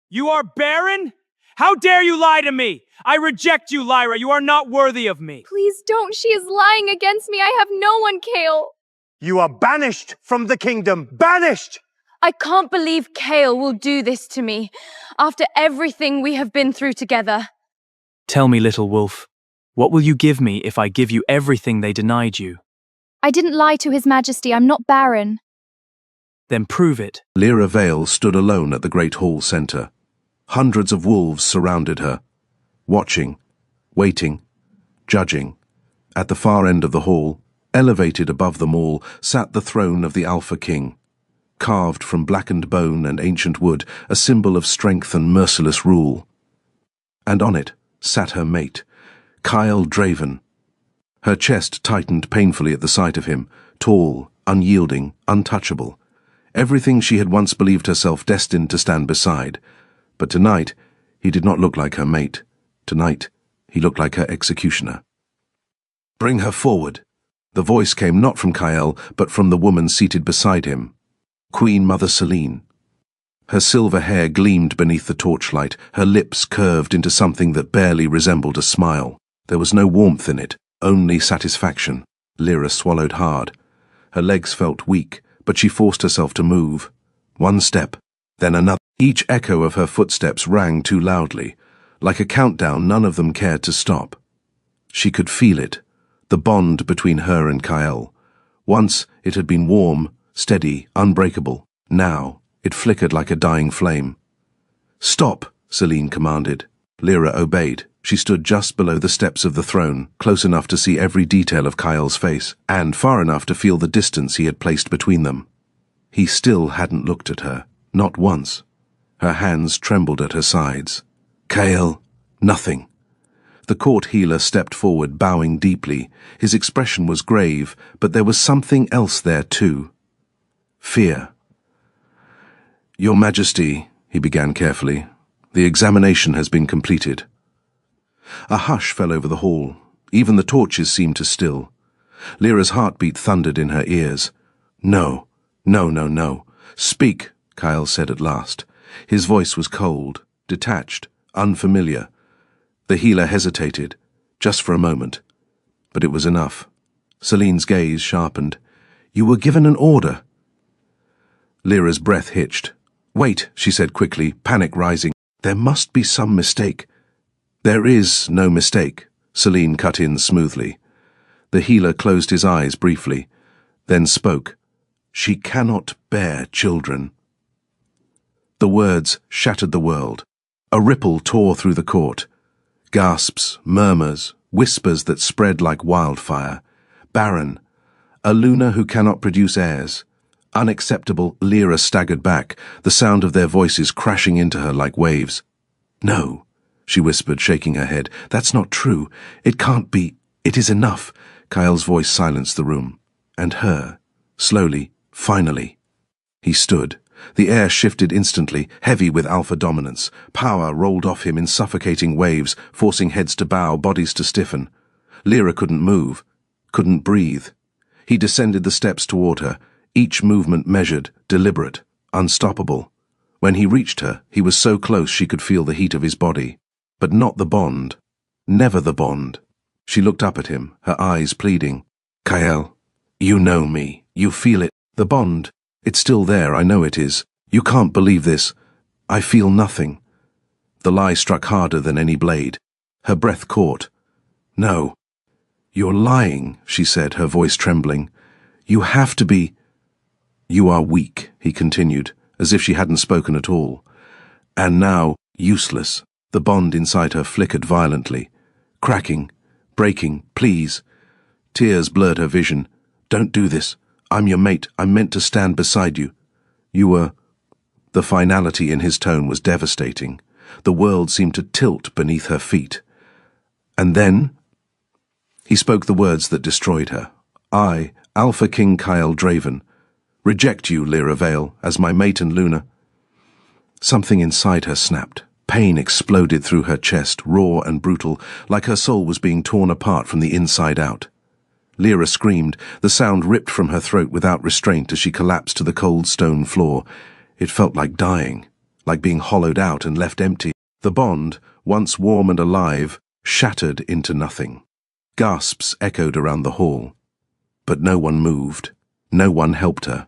You are barren? How dare you lie to me? I reject you, Lyra. You are not worthy of me. Please don't. She is lying against me. I have no one, Kale. You are banished from the kingdom. Banished! I can't believe Kale will do this to me after everything we have been through together. Tell me, little wolf, what will you give me if I give you everything they denied you? I didn't lie to His Majesty. I'm not barren. Then prove it. Lyra Vale stood alone at the great hall centre. Hundreds of wolves surrounded her, watching, waiting, judging. At the far end of the hall, elevated above them all, sat the throne of the Alpha King. Carved from blackened bone and ancient wood, a symbol of strength and merciless rule. And on it sat her mate, Kyle Draven. Her chest tightened painfully at the sight of him, tall, unyielding, untouchable. Everything she had once believed herself destined to stand beside. But tonight, he did not look like her mate. Tonight, he looked like her executioner. "Bring her forward." The voice came not from Kyle, but from the woman seated beside him, Queen Mother Selene. Her silver hair gleamed beneath the torchlight, her lips curved into something that barely resembled a smile. There was no warmth in it, only satisfaction. Lyra swallowed hard. Her legs felt weak, but she forced herself to move. One step, then another. Each echo of her footsteps rang too loudly. Like a countdown, none of them cared to stop. She could feel it, the bond between her and Kyle. Once it had been warm, steady, unbreakable. Now it flickered like a dying flame. "Stop," Selene commanded. Lyra obeyed. She stood just below the steps of the throne, close enough to see every detail of Kyle's face, and far enough to feel the distance he had placed between them. He still hadn't looked at her, not once. Her hands trembled at her sides. "Kale, nothing." The court healer stepped forward, bowing deeply. His expression was grave, but there was something else there too. Fear. "Your Majesty," he began carefully, "the examination has been completed." A hush fell over the hall. Even the torches seemed to still. Lyra's heartbeat thundered in her ears. "No, no, no, no. Speak," Kyle said at last. His voice was cold, detached, unfamiliar. The healer hesitated, just for a moment. But it was enough. Selene's gaze sharpened. "You were given an order." Lyra's breath hitched. "Wait," she said quickly, panic rising. "There must be some mistake." "There is no mistake," Selene cut in smoothly. The healer closed his eyes briefly, then spoke. "She cannot bear children." The words shattered the world. A ripple tore through the court. Gasps, murmurs, whispers that spread like wildfire. Barren. A Luna who cannot produce heirs. Unacceptable. Lyra staggered back, the sound of their voices crashing into her like waves. "No," she whispered, shaking her head. "That's not true. It can't be. It is enough." Kyle's voice silenced the room. And her. Slowly. Finally. He stood. The air shifted instantly, heavy with alpha dominance. Power rolled off him in suffocating waves, forcing heads to bow, bodies to stiffen. Lyra couldn't move, couldn't breathe. He descended the steps toward her, each movement measured, deliberate, unstoppable. When he reached her, he was so close she could feel the heat of his body. But not the bond. Never the bond. She looked up at him, her eyes pleading. "Kyle, you know me. You feel it. The bond. It's still there, I know it is. You can't believe this. I feel nothing." The lie struck harder than any blade. Her breath caught. "No. You're lying," she said, her voice trembling. "You have to be—" "You are weak," he continued, as if she hadn't spoken at all. "And now, useless." The bond inside her flickered violently. "Cracking. Breaking. Please." Tears blurred her vision. "Don't do this. I'm your mate. I'm meant to stand beside you. You were—" The finality in his tone was devastating. The world seemed to tilt beneath her feet. "And then?" He spoke the words that destroyed her. "I, Alpha King Kyle Draven, reject you, Lyra Vale, as my mate and Luna." Something inside her snapped. Pain exploded through her chest, raw and brutal, like her soul was being torn apart from the inside out. Lyra screamed. The sound ripped from her throat without restraint as she collapsed to the cold stone floor. It felt like dying. like being hollowed out and left empty. The bond, once warm and alive, shattered into nothing. Gasps echoed around the hall. But no one moved. No one helped her.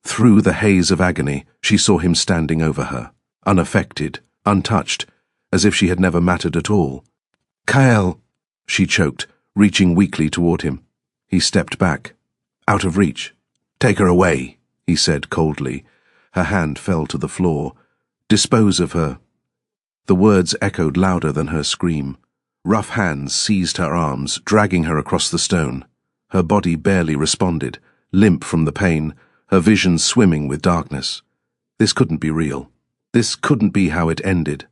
Through the haze of agony, she saw him standing over her, unaffected, untouched, as if she had never mattered at all. "Kyle," she choked, reaching weakly toward him. He stepped back. Out of reach. "Take her away," he said coldly. Her hand fell to the floor. "Dispose of her." The words echoed louder than her scream. Rough hands seized her arms, dragging her across the stone. Her body barely responded, limp from the pain, her vision swimming with darkness. This couldn't be real. This couldn't be how it ended.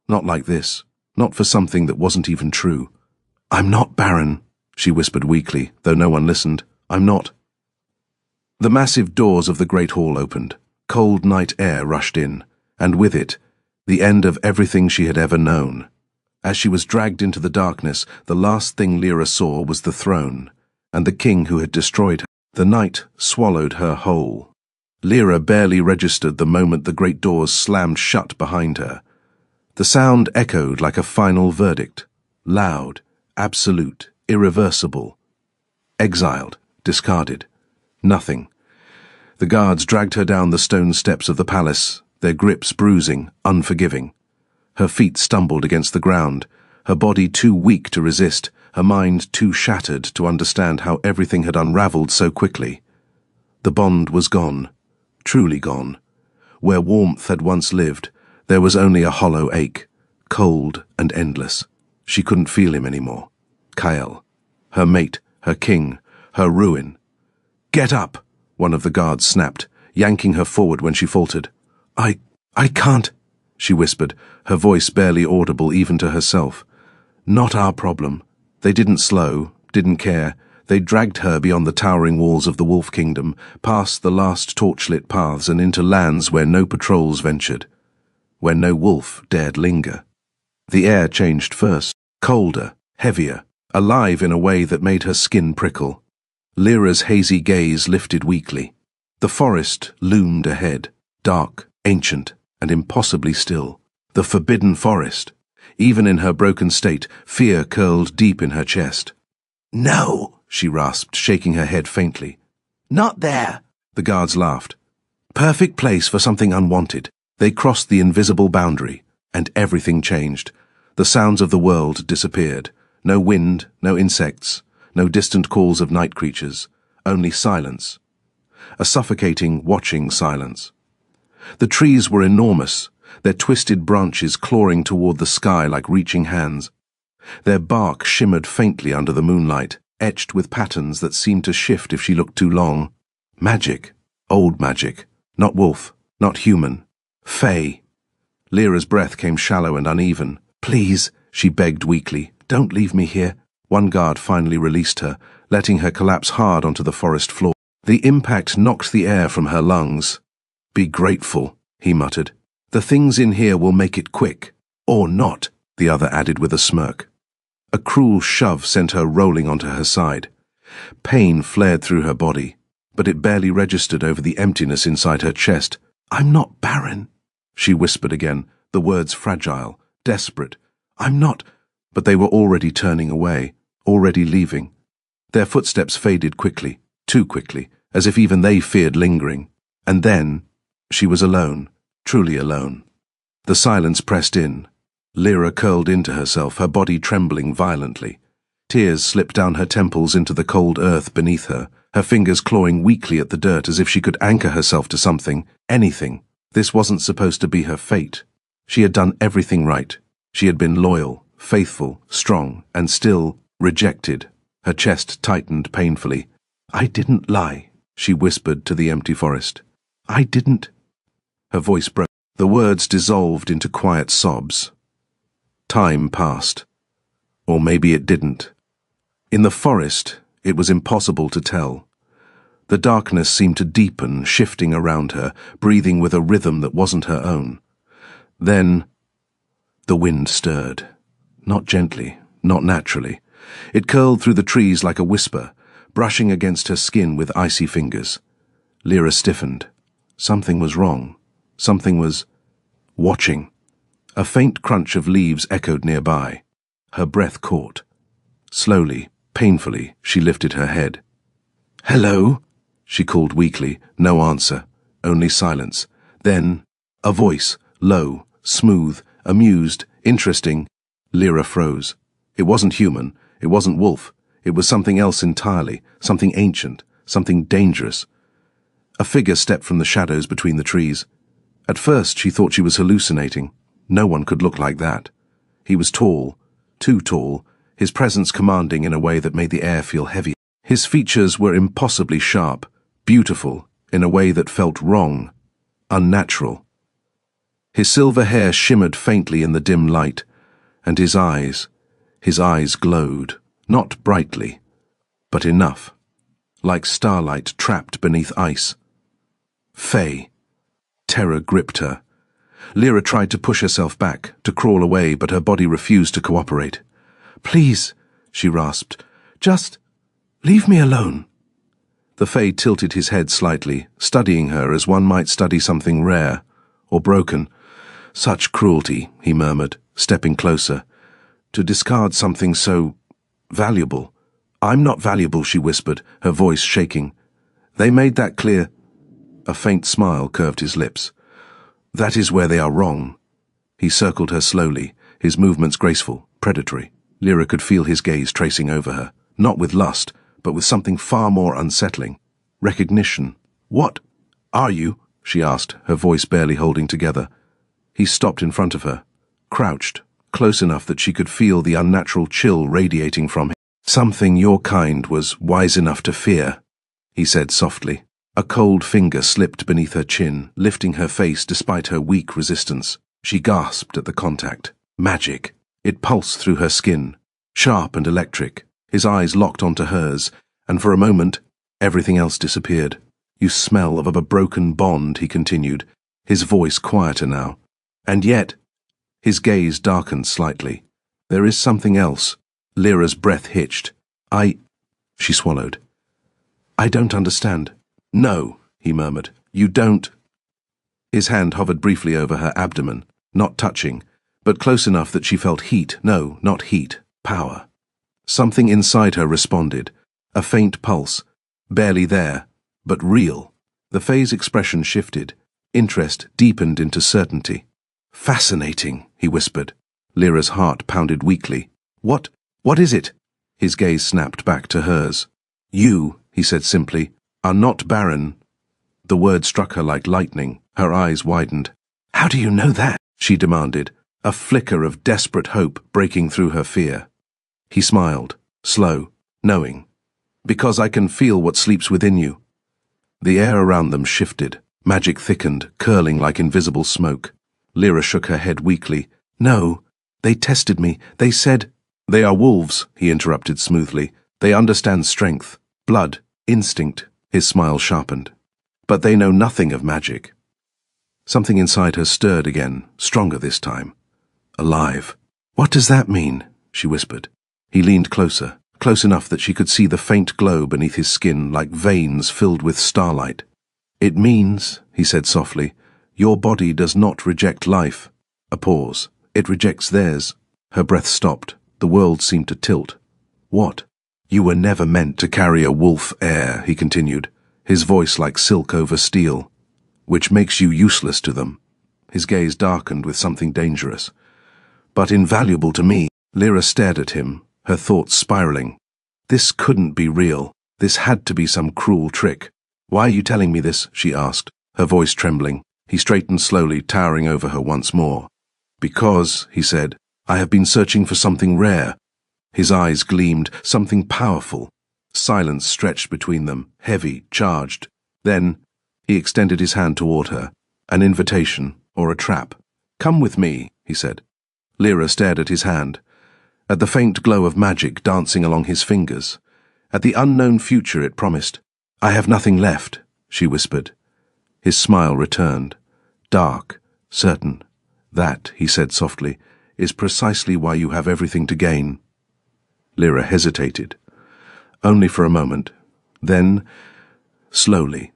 Not like this. Not for something that wasn't even true. "I'm not Baron," she whispered weakly, though no one listened. "I'm not." The massive doors of the great hall opened. Cold night air rushed in, and with it, the end of everything she had ever known. As she was dragged into the darkness, the last thing Lyra saw was the throne, and the king who had destroyed her. The night swallowed her whole. Lyra barely registered the moment the great doors slammed shut behind her. The sound echoed like a final verdict, loud, absolute, irreversible. Exiled, discarded. Nothing. The guards dragged her down the stone steps of the palace, their grips bruising, unforgiving. Her feet stumbled against the ground, her body too weak to resist, her mind too shattered to understand how everything had unraveled so quickly. The bond was gone, truly gone. Where warmth had once lived, there was only a hollow ache, cold and endless. She couldn't feel him anymore. Kyle. Her mate, her king, her ruin. "Get up!" one of the guards snapped, yanking her forward when she faltered. I can't," she whispered, her voice barely audible even to herself. Not our problem. They didn't slow, didn't care. They dragged her beyond the towering walls of the Wolf Kingdom, past the last torchlit paths and into lands where no patrols ventured, where no wolf dared linger. The air changed first, colder, heavier, alive in a way that made her skin prickle. Lyra's hazy gaze lifted weakly. The forest loomed ahead, dark, ancient, and impossibly still. The forbidden forest. Even in her broken state, fear curled deep in her chest. "No," she rasped, shaking her head faintly. "Not there." The guards laughed. Perfect place for something unwanted. They crossed the invisible boundary, and everything changed. The sounds of the world disappeared. No wind, no insects, no distant calls of night creatures, only silence. A suffocating, watching silence. The trees were enormous, their twisted branches clawing toward the sky like reaching hands. Their bark shimmered faintly under the moonlight, etched with patterns that seemed to shift if she looked too long. Magic. Old magic. Not wolf. Not human. Fae. Lyra's breath came shallow and uneven. "Please," she begged weakly, "don't leave me here." One guard finally released her, letting her collapse hard onto the forest floor. The impact knocked the air from her lungs. "Be grateful," he muttered. "The things in here will make it quick. Or not," the other added with a smirk. A cruel shove sent her rolling onto her side. Pain flared through her body, but it barely registered over the emptiness inside her chest. "I'm not Baron," she whispered again, the words fragile, desperate. "I'm not—" But they were already turning away, already leaving. Their footsteps faded quickly, too quickly, as if even they feared lingering. And then she was alone, truly alone. The silence pressed in. Lyra curled into herself, her body trembling violently. Tears slipped down her temples into the cold earth beneath her, her fingers clawing weakly at the dirt as if she could anchor herself to something, anything. This wasn't supposed to be her fate. She had done everything right. She had been loyal, faithful, strong, and still rejected. Her chest tightened painfully. "I didn't lie," she whispered to the empty forest. "I didn't." Her voice broke. The words dissolved into quiet sobs. Time passed. Or maybe it didn't. In the forest, it was impossible to tell. The darkness seemed to deepen, shifting around her, breathing with a rhythm that wasn't her own. Then, the wind stirred. Not gently, not naturally. It curled through the trees like a whisper, brushing against her skin with icy fingers. Lyra stiffened. Something was wrong. Something was watching. A faint crunch of leaves echoed nearby. Her breath caught. Slowly, painfully, she lifted her head. "Hello?" she called weakly. No answer, only silence. Then, a voice, low, smooth, amused, interesting. Lyra froze. It wasn't human. It wasn't wolf. It was something else entirely, something ancient, something dangerous. A figure stepped from the shadows between the trees. At first she thought she was hallucinating. No one could look like that. He was tall, too tall, his presence commanding in a way that made the air feel heavy. His features were impossibly sharp, beautiful, in a way that felt wrong, unnatural. His silver hair shimmered faintly in the dim light, and his eyes glowed, not brightly, but enough, like starlight trapped beneath ice. Faye. Terror gripped her. Lyra tried to push herself back, to crawl away, but her body refused to cooperate. "Please," she rasped, "just leave me alone." The Fae tilted his head slightly, studying her as one might study something rare or broken. "Such cruelty," he murmured, stepping closer. "To discard something so valuable." "I'm not valuable," she whispered, her voice shaking. "They made that clear." A faint smile curved his lips. "That is where they are wrong." He circled her slowly, his movements graceful, predatory. Lyra could feel his gaze tracing over her, not with lust, but with something far more unsettling. Recognition. "What are you?" she asked, her voice barely holding together. He stopped in front of her, crouched, close enough that she could feel the unnatural chill radiating from him. "Something your kind was wise enough to fear," he said softly. A cold finger slipped beneath her chin, lifting her face despite her weak resistance. She gasped at the contact. Magic. It pulsed through her skin, sharp and electric. His eyes locked onto hers, and for a moment, everything else disappeared. "You smell of a broken bond," he continued, his voice quieter now. "And yet," his gaze darkened slightly, "there is something else." Lyra's breath hitched. She swallowed. "I don't understand." "No," he murmured. "You don't." His hand hovered briefly over her abdomen, not touching, but close enough that she felt heat. No, not heat. Power. Something inside her responded. A faint pulse. Barely there, but real. The Fae's expression shifted. Interest deepened into certainty. "Fascinating," he whispered. Lyra's heart pounded weakly. What is it?" His gaze snapped back to hers. "You," he said simply, "are not barren." The word struck her like lightning. Her eyes widened. "How do you know that?" she demanded, a flicker of desperate hope breaking through her fear. He smiled, slow, knowing. "Because I can feel what sleeps within you." The air around them shifted. Magic thickened, curling like invisible smoke. Lyra shook her head weakly. "No, they tested me. They said—" "They are wolves," he interrupted smoothly. "They understand strength, blood, instinct." His smile sharpened. "But they know nothing of magic." Something inside her stirred again, stronger this time. Alive. "What does that mean?" she whispered. He leaned closer, close enough that she could see the faint glow beneath his skin like veins filled with starlight. "It means," he said softly, "your body does not reject life." A pause. "It rejects theirs." Her breath stopped. The world seemed to tilt. "What?" "You were never meant to carry a wolf heir," he continued, his voice like silk over steel, "which makes you useless to them." His gaze darkened with something dangerous. "But invaluable to me." Lyra stared at him, her thoughts spiraling. This couldn't be real. This had to be some cruel trick. "Why are you telling me this?" she asked, her voice trembling. He straightened slowly, towering over her once more. "Because," he said, "I have been searching for something rare." His eyes gleamed, something powerful. Silence stretched between them, heavy, charged. Then he extended his hand toward her, an invitation or a trap. "Come with me," he said. Lyra stared at his hand, at the faint glow of magic dancing along his fingers, at the unknown future it promised. "I have nothing left," she whispered. His smile returned, dark, certain. "That," he said softly, "is precisely why you have everything to gain." Lyra hesitated. Only for a moment. Then, slowly,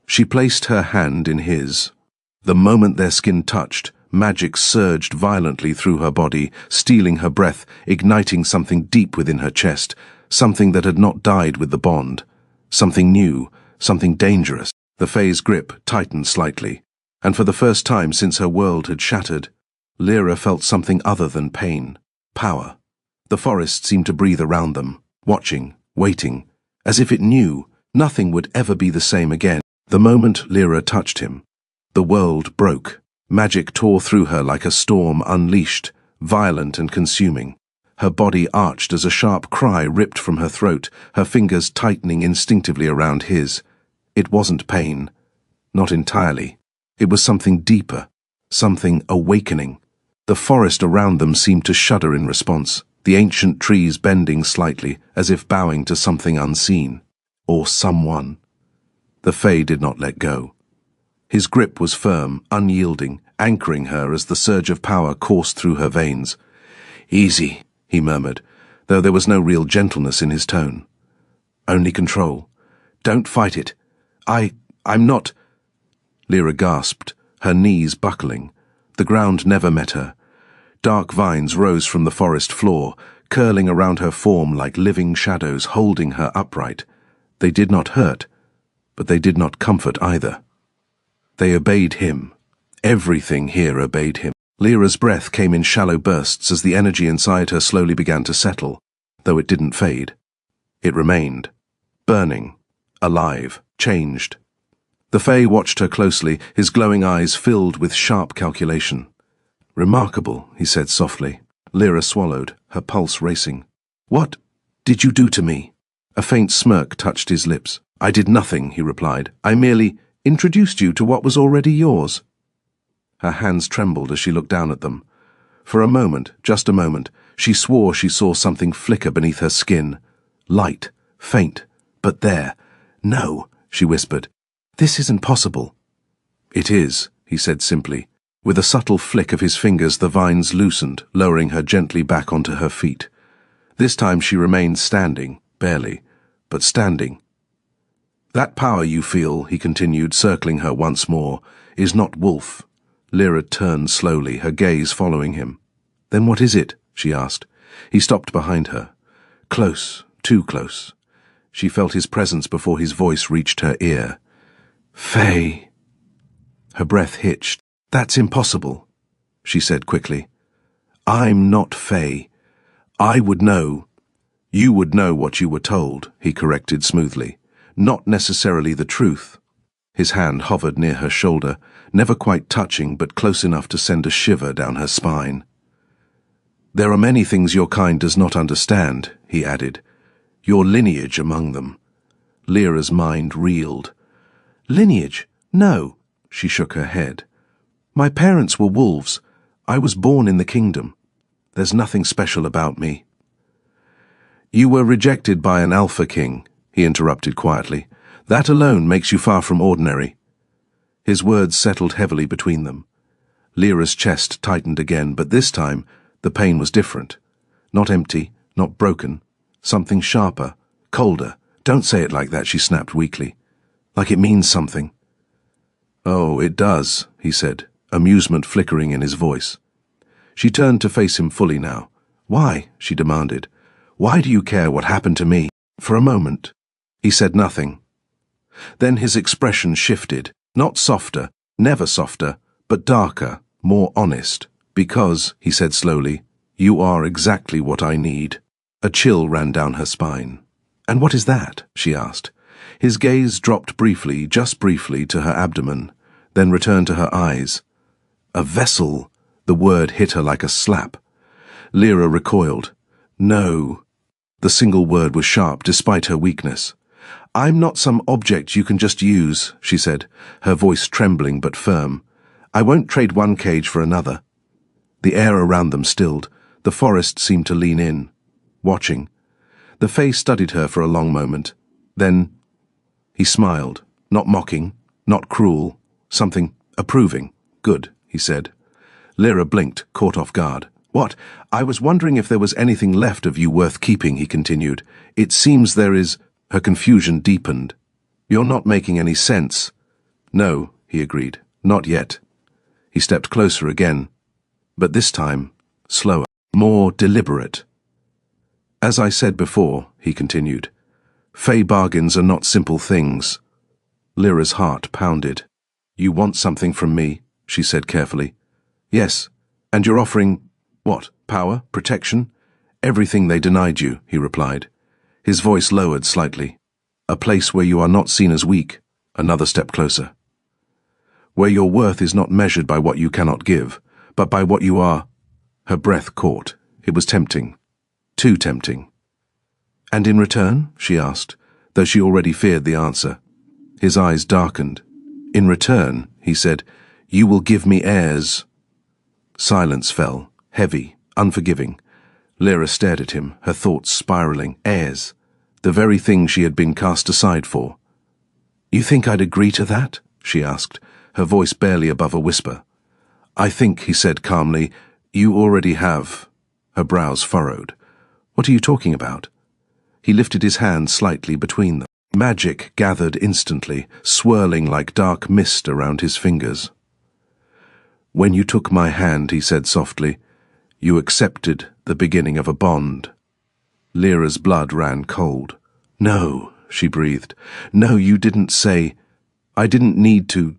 she placed her hand in his, The moment their skin touched, magic surged violently through her body, stealing her breath, igniting something deep within her chest, something that had not died with the bond. Something new, something dangerous. The Fae's grip tightened slightly, and for the first time since her world had shattered, Lyra felt something other than pain. Power. The forest seemed to breathe around them, watching, waiting, as if it knew nothing would ever be the same again. The moment Lyra touched him, the world broke. Magic tore through her like a storm unleashed, violent and consuming. Her body arched as a sharp cry ripped from her throat, her fingers tightening instinctively around his. It wasn't pain. Not entirely. It was something deeper, something awakening. The forest around them seemed to shudder in response, the ancient trees bending slightly, as if bowing to something unseen. Or someone. The Fae did not let go. His grip was firm, unyielding, anchoring her as the surge of power coursed through her veins. "Easy," he murmured, though there was no real gentleness in his tone. "Only control. Don't fight it. I'm not—" Lyra gasped, her knees buckling. The ground never met her. Dark vines rose from the forest floor, curling around her form like living shadows, holding her upright. They did not hurt, but they did not comfort either. They obeyed him. Everything here obeyed him. Lyra's breath came in shallow bursts as the energy inside her slowly began to settle, though it didn't fade. It remained, burning, alive, changed. The Fae watched her closely, his glowing eyes filled with sharp calculation. "Remarkable," he said softly. Lyra swallowed, her pulse racing. "What did you do to me?" A faint smirk touched his lips. "I did nothing," he replied. "I merely introduced you to what was already yours." Her hands trembled as she looked down at them. For a moment, just a moment, she swore she saw something flicker beneath her skin. Light, faint, but there. "No," she whispered. "This isn't possible." "It is," he said simply. With a subtle flick of his fingers, the vines loosened, lowering her gently back onto her feet. This time she remained standing, barely, but standing. "That power you feel," he continued, circling her once more, "is not wolf." Lyra turned slowly, her gaze following him. "Then what is it?" she asked. He stopped behind her. Close, too close. She felt his presence before his voice reached her ear. "Fae." Her breath hitched. "That's impossible," she said quickly. "I'm not Fae. I would know." "You would know what you were told," he corrected smoothly. "Not necessarily the truth." His hand hovered near her shoulder, never quite touching but close enough to send a shiver down her spine. "There are many things your kind does not understand," he added. "Your lineage among them." Lyra's mind reeled. "Lineage? No," she shook her head. "My parents were wolves. I was born in the kingdom. There's nothing special about me." "You were rejected by an Alpha King," he interrupted quietly. "That alone makes you far from ordinary." His words settled heavily between them. Lyra's chest tightened again, but this time the pain was different. Not empty, not broken. Something sharper, colder. "Don't say it like that," she snapped weakly. "Like it means something." "Oh, it does," he said, amusement flickering in his voice. She turned to face him fully now. "Why?" she demanded. "Why do you care what happened to me?" For a moment, he said nothing. Then his expression shifted, not softer, never softer, but darker, more honest. "Because," he said slowly, "you are exactly what I need." A chill ran down her spine. "And what is that?" she asked. His gaze dropped briefly, just briefly, to her abdomen, then returned to her eyes. "A vessel," the word hit her like a slap. Lyra recoiled. "No." The single word was sharp, despite her weakness. "I'm not some object you can just use," she said, her voice trembling but firm. "I won't trade one cage for another." The air around them stilled. The forest seemed to lean in, watching. The Fae studied her for a long moment. Then he smiled, not mocking, not cruel, something approving. "Good," he said. Lyra blinked, caught off guard. "What? I was wondering if there was anything left of you worth keeping," he continued. "It seems there is." Her confusion deepened. "You're not making any sense." "No," he agreed. "Not yet." He stepped closer again, but this time slower, more deliberate. As I said before, he continued, Fey bargains are not simple things. Lyra's heart pounded. You want something from me, she said carefully. Yes, and you're offering, what, power, protection? Everything they denied you, he replied. His voice lowered slightly. A place where you are not seen as weak, another step closer. Where your worth is not measured by what you cannot give, but by what you are. Her breath caught. It was tempting. Too tempting. And in return? She asked, though she already feared the answer. His eyes darkened. In return, he said, you will give me heirs. Silence fell, heavy, unforgiving. Lyra stared at him, her thoughts spiraling. Heirs. The very thing she had been cast aside for. You think I'd agree to that? She asked, her voice barely above a whisper. I think, he said calmly, you already have. Her brows furrowed. What are you talking about? He lifted his hand slightly between them. Magic gathered instantly, swirling like dark mist around his fingers. When you took my hand, he said softly, you accepted the beginning of a bond. Lyra's blood ran cold. No, she breathed. No, you didn't say. I didn't need to.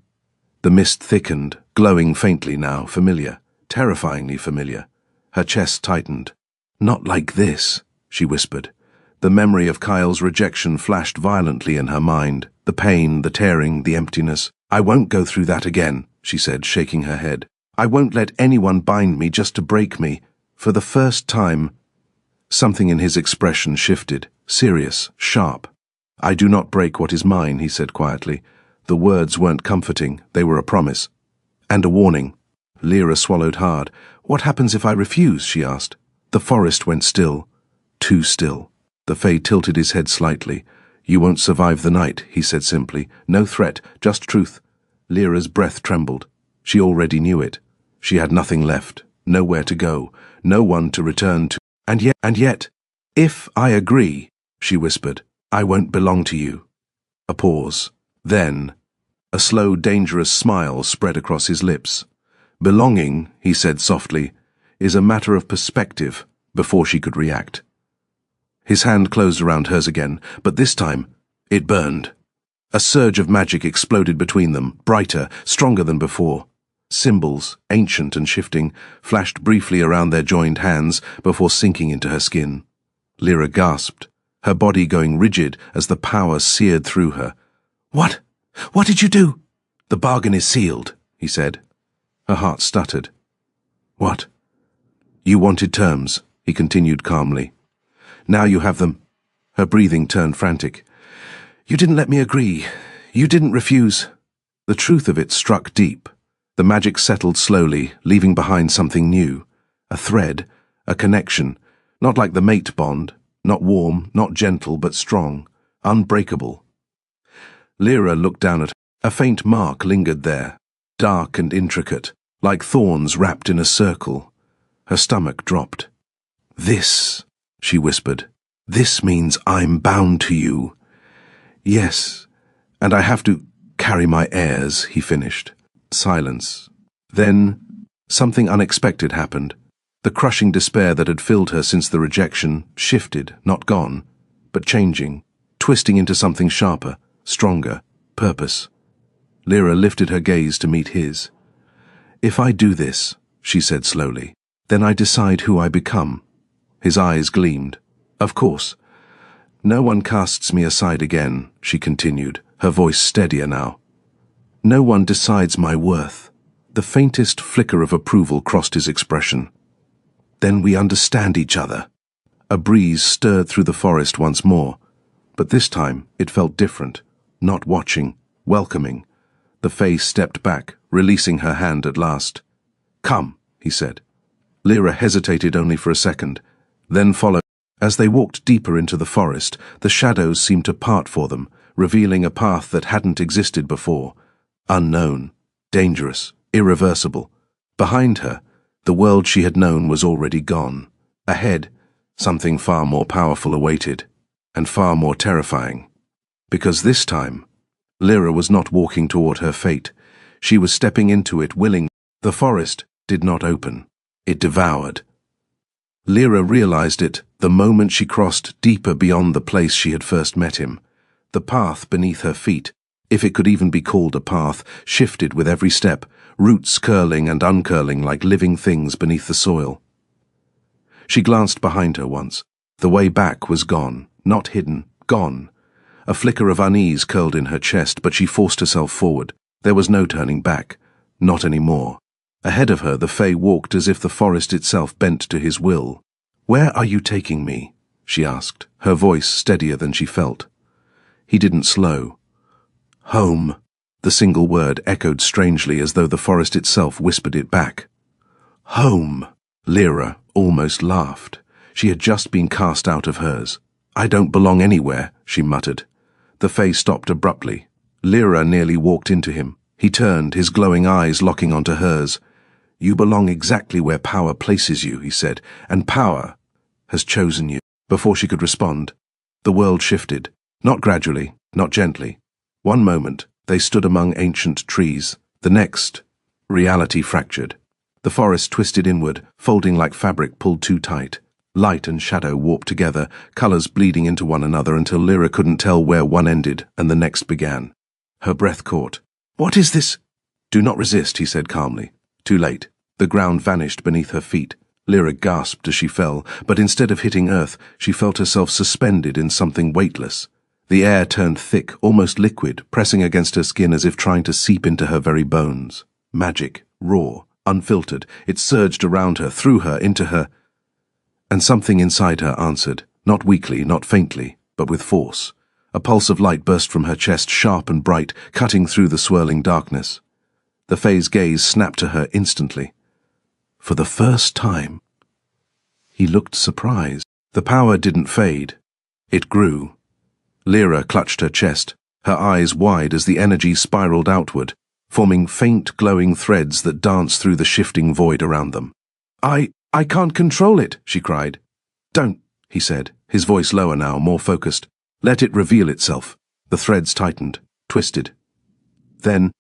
The mist thickened, glowing faintly now, familiar, terrifyingly familiar. Her chest tightened. Not like this, she whispered. The memory of Kyle's rejection flashed violently in her mind. The pain, the tearing, the emptiness. I won't go through that again, she said, shaking her head. I won't let anyone bind me just to break me. For the first time. Something in his expression shifted, serious, sharp. I do not break what is mine, he said quietly. The words weren't comforting, they were a promise. And a warning. Lyra swallowed hard. What happens if I refuse, she asked. The forest went still. Too still. The Fae tilted his head slightly. You won't survive the night, he said simply. No threat, just truth. Lyra's breath trembled. She already knew it. She had nothing left, nowhere to go, no one to return to. And yet, if I agree, she whispered, I won't belong to you. A pause. Then, a slow, dangerous smile spread across his lips. Belonging, he said softly, is a matter of perspective. Before she could react. His hand closed around hers again, but this time, it burned. A surge of magic exploded between them, brighter, stronger than before. Symbols, ancient and shifting, flashed briefly around their joined hands before sinking into her skin. Lyra gasped, her body going rigid as the power seared through her. What? What did you do? The bargain is sealed, he said. Her heart stuttered. What? You wanted terms, he continued calmly. Now you have them. Her breathing turned frantic. You didn't let me agree. You didn't refuse. The truth of it struck deep. The magic settled slowly, leaving behind something new. A thread, a connection, not like the mate bond, not warm, not gentle, but strong, unbreakable. Lyra looked down at her. A faint mark lingered there, dark and intricate, like thorns wrapped in a circle. Her stomach dropped. This, she whispered, this means I'm bound to you. Yes, and I have to carry my heirs, he finished. Silence. Then, something unexpected happened. The crushing despair that had filled her since the rejection shifted, not gone, but changing, twisting into something sharper, stronger, purpose. Lyra lifted her gaze to meet his. If I do this, she said slowly, then I decide who I become. His eyes gleamed. Of course. No one casts me aside again, she continued, her voice steadier now. No one decides my worth. The faintest flicker of approval crossed his expression. Then we understand each other. A breeze stirred through the forest once more, but this time it felt different, not watching, welcoming. The Fae stepped back, releasing her hand at last. Come, he said. Lyra hesitated only for a second, then followed. As they walked deeper into the forest, the shadows seemed to part for them, revealing a path that hadn't existed before. Unknown, dangerous, irreversible. Behind her, the world she had known was already gone. Ahead, something far more powerful awaited, and far more terrifying. Because this time, Lyra was not walking toward her fate. She was stepping into it willingly. The forest did not open. It devoured. Lyra realized it the moment she crossed deeper beyond the place she had first met him. The path beneath her feet, if it could even be called a path, shifted with every step, roots curling and uncurling like living things beneath the soil. She glanced behind her once. The way back was gone, not hidden, gone. A flicker of unease curled in her chest, but she forced herself forward. There was no turning back. Not anymore. Ahead of her, the Fae walked as if the forest itself bent to his will. "Where are you taking me?" she asked, her voice steadier than she felt. He didn't slow. "Home." The single word echoed strangely as though the forest itself whispered it back. "Home." Lyra almost laughed. She had just been cast out of hers. "I don't belong anywhere," she muttered. The Fae stopped abruptly. Lyra nearly walked into him. He turned, his glowing eyes locking onto hers. "You belong exactly where power places you," he said, "and power has chosen you." Before she could respond, the world shifted. Not gradually, not gently. One moment, they stood among ancient trees. The next, reality fractured. The forest twisted inward, folding like fabric pulled too tight. Light and shadow warped together, colors bleeding into one another until Lyra couldn't tell where one ended and the next began. Her breath caught. "What is this?" "Do not resist," he said calmly. Too late. The ground vanished beneath her feet. Lyra gasped as she fell, but instead of hitting earth, she felt herself suspended in something weightless. The air turned thick, almost liquid, pressing against her skin as if trying to seep into her very bones. Magic, raw, unfiltered, it surged around her, through her, into her. And something inside her answered, not weakly, not faintly, but with force. A pulse of light burst from her chest, sharp and bright, cutting through the swirling darkness. The Fae's gaze snapped to her instantly. For the first time. He looked surprised. The power didn't fade. It grew. Lyra clutched her chest, her eyes wide as the energy spiraled outward, forming faint glowing threads that danced through the shifting void around them. I can't control it," she cried. "Don't," he said, his voice lower now, more focused. "Let it reveal itself." The threads tightened, twisted. Then,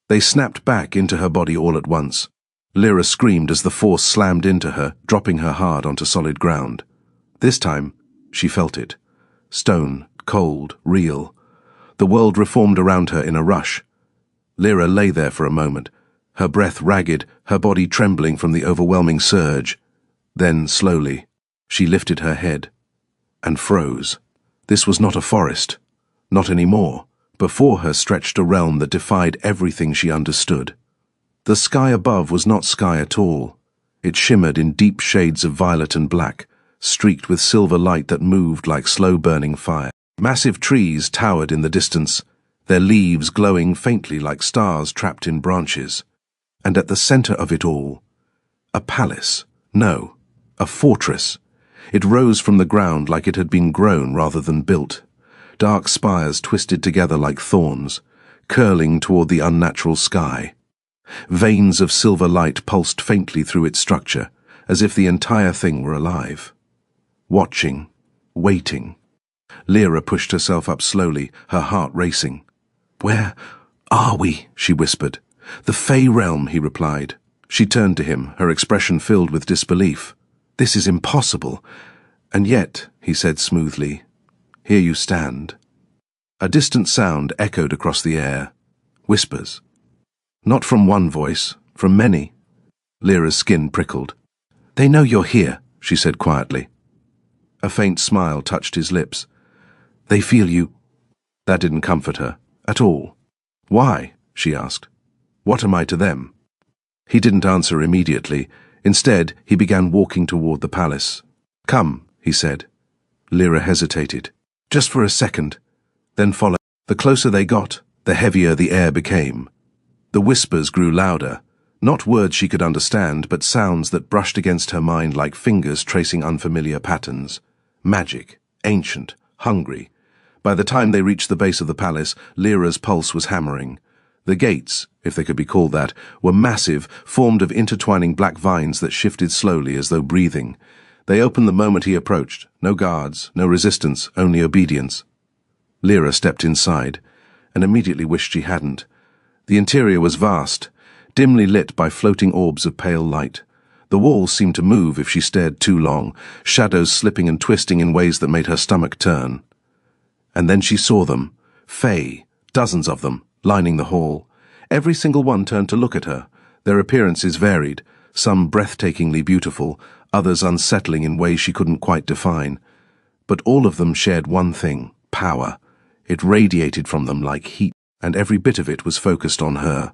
they snapped back into her body all at once. Lyra screamed as the force slammed into her, dropping her hard onto solid ground. This time, she felt it. Stone, cold, real. The world reformed around her in a rush. Lyra lay there for a moment, her breath ragged, her body trembling from the overwhelming surge. Then, slowly, she lifted her head and froze. This was not a forest. Not anymore. Before her stretched a realm that defied everything she understood. The sky above was not sky at all. It shimmered in deep shades of violet and black, streaked with silver light that moved like slow-burning fire. Massive trees towered in the distance, their leaves glowing faintly like stars trapped in branches. And at the center of it all, a palace. No, a fortress. It rose from the ground like it had been grown rather than built. Dark spires twisted together like thorns, curling toward the unnatural sky. Veins of silver light pulsed faintly through its structure, as if the entire thing were alive. Watching, waiting. Lyra pushed herself up slowly, her heart racing. "Where are we?" she whispered. "The Fae realm," he replied. She turned to him, her expression filled with disbelief. "This is impossible. And yet," he said smoothly, "here you stand." A distant sound echoed across the air. Whispers. Not from one voice, from many. Lyra's skin prickled. "They know you're here," she said quietly. A faint smile touched his lips. "They feel you." That didn't comfort her, at all. "Why?" she asked. "What am I to them?" He didn't answer immediately. Instead, he began walking toward the palace. "Come," he said. Lyra hesitated. Just for a second, then followed. The closer they got, the heavier the air became. The whispers grew louder, not words she could understand, but sounds that brushed against her mind like fingers tracing unfamiliar patterns. Magic, ancient, hungry. By the time they reached the base of the palace, Lyra's pulse was hammering. The gates, if they could be called that, were massive, formed of intertwining black vines that shifted slowly as though breathing. They opened the moment he approached. No guards, no resistance, only obedience. Lyra stepped inside, and immediately wished she hadn't. The interior was vast, dimly lit by floating orbs of pale light. The walls seemed to move if she stared too long, shadows slipping and twisting in ways that made her stomach turn. And then she saw them, Fae, dozens of them, lining the hall. Every single one turned to look at her. Their appearances varied, some breathtakingly beautiful, others unsettling in ways she couldn't quite define. But all of them shared one thing, power. It radiated from them like heat, and every bit of it was focused on her.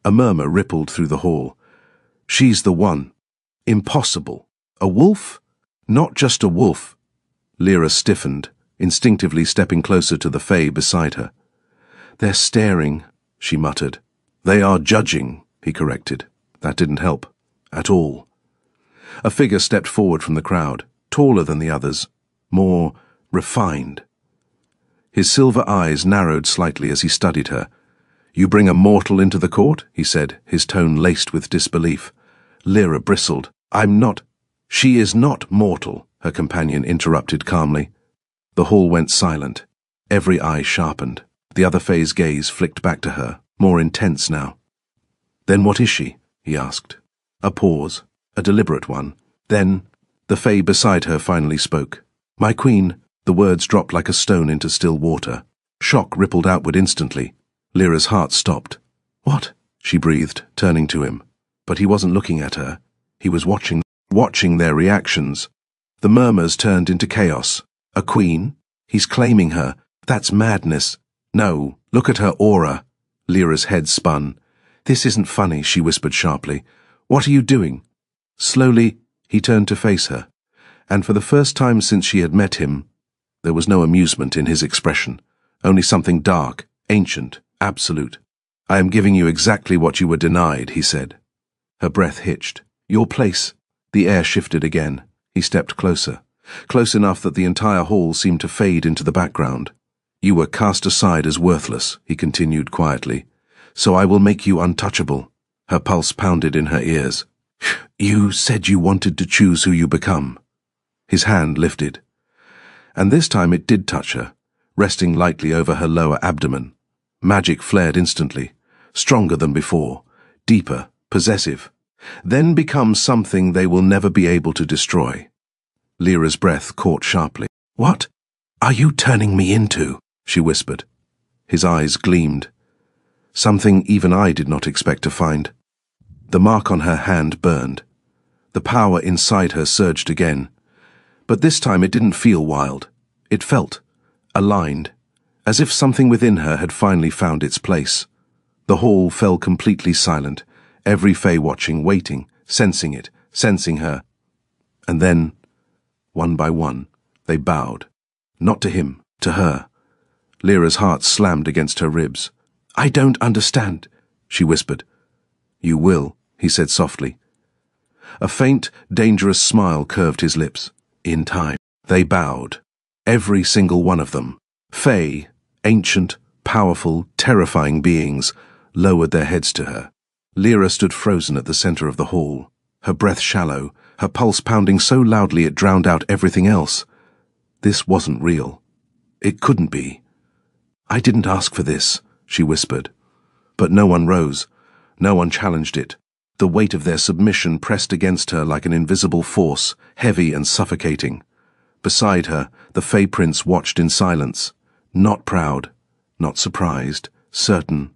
A murmur rippled through the hall. She's the one. Impossible. A wolf? Not just a wolf. Lyra stiffened, instinctively stepping closer to the Fae beside her. They're staring, she muttered. They are judging, he corrected. That didn't help. At all. A figure stepped forward from the crowd, taller than the others, more refined. His silver eyes narrowed slightly as he studied her. You bring a mortal into the court? He said, his tone laced with disbelief. Lyra bristled. I'm not. She is not mortal, her companion interrupted calmly. The hall went silent. Every eye sharpened. The other Fae's gaze flicked back to her, more intense now. Then what is she? He asked. A pause, a deliberate one. Then, the Fae beside her finally spoke. My queen. The words dropped like a stone into still water. Shock rippled outward instantly. Lyra's heart stopped. What? She breathed, turning to him. But he wasn't looking at her. He was watching their reactions. The murmurs turned into chaos. A queen? He's claiming her. That's madness. No, look at her aura. Lyra's head spun. This isn't funny, she whispered sharply. What are you doing? Slowly, he turned to face her. And for the first time since she had met him, there was no amusement in his expression, only something dark, ancient, absolute. I am giving you exactly what you were denied, he said. Her breath hitched. Your place. The air shifted again. He stepped closer. Close enough that the entire hall seemed to fade into the background. You were cast aside as worthless, he continued quietly. So I will make you untouchable. Her pulse pounded in her ears. You said you wanted to choose who you become. His hand lifted. And this time it did touch her, resting lightly over her lower abdomen. Magic flared instantly, stronger than before, deeper, possessive. Then become something they will never be able to destroy. Lyra's breath caught sharply. What are you turning me into? She whispered. His eyes gleamed. Something even I did not expect to find. The mark on her hand burned. The power inside her surged again. But this time it didn't feel wild. It felt aligned, as if something within her had finally found its place. The hall fell completely silent, every Fae watching, waiting, sensing it, sensing her. And then, one by one, they bowed. Not to him, to her. Lyra's heart slammed against her ribs. I don't understand, she whispered. You will, he said softly. A faint, dangerous smile curved his lips. In time, they bowed. Every single one of them. Fae, ancient, powerful, terrifying beings, lowered their heads to her. Lyra stood frozen at the center of the hall, her breath shallow, her pulse pounding so loudly it drowned out everything else. This wasn't real. It couldn't be. I didn't ask for this, she whispered. But no one rose. No one challenged it. The weight of their submission pressed against her like an invisible force, heavy and suffocating. Beside her, the Fae Prince watched in silence, not proud, not surprised, certain.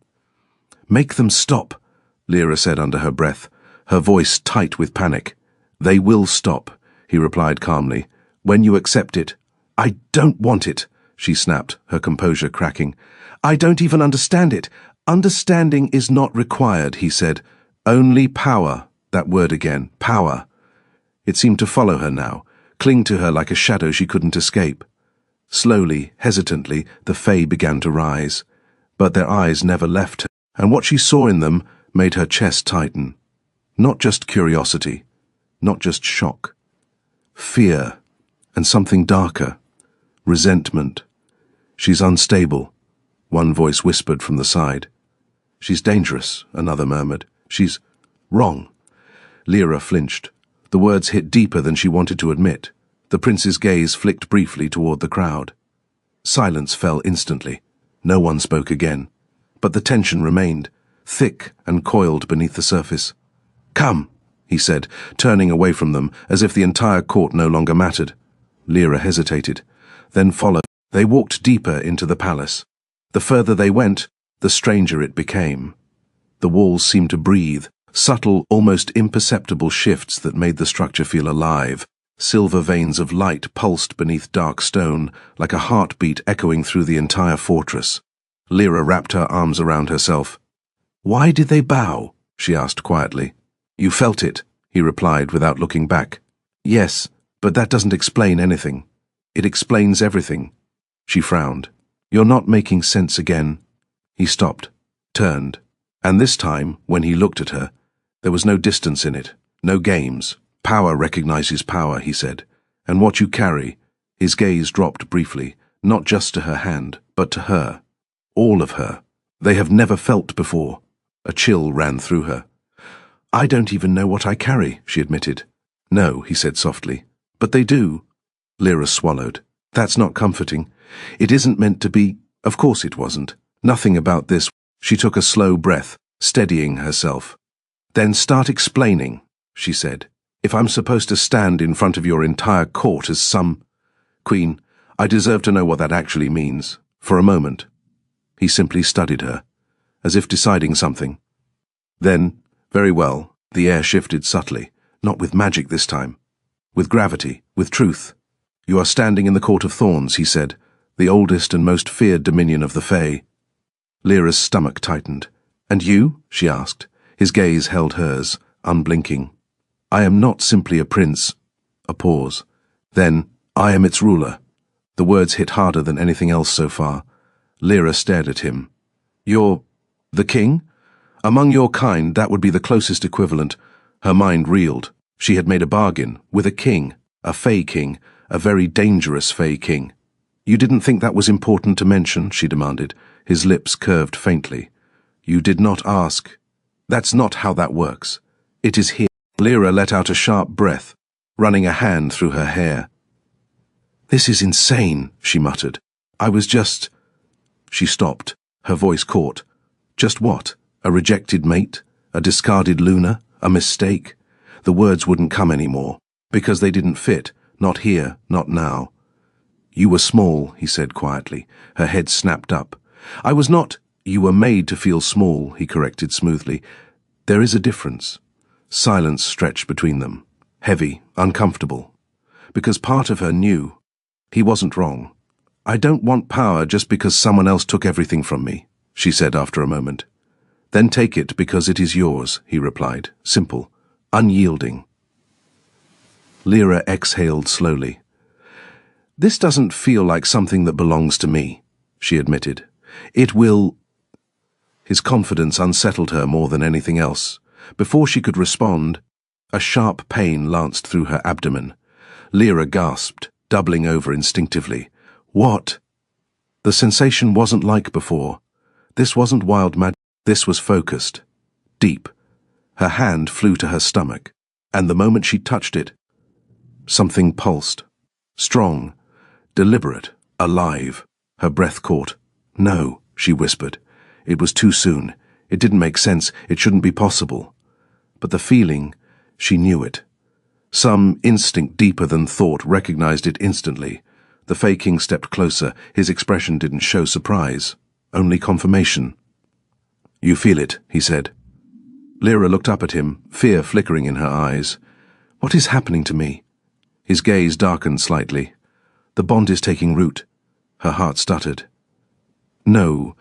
Make them stop, Lyra said under her breath, her voice tight with panic. They will stop, he replied calmly, when you accept it. I don't want it, she snapped, her composure cracking. I don't even understand it. Understanding is not required, he said. Only power, that word again, power. It seemed to follow her now, cling to her like a shadow she couldn't escape. Slowly, hesitantly, the Fae began to rise, but their eyes never left her, and what she saw in them made her chest tighten. Not just curiosity, not just shock. Fear, and something darker. Resentment. She's unstable, one voice whispered from the side. She's dangerous, another murmured. She's wrong. Lyra flinched. The words hit deeper than she wanted to admit. The prince's gaze flicked briefly toward the crowd. Silence fell instantly. No one spoke again. But the tension remained. thick and coiled beneath the surface. "Come," he said, turning away from them as if the entire court no longer mattered. Lyra hesitated, then followed. They walked deeper into the palace. The further they went, the stranger it became. The walls seemed to breathe, subtle, almost imperceptible shifts that made the structure feel alive. Silver veins of light pulsed beneath dark stone, like a heartbeat echoing through the entire fortress. Lyra wrapped her arms around herself. "Why did they bow?" she asked quietly. "You felt it," he replied without looking back. "Yes, but that doesn't explain anything. It explains everything." She frowned. "You're not making sense again." He stopped, turned, and this time, when he looked at her, there was no distance in it, no games. "Power recognizes power," he said, "and what you carry." His gaze dropped briefly, not just to her hand, but to her. All of her. They have never felt before. A chill ran through her. "I don't even know what I carry," she admitted. "No," he said softly. "But they do." Lyra swallowed. "That's not comforting. It isn't meant to be." Of course it wasn't. Nothing about this. She took a slow breath, steadying herself. "Then start explaining," she said. "If I'm supposed to stand in front of your entire court as some queen, I deserve to know what that actually means." For a moment, he simply studied her, as if deciding something. Then, very well, the air shifted subtly, not with magic this time. With gravity, with truth. "You are standing in the Court of Thorns," he said, "the oldest and most feared dominion of the Fae." Lyra's stomach tightened. "And you?" she asked. His gaze held hers, unblinking. "I am not simply a prince." A pause. Then, "I am its ruler." The words hit harder than anything else so far. Lyra stared at him. "You're the king? Among your kind, that would be the closest equivalent." Her mind reeled. She had made a bargain with a king, a Fae king, a very dangerous Fae king. "You didn't think that was important to mention?" she demanded. His lips curved faintly. "You did not ask." "That's not how that works. It is here." Lyra let out a sharp breath, running a hand through her hair. "This is insane," she muttered. "I was just—" She stopped, her voice caught. Just what? A rejected mate? A discarded Luna? A mistake? The words wouldn't come anymore, because they didn't fit. Not here, not now. "You were small," he said quietly. Her head snapped up. "I was not—" "You were made to feel small," he corrected smoothly. "There is a difference." Silence stretched between them. Heavy, uncomfortable. Because part of her knew. He wasn't wrong. "I don't want power just because someone else took everything from me," she said after a moment. "Then take it because it is yours," he replied. Simple. Unyielding. Lyra exhaled slowly. "This doesn't feel like something that belongs to me," she admitted. "It will—" His confidence unsettled her more than anything else. Before she could respond, a sharp pain lanced through her abdomen. Lyra gasped, doubling over instinctively. "What?" The sensation wasn't like before. This wasn't wild magic. This was focused. Deep. Her hand flew to her stomach, and the moment she touched it, something pulsed. Strong. Deliberate. Alive. Her breath caught. "No," she whispered. It was too soon. It didn't make sense. It shouldn't be possible. But the feeling, she knew it. Some instinct deeper than thought recognized it instantly. The Fae King stepped closer. His expression didn't show surprise, only confirmation. "You feel it," he said. Lyra looked up at him, fear flickering in her eyes. "What is happening to me?" His gaze darkened slightly. "The bond is taking root." Her heart stuttered. No,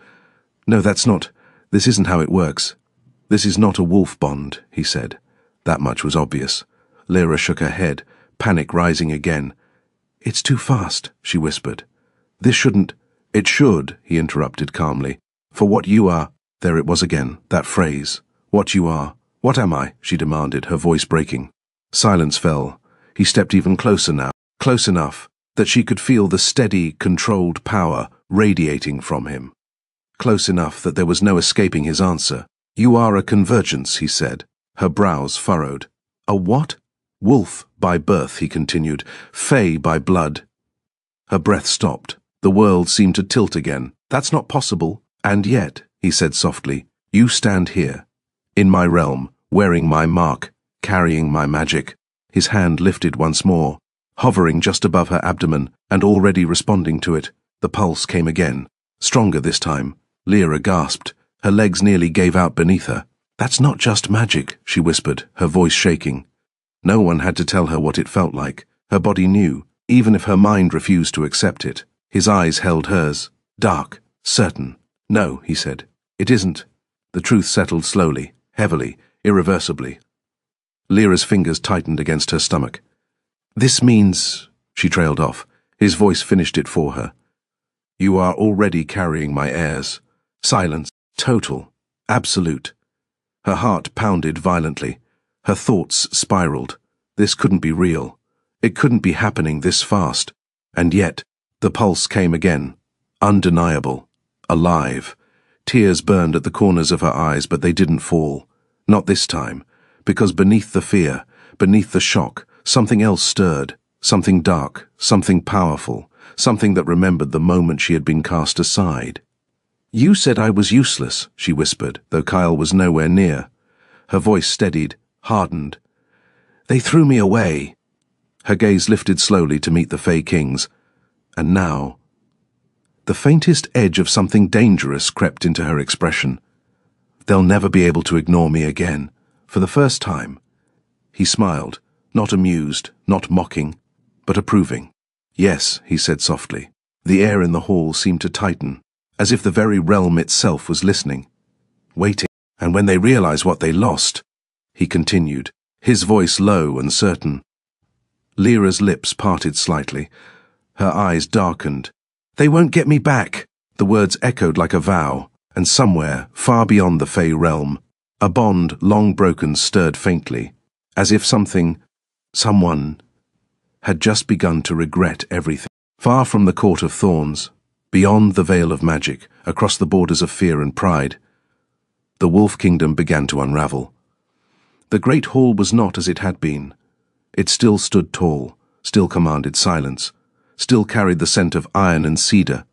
that's not. This isn't how it works. This is not a wolf bond," he said. That much was obvious. Lyra shook her head, panic rising again. "It's too fast," she whispered. "This shouldn't—" "It should," he interrupted calmly. "For what you are—" There it was again, that phrase. "What you are." "What am I?" she demanded, her voice breaking. Silence fell. He stepped even closer now, close enough that she could feel the steady, controlled power radiating from him. Close enough that there was no escaping his answer. "You are a convergence," he said. Her brows furrowed. "A what?" "Wolf by birth," he continued. "Fae by blood." Her breath stopped. The world seemed to tilt again. "That's not possible." "And yet," he said softly, You stand here, in my realm, wearing my mark, carrying my magic. His hand lifted once more, hovering just above her abdomen and already responding to it. The pulse came again, stronger this time. Lyra gasped. Her legs nearly gave out beneath her. That's not just magic, she whispered, her voice shaking. No one had to tell her what it felt like. Her body knew, even if her mind refused to accept it. His eyes held hers, dark, certain. No, he said. It isn't. The truth settled slowly, heavily, irreversibly. Lyra's fingers tightened against her stomach. This means, she trailed off. His voice finished it for her. You are already carrying my heirs. Silence, total, absolute. Her heart pounded violently. Her thoughts spiraled. This couldn't be real. It couldn't be happening this fast. And yet, the pulse came again. Undeniable. Alive. Tears burned at the corners of her eyes, but they didn't fall. Not this time. Because beneath the fear, beneath the shock, something else stirred. Something dark, something powerful, something that remembered the moment she had been cast aside. You said I was useless, she whispered, though Kyle was nowhere near. Her voice steadied, hardened. They threw me away. Her gaze lifted slowly to meet the Fey King's. And now, the faintest edge of something dangerous crept into her expression. They'll never be able to ignore me again. For the first time. He smiled, not amused, not mocking, but approving. Yes, he said softly. The air in the hall seemed to tighten, as if the very realm itself was listening, waiting. And when they realize what they lost, he continued, his voice low and certain. Lyra's lips parted slightly. Her eyes darkened. They won't get me back. The words echoed like a vow, and somewhere, far beyond the Fey realm, a bond long broken stirred faintly, as if someone, had just begun to regret everything. Far from the court of thorns, beyond the veil of magic, across the borders of fear and pride, the Wolf Kingdom began to unravel. The great hall was not as it had been. It still stood tall, still commanded silence, still carried the scent of iron and cedar.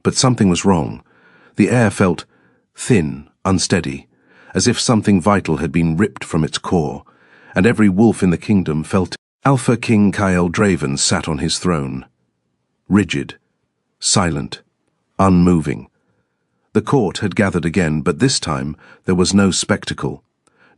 But something was wrong. The air felt thin, unsteady, as if something vital had been ripped from its core, and every wolf in the kingdom felt it. Alpha King Kyle Draven sat on his throne, rigid, silent, unmoving. The court had gathered again, but this time there was no spectacle,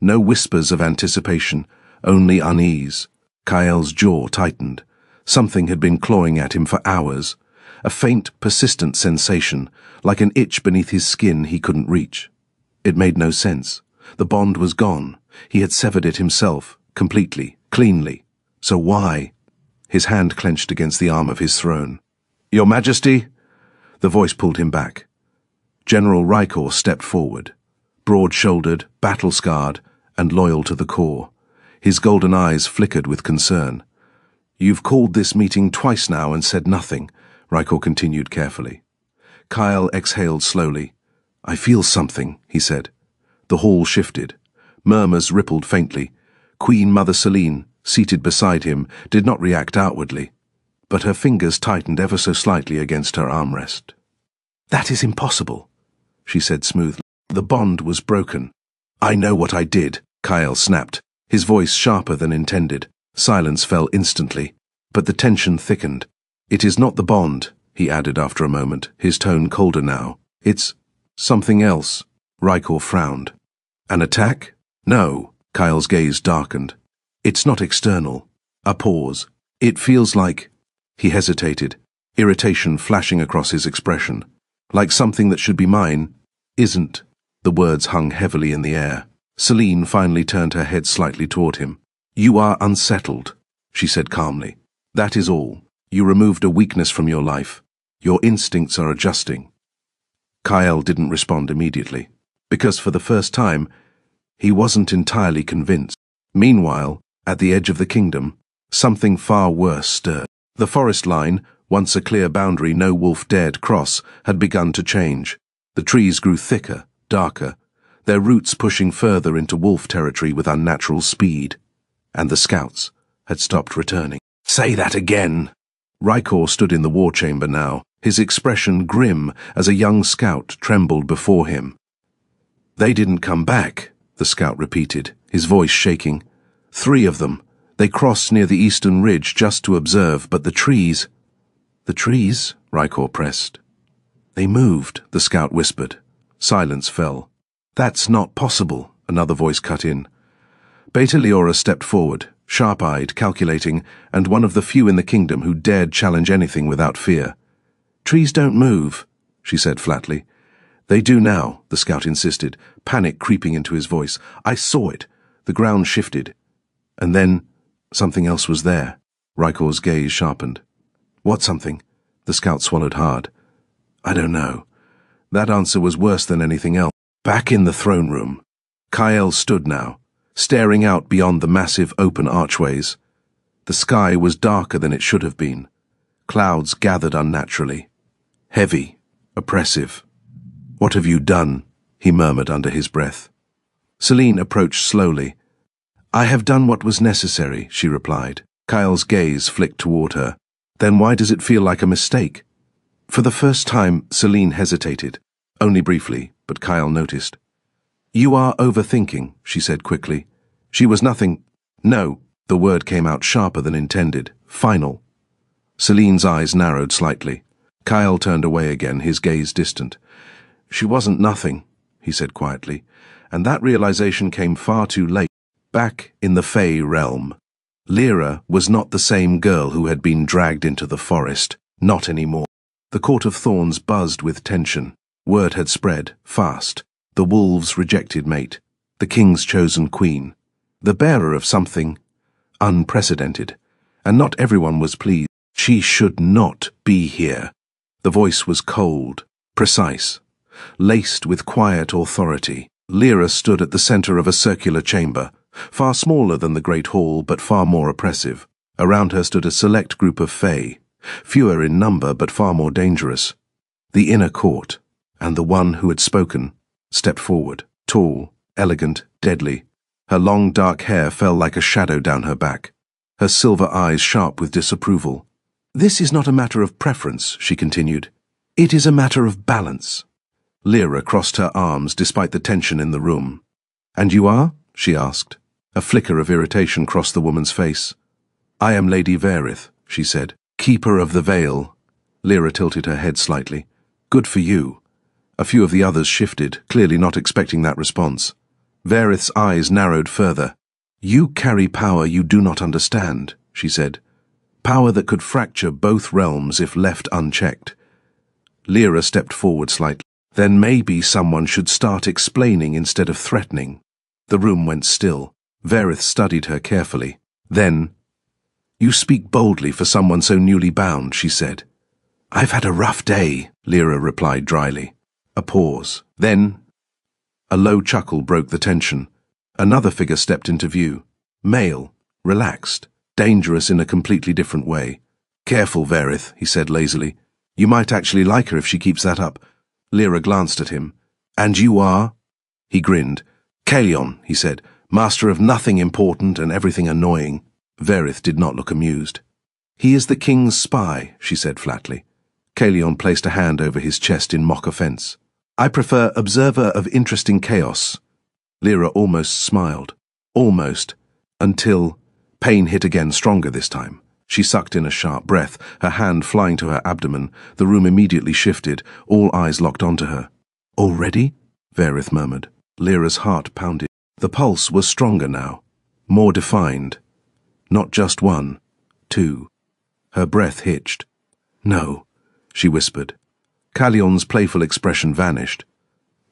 no whispers of anticipation, only unease. Kyle's jaw tightened. Something had been clawing at him for hours, a faint, persistent sensation, like an itch beneath his skin he couldn't reach. It made no sense. The bond was gone. He had severed it himself, completely, cleanly. So why? His hand clenched against the arm of his throne. Your Majesty? The voice pulled him back. General Rykor stepped forward, broad-shouldered, battle-scarred, and loyal to the core. His golden eyes flickered with concern. You've called this meeting twice now and said nothing, Rykor continued carefully. Kyle exhaled slowly. I feel something, he said. The hall shifted. Murmurs rippled faintly. Queen Mother Selene, seated beside him, did not react outwardly, but her fingers tightened ever so slightly against her armrest. That is impossible, she said smoothly. The bond was broken. I know what I did, Kyle snapped, his voice sharper than intended. Silence fell instantly, but the tension thickened. It is not the bond, he added after a moment, his tone colder now. It's something else. Rykor frowned. An attack? No, Kyle's gaze darkened. It's not external. A pause. It feels like... He hesitated, irritation flashing across his expression. Like something that should be mine, isn't. The words hung heavily in the air. Selene finally turned her head slightly toward him. You are unsettled, she said calmly. That is all. You removed a weakness from your life. Your instincts are adjusting. Kyle didn't respond immediately, because for the first time, he wasn't entirely convinced. Meanwhile, at the edge of the kingdom, something far worse stirred. The forest line, once a clear boundary no wolf dared cross, had begun to change. The trees grew thicker, darker, their roots pushing further into wolf territory with unnatural speed. And the scouts had stopped returning. Say that again! Rykor stood in the war chamber now, his expression grim as a young scout trembled before him. They didn't come back, the scout repeated, his voice shaking. 3 of them. They crossed near the eastern ridge just to observe, but the trees... The trees? Rykor pressed. They moved, the scout whispered. Silence fell. That's not possible, another voice cut in. Beta Leora stepped forward, sharp-eyed, calculating, and one of the few in the kingdom who dared challenge anything without fear. Trees don't move, she said flatly. They do now, the scout insisted, panic creeping into his voice. I saw it. The ground shifted. And then something else was there. Rykor's gaze sharpened. What something? The scout swallowed hard. I don't know. That answer was worse than anything else. Back in the throne room, Kael stood now, staring out beyond the massive open archways. The sky was darker than it should have been. Clouds gathered unnaturally. Heavy, oppressive. What have you done? He murmured under his breath. Selene approached slowly. I have done what was necessary, she replied. Kael's gaze flicked toward her. Then why does it feel like a mistake? For the first time, Selene hesitated. Only briefly, but Kael noticed. You are overthinking, she said quickly. She was nothing. No, the word came out sharper than intended. Final. Selene's eyes narrowed slightly. Kael turned away again, his gaze distant. She wasn't nothing, he said quietly, and that realization came far too late. Back in the Fey realm, Lyra was not the same girl who had been dragged into the forest. Not anymore. The Court of Thorns buzzed with tension. Word had spread, fast. The wolves' rejected mate. The king's chosen queen. The bearer of something unprecedented. And not everyone was pleased. She should not be here. The voice was cold, precise, laced with quiet authority. Lyra stood at the center of a circular chamber, far smaller than the great hall, but far more oppressive. Around her stood a select group of Fey, fewer in number but far more dangerous. The inner court, and the one who had spoken, stepped forward, tall, elegant, deadly. Her long dark hair fell like a shadow down her back, her silver eyes sharp with disapproval. This is not a matter of preference, she continued. It is a matter of balance. Lyra crossed her arms despite the tension in the room. And you are? She asked. A flicker of irritation crossed the woman's face. I am Lady Varith, she said. Keeper of the Veil. Lyra tilted her head slightly. Good for you. A few of the others shifted, clearly not expecting that response. Varith's eyes narrowed further. You carry power you do not understand, she said. Power that could fracture both realms if left unchecked. Lyra stepped forward slightly. Then maybe someone should start explaining instead of threatening. The room went still. Varith studied her carefully. Then, You speak boldly for someone so newly bound, she said. I've had a rough day, Lyra replied dryly. A pause. Then, a low chuckle broke the tension. Another figure stepped into view. Male, relaxed, dangerous in a completely different way. Careful, Varith, he said lazily. You might actually like her if she keeps that up. Lyra glanced at him. And you are? He grinned. Kaelion, he said, master of nothing important and everything annoying. Varith did not look amused. He is the king's spy, she said flatly. Kaelion placed a hand over his chest in mock offense. I prefer observer of interesting chaos. Lyra almost smiled. Almost. Until pain hit again, stronger this time. She sucked in a sharp breath, her hand flying to her abdomen. The room immediately shifted, all eyes locked onto her. Already? Varith murmured. Lyra's heart pounded. The pulse was stronger now, more defined. Not just 1, 2. Her breath hitched. No, she whispered. Kaelion's playful expression vanished.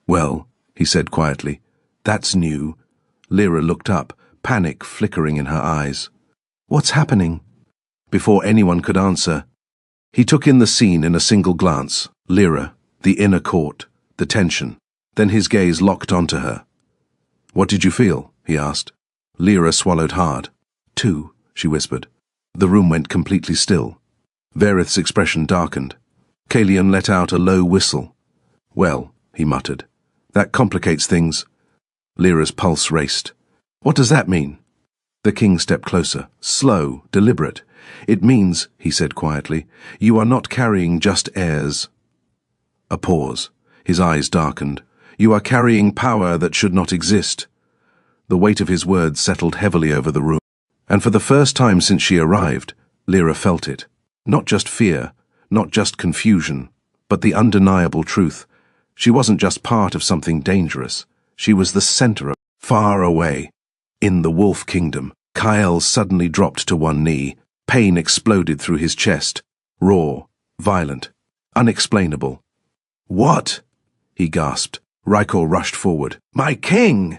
Well, he said quietly, that's new. Lyra looked up, panic flickering in her eyes. What's happening? Before anyone could answer, he took in the scene in a single glance. Lyra, the inner court, the tension. Then his gaze locked onto her. What did you feel? He asked. Lyra swallowed hard. 2, she whispered. The room went completely still. Varith's expression darkened. Kaelion let out a low whistle. Well, he muttered, that complicates things. Lyra's pulse raced. What does that mean? The king stepped closer, slow, deliberate. It means, he said quietly, you are not carrying just heirs. A pause. His eyes darkened. You are carrying power that should not exist. The weight of his words settled heavily over the room, and for the first time since she arrived, Lyra felt it. Not just fear, not just confusion, but the undeniable truth. She wasn't just part of something dangerous. She was the center of far away. In the Wolf Kingdom, Kyle suddenly dropped to one knee. Pain exploded through his chest. Raw, violent, unexplainable. "What?" he gasped. Rykor rushed forward. "My king!"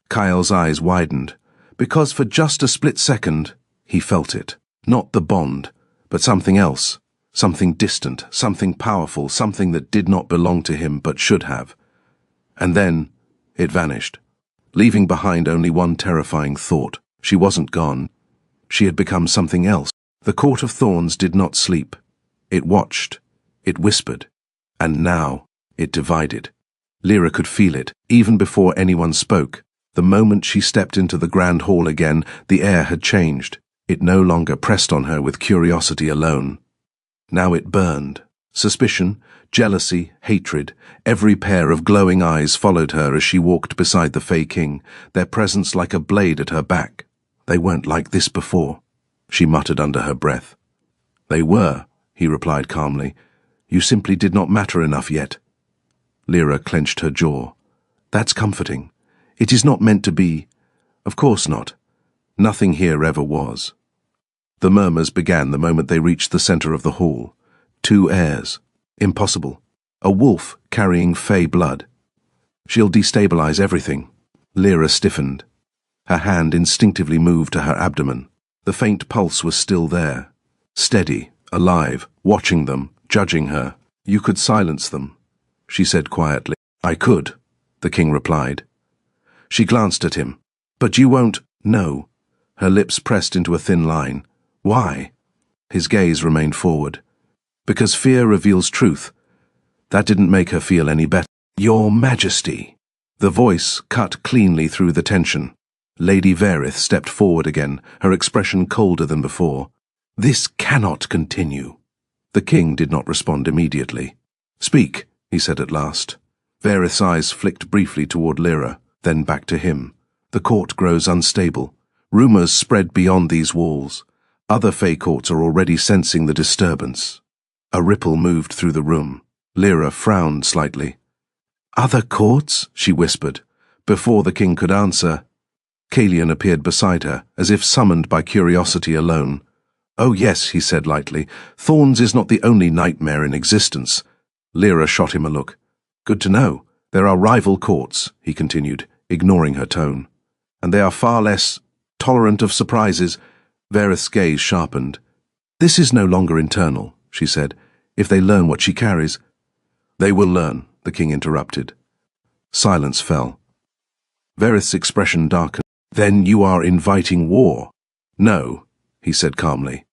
Kyle's eyes widened, because for just a split second, he felt it. Not the bond, but something else. Something distant, something powerful, something that did not belong to him but should have. And then, it vanished, leaving behind only one terrifying thought. She wasn't gone. She had become something else. The Court of Thorns did not sleep. It watched. It whispered. And now, it divided. Lyra could feel it, even before anyone spoke. The moment she stepped into the grand hall again, the air had changed. It no longer pressed on her with curiosity alone. Now it burned. Suspicion, jealousy, hatred, every pair of glowing eyes followed her as she walked beside the Fey King, their presence like a blade at her back. They weren't like this before, she muttered under her breath. They were, he replied calmly. You simply did not matter enough yet. Lyra clenched her jaw. That's comforting. It is not meant to be. Of course not. Nothing here ever was. The murmurs began the moment they reached the center of the hall. 2 heirs. Impossible. A wolf carrying Fey blood. She'll destabilize everything. Lyra stiffened. Her hand instinctively moved to her abdomen. The faint pulse was still there. Steady, alive, watching them, judging her. You could silence them, she said quietly. I could, the king replied. She glanced at him. But you won't. No. Her lips pressed into a thin line. Why? His gaze remained forward. Because fear reveals truth. That didn't make her feel any better. Your Majesty. The voice cut cleanly through the tension. Lady Varith stepped forward again, her expression colder than before. This cannot continue. The king did not respond immediately. Speak, he said at last. Varith's eyes flicked briefly toward Lyra, then back to him. The court grows unstable. Rumors spread beyond these walls. Other Fey courts are already sensing the disturbance. A ripple moved through the room. Lyra frowned slightly. Other courts? She whispered. Before the king could answer, Kalian appeared beside her, as if summoned by curiosity alone. Oh yes, he said lightly. Thorns is not the only nightmare in existence. Lyra shot him a look. Good to know. There are rival courts, he continued, ignoring her tone. And they are far less tolerant of surprises. Varith's gaze sharpened. This is no longer internal, she said. If they learn what she carries. They will learn, the king interrupted. Silence fell. Varith's expression darkened. Then you are inviting war? No, he said calmly.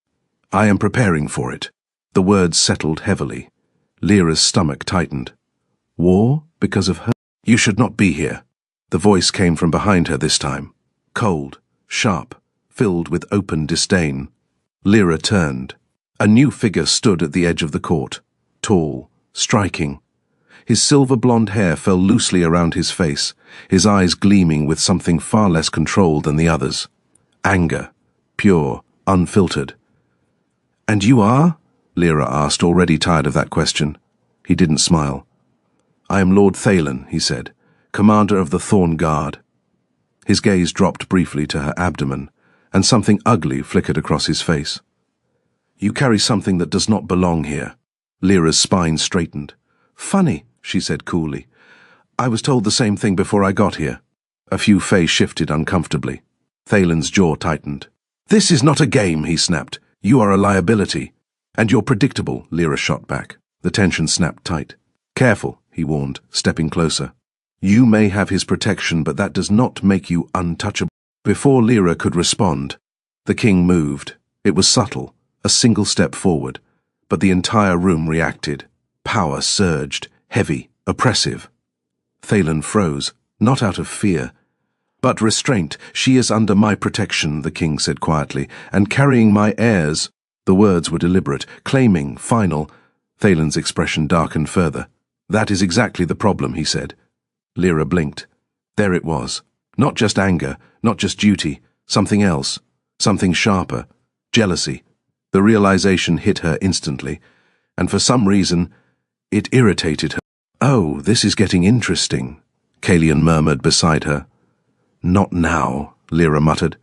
I am preparing for it. The words settled heavily. Lyra's stomach tightened. War? Because of her? You should not be here. The voice came from behind her this time. Cold, sharp, filled with open disdain. Lyra turned. A new figure stood at the edge of the court. Tall, striking. His silver-blonde hair fell loosely around his face, his eyes gleaming with something far less controlled than the others. Anger. Pure, unfiltered. And you are? Lyra asked, already tired of that question. He didn't smile. I am Lord Thalen, he said, commander of the Thorn Guard. His gaze dropped briefly to her abdomen, and something ugly flickered across his face. You carry something that does not belong here. Lyra's spine straightened. Funny, she said coolly. I was told the same thing before I got here. A few Fey shifted uncomfortably. Thalen's jaw tightened. This is not a game, he snapped. You are a liability. And you're predictable, Lyra shot back. The tension snapped tight. Careful, he warned, stepping closer. You may have his protection, but that does not make you untouchable. Before Lyra could respond, the king moved. It was subtle, a single step forward, but the entire room reacted. Power surged, heavy, oppressive. Thalen froze, not out of fear, but restraint. She is under my protection, the king said quietly, and carrying my heirs. The words were deliberate, claiming, final. Thalen's expression darkened further. That is exactly the problem, he said. Lyra blinked. There it was. Not just anger, not just duty, something else, something sharper, jealousy. The realization hit her instantly, and for some reason, it irritated her. "Oh, this is getting interesting," Kalian murmured beside her. "Not now," Lyra muttered.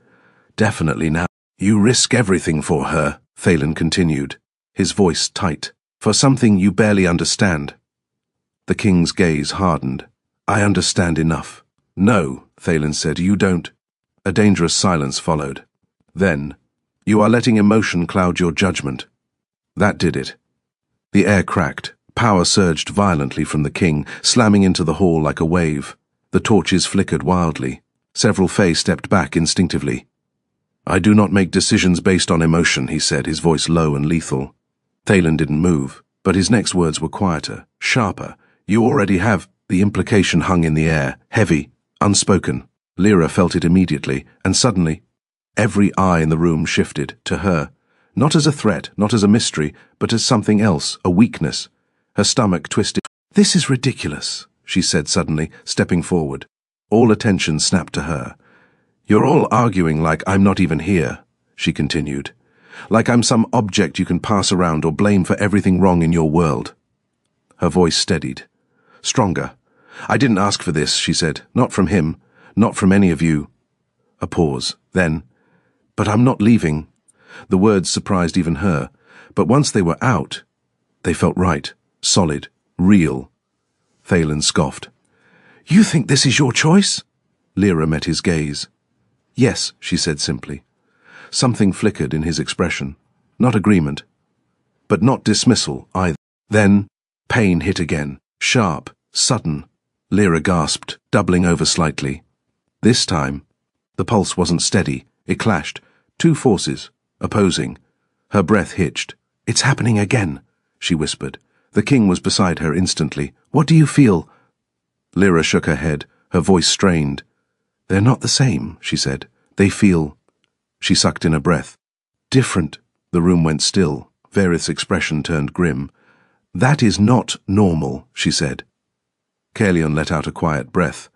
"Definitely now." "You risk everything for her," Thalen continued, his voice tight, "for something you barely understand." The king's gaze hardened. "I understand enough." "No," Thalen said, "you don't." A dangerous silence followed. Then, "You are letting emotion cloud your judgment." That did it. The air cracked. Power surged violently from the king, slamming into the hall like a wave. The torches flickered wildly. Several Fae stepped back instinctively. "I do not make decisions based on emotion," he said, his voice low and lethal. Thalen didn't move, but his next words were quieter, sharper. "You already have." The implication hung in the air, heavy, unspoken. Lyra felt it immediately, and suddenly, every eye in the room shifted to her. Not as a threat, not as a mystery, but as something else, a weakness. Her stomach twisted. "This is ridiculous," she said suddenly, stepping forward. All attention snapped to her. "You're all arguing like I'm not even here," she continued. "Like I'm some object you can pass around or blame for everything wrong in your world." Her voice steadied. Stronger. "I didn't ask for this," she said. "Not from him. Not from any of you." A pause. Then, "But I'm not leaving." The words surprised even her. But once they were out, they felt right, solid, real. Thalen scoffed. "You think this is your choice?" Lyra met his gaze. "Yes," she said simply. Something flickered in his expression. Not agreement, but not dismissal either. Then, pain hit again. Sharp, sudden. Lyra gasped, doubling over slightly. This time, the pulse wasn't steady. It clashed. Two forces, opposing. Her breath hitched. "It's happening again," she whispered. The king was beside her instantly. "What do you feel?" Lyra shook her head, her voice strained. "They're not the same," she said. "They feel—" She sucked in a breath. "Different." The room went still. Verith's expression turned grim. "That is not normal," she said. Kalian let out a quiet breath.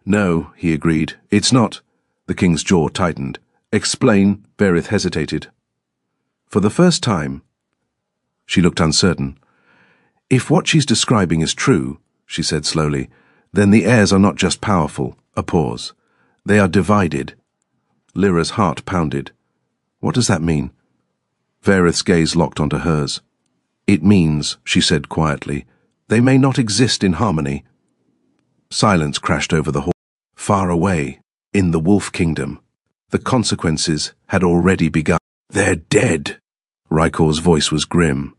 "No," he agreed. "It's not." The king's jaw tightened. "Explain." Verith hesitated. For the first time, she looked uncertain. "If what she's describing is true," she said slowly, "then the heirs are not just powerful." A pause. "They are divided." Lyra's heart pounded. "What does that mean?" Verith's gaze locked onto hers. "It means," she said quietly, "they may not exist in harmony." Silence crashed over the hall. Far away, in the Wolf Kingdom, the consequences had already begun. "They're dead." Rykor's voice was grim.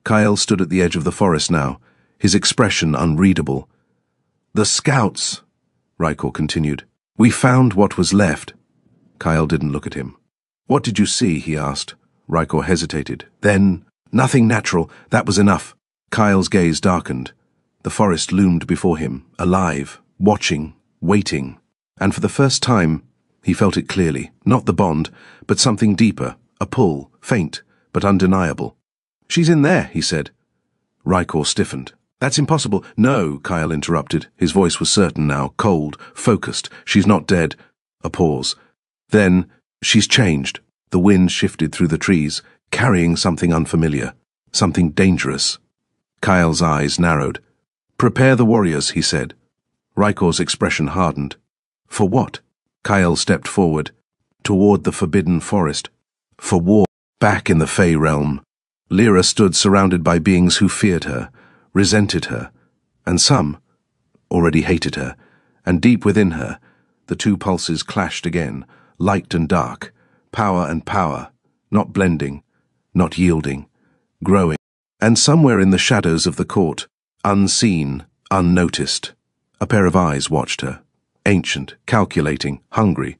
Kyle stood at the edge of the forest now, his expression unreadable. "The scouts," Rykor continued. "We found what was left." Kyle didn't look at him. "What did you see?" he asked. Rykor hesitated. "Then, nothing natural. That was enough." Kyle's gaze darkened. The forest loomed before him, alive, watching, waiting. And for the first time, he felt it clearly. Not the bond, but something deeper, a pull, faint, but undeniable. "She's in there," he said. Rykor stiffened. "That's impossible." "No," Kyle interrupted. His voice was certain now, cold, focused. "She's not dead." A pause. Then, "She's changed." The wind shifted through the trees, carrying something unfamiliar, something dangerous. Kyle's eyes narrowed. "Prepare the warriors," he said. Rykor's expression hardened. "For what?" Kyle stepped forward. "Toward the forbidden forest. For war." Back in the Fey realm, Lyra stood surrounded by beings who feared her, resented her, and some already hated her, and deep within her, the two pulses clashed again, light and dark, power and power, not blending, not yielding, growing. And somewhere in the shadows of the court, unseen, unnoticed, a pair of eyes watched her, ancient, calculating, hungry.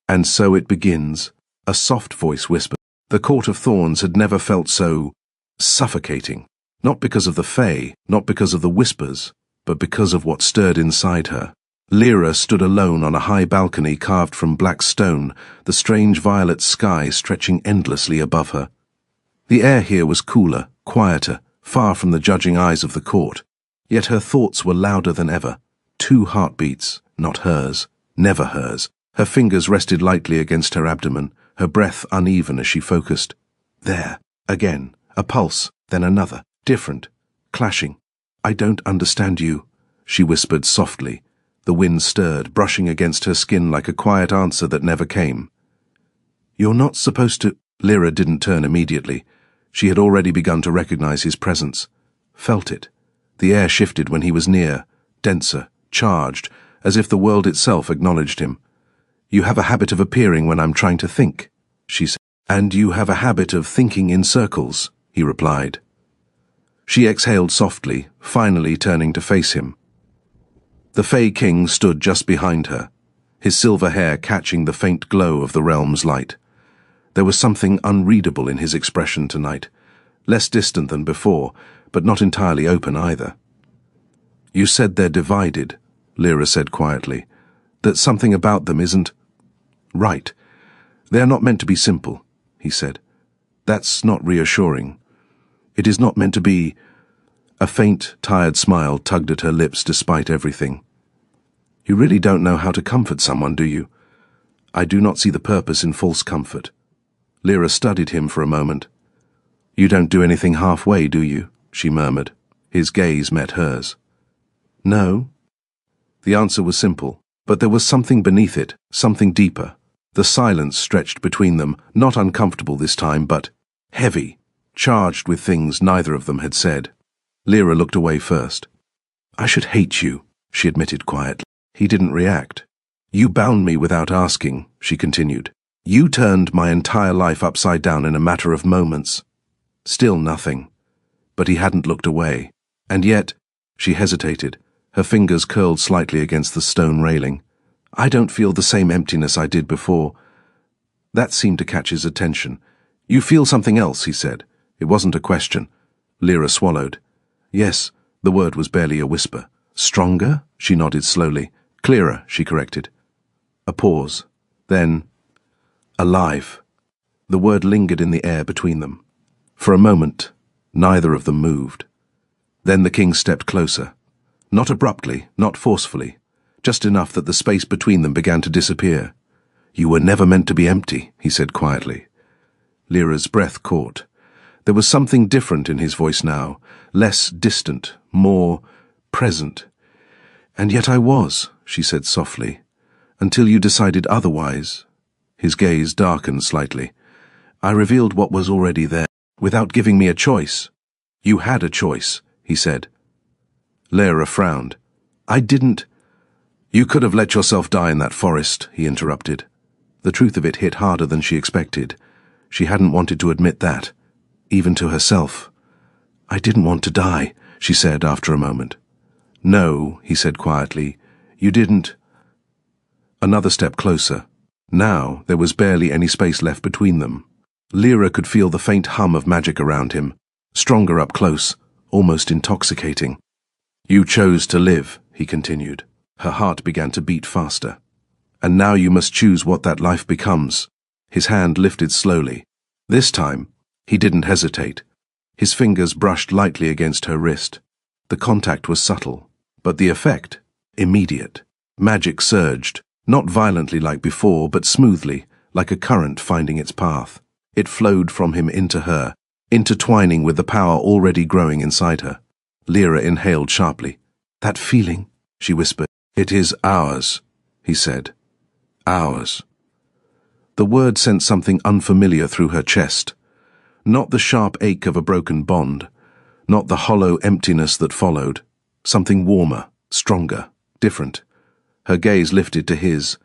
"And so it begins," a soft voice whispered. The Court of Thorns had never felt so suffocating, not because of the Fae, not because of the whispers, but because of what stirred inside her. Lyra stood alone on a high balcony carved from black stone, the strange violet sky stretching endlessly above her. The air here was cooler, quieter, far from the judging eyes of the court, yet her thoughts were louder than ever. 2 heartbeats, not hers, never hers. Her fingers rested lightly against her abdomen, her breath uneven as she focused. There, again, a pulse, then another, different, clashing. "I don't understand you," she whispered softly. The wind stirred, brushing against her skin like a quiet answer that never came. "You're not supposed to—" Lyra didn't turn immediately. She had already begun to recognize his presence. Felt it. The air shifted when he was near, denser, charged, as if the world itself acknowledged him. "You have a habit of appearing when I'm trying to think," she said. "And you have a habit of thinking in circles," he replied. She exhaled softly, finally turning to face him. The Fey King stood just behind her, his silver hair catching the faint glow of the realm's light. There was something unreadable in his expression tonight, less distant than before, but not entirely open either. "You said they're divided," Lyra said quietly, "that something about them isn't right. They are not meant to be simple," he said. "That's not reassuring. It is not meant to be—" A faint, tired smile tugged at her lips despite everything. "You really don't know how to comfort someone, do you?" "I do not see the purpose in false comfort." Lyra studied him for a moment. "You don't do anything halfway, do you?" she murmured. His gaze met hers. "No?" The answer was simple, but there was something beneath it, something deeper. The silence stretched between them, not uncomfortable this time, but heavy, charged with things neither of them had said. Lyra looked away first. "I should hate you," she admitted quietly. He didn't react. "You bound me without asking," she continued. "You turned my entire life upside down in a matter of moments." Still nothing. But he hadn't looked away. And yet, she hesitated, her fingers curled slightly against the stone railing. "I don't feel the same emptiness I did before." That seemed to catch his attention. "You feel something else," he said. It wasn't a question. Lyra swallowed. "Yes," the word was barely a whisper. "Stronger?" She nodded slowly. "Clearer," she corrected. A pause. Then, "alive." The word lingered in the air between them. For a moment, neither of them moved. Then the king stepped closer. Not abruptly, not forcefully, just enough that the space between them began to disappear. "You were never meant to be empty," he said quietly. Lyra's breath caught. There was something different in his voice now, less distant, more present. "And yet I was," she said softly, "until you decided otherwise." His gaze darkened slightly. "I revealed what was already there, without giving me a choice." "You had a choice," he said. Lyra frowned. "I didn't—" "You could have let yourself die in that forest," he interrupted. The truth of it hit harder than she expected. She hadn't wanted to admit that, even to herself. "I didn't want to die," she said after a moment. "No," he said quietly, "you didn't." Another step closer. Now there was barely any space left between them. Lyra could feel the faint hum of magic around him, stronger up close, almost intoxicating. "You chose to live," he continued. Her heart began to beat faster. "And now you must choose what that life becomes." His hand lifted slowly. This time, he didn't hesitate. His fingers brushed lightly against her wrist. The contact was subtle, but the effect, immediate. Magic surged, not violently like before, but smoothly, like a current finding its path. It flowed from him into her, intertwining with the power already growing inside her. Lyra inhaled sharply. "That feeling," she whispered. "It is ours," he said. "Ours." The word sent something unfamiliar through her chest. Not the sharp ache of a broken bond, not the hollow emptiness that followed. Something warmer, stronger, different. Her gaze lifted to his.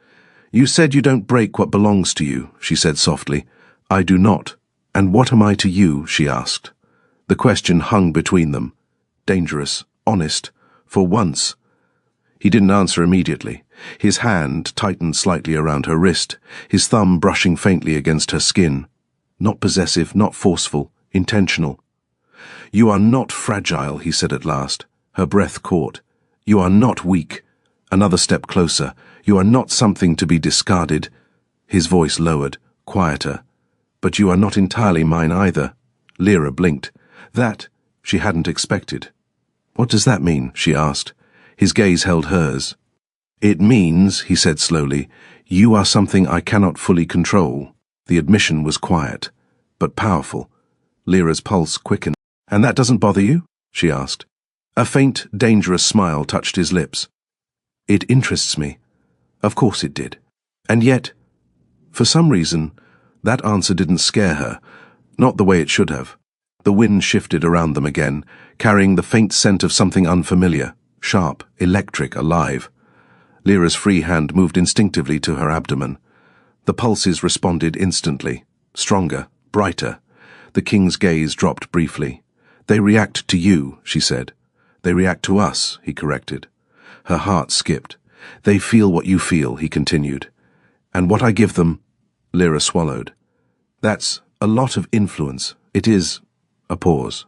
"You said you don't break what belongs to you," she said softly. "I do not. And what am I to you?" she asked. The question hung between them. Dangerous, honest, for once. He didn't answer immediately. His hand tightened slightly around her wrist, his thumb brushing faintly against her skin. Not possessive, not forceful, intentional. "You are not fragile," he said at last. Her breath caught. "You are not weak." Another step closer. "You are not something to be discarded." His voice lowered, quieter. "But you are not entirely mine either." Lyra blinked. That she hadn't expected. "What does that mean?" she asked. His gaze held hers. "It means," he said slowly, "you are something I cannot fully control." The admission was quiet, but powerful. Lyra's pulse quickened. "And that doesn't bother you?" she asked. A faint, dangerous smile touched his lips. "It interests me." Of course it did. And yet, for some reason, that answer didn't scare her, not the way it should have. The wind shifted around them again, carrying the faint scent of something unfamiliar, sharp, electric, alive. Lyra's free hand moved instinctively to her abdomen. The pulses responded instantly, stronger, brighter. The king's gaze dropped briefly. "They react to you," she said. "They react to us," he corrected. Her heart skipped. "They feel what you feel," he continued. "And what I give them," Lyra swallowed. "That's a lot of influence. It is," a pause.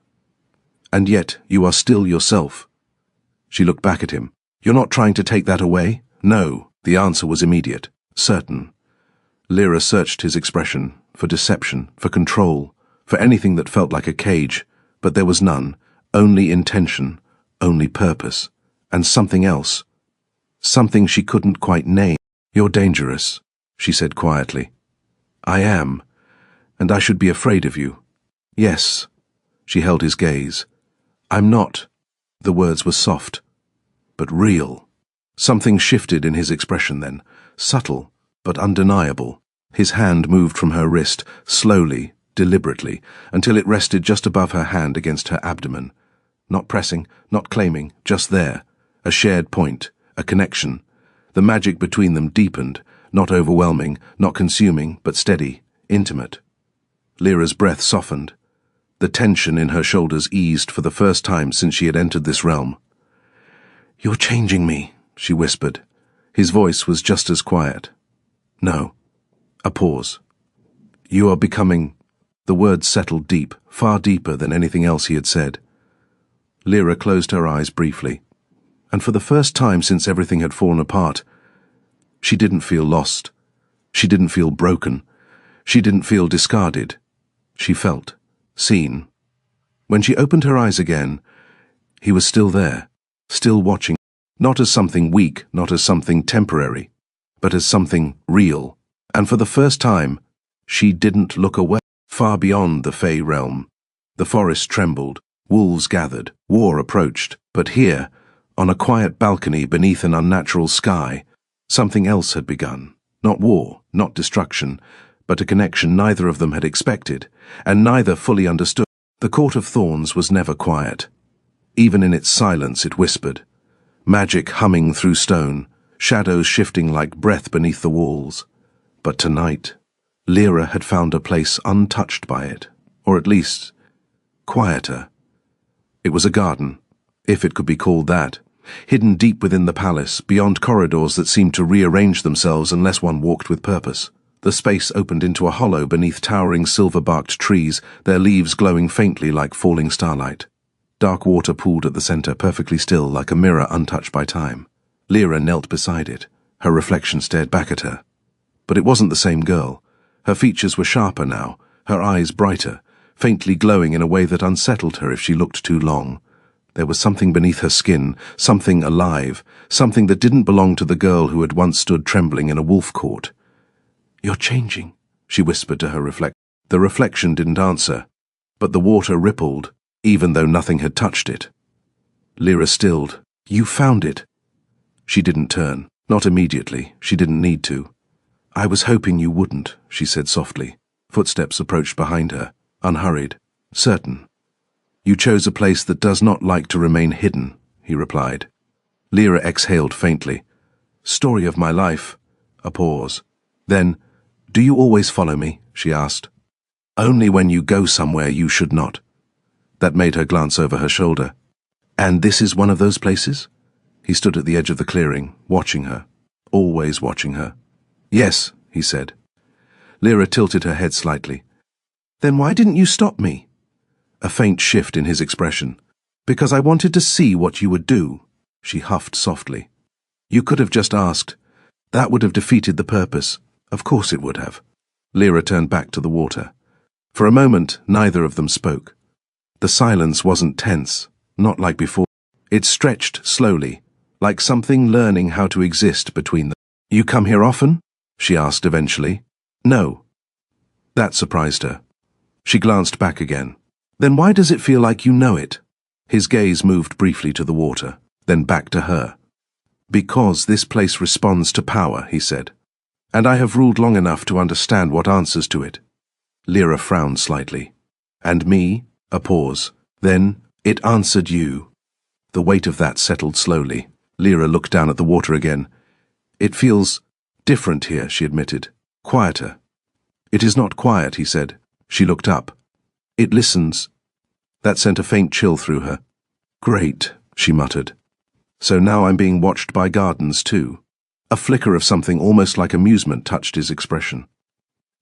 "And yet you are still yourself." She looked back at him. "You're not trying to take that away?" "No." The answer was immediate, certain. Lyra searched his expression, for deception, for control, for anything that felt like a cage, but there was none, only intention, only purpose, and something else. Something she couldn't quite name. "You're dangerous," she said quietly. "I am, and I should be afraid of you." "Yes." She held his gaze. "I'm not." The words were soft, but real. Something shifted in his expression then, subtle, but undeniable. His hand moved from her wrist, slowly, deliberately, until it rested just above her hand against her abdomen. Not pressing, not claiming, just there. A shared point, a connection. The magic between them deepened, not overwhelming, not consuming, but steady, intimate. Lyra's breath softened. The tension in her shoulders eased for the first time since she had entered this realm. "You're changing me," she whispered. His voice was just as quiet. "No." A pause. "You are becoming—" The words settled deep, far deeper than anything else he had said. Lyra closed her eyes briefly, and for the first time since everything had fallen apart, she didn't feel lost. She didn't feel broken. She didn't feel discarded. She felt seen. When she opened her eyes again, he was still there, still watching, not as something weak, not as something temporary, but as something real. And for the first time, she didn't look away. Far beyond the Fey realm, the forest trembled, wolves gathered, war approached, but here, on a quiet balcony beneath an unnatural sky, something else had begun. Not war, not destruction, but a connection neither of them had expected, and neither fully understood. The Court of Thorns was never quiet. Even in its silence it whispered. Magic humming through stone, shadows shifting like breath beneath the walls. But tonight, Lyra had found a place untouched by it, or at least, quieter. It was a garden, if it could be called that, hidden deep within the palace, beyond corridors that seemed to rearrange themselves unless one walked with purpose. The space opened into a hollow beneath towering silver-barked trees, their leaves glowing faintly like falling starlight. Dark water pooled at the center, perfectly still, like a mirror untouched by time. Lyra knelt beside it. Her reflection stared back at her. But it wasn't the same girl. Her features were sharper now, her eyes brighter, faintly glowing in a way that unsettled her if she looked too long. There was something beneath her skin, something alive, something that didn't belong to the girl who had once stood trembling in a wolf court. "You're changing," she whispered to her reflection. The reflection didn't answer, but the water rippled, even though nothing had touched it. Lyra stilled. "You found it." She didn't turn. Not immediately. She didn't need to. "I was hoping you wouldn't," she said softly. Footsteps approached behind her, unhurried, certain. "You chose a place that does not like to remain hidden," he replied. Lyra exhaled faintly. "Story of my life." A pause. Then, "Do you always follow me?" she asked. "Only when you go somewhere you should not." That made her glance over her shoulder. "And this is one of those places?" He stood at the edge of the clearing, watching her, always watching her. "Yes," he said. Lyra tilted her head slightly. "Then why didn't you stop me?" A faint shift in his expression. "Because I wanted to see what you would do," she huffed softly. "You could have just asked. That would have defeated the purpose. Of course it would have." Lyra turned back to the water. For a moment, neither of them spoke. The silence wasn't tense, not like before. It stretched slowly, like something learning how to exist between them. You come here often? She asked eventually. No. That surprised her. She glanced back again. Then why does it feel like you know it? His gaze moved briefly to the water, then back to her. Because this place responds to power, he said. And I have ruled long enough to understand what answers to it. Lyra frowned slightly. And me? A pause. Then, it answered you. The weight of that settled slowly. Lyra looked down at the water again. It feels different here, she admitted. Quieter. It is not quiet, he said. She looked up. It listens. That sent a faint chill through her. Great, she muttered. So now I'm being watched by gardens too. A flicker of something almost like amusement touched his expression.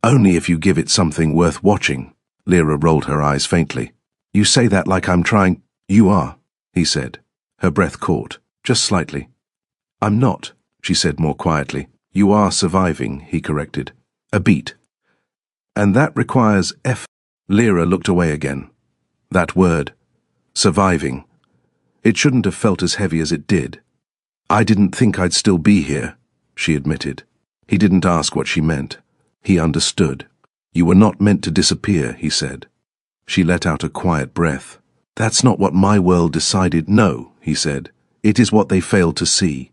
Only if you give it something worth watching. Lyra rolled her eyes faintly. You say that like I'm trying. You are, he said. Her breath caught, just slightly. I'm not, she said more quietly. You are surviving, he corrected. A beat. And that requires effort. Lyra looked away again. That word. Surviving. It shouldn't have felt as heavy as it did. I didn't think I'd still be here, she admitted. He didn't ask what she meant. He understood. You were not meant to disappear, he said. She let out a quiet breath. That's not what my world decided. No, he said. It is what they failed to see.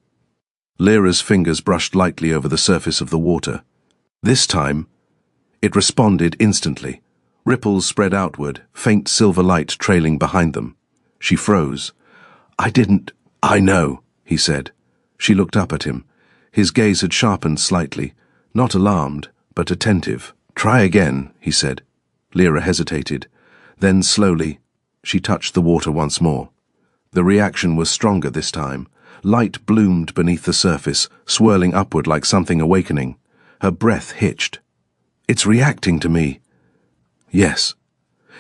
Lyra's fingers brushed lightly over the surface of the water. This time, it responded instantly. Ripples spread outward, faint silver light trailing behind them. She froze. I know, he said. She looked up at him. His gaze had sharpened slightly, not alarmed, but attentive. Try again, he said. Lyra hesitated. Then slowly, she touched the water once more. The reaction was stronger this time. Light bloomed beneath the surface, swirling upward like something awakening. Her breath hitched. It's reacting to me. Yes.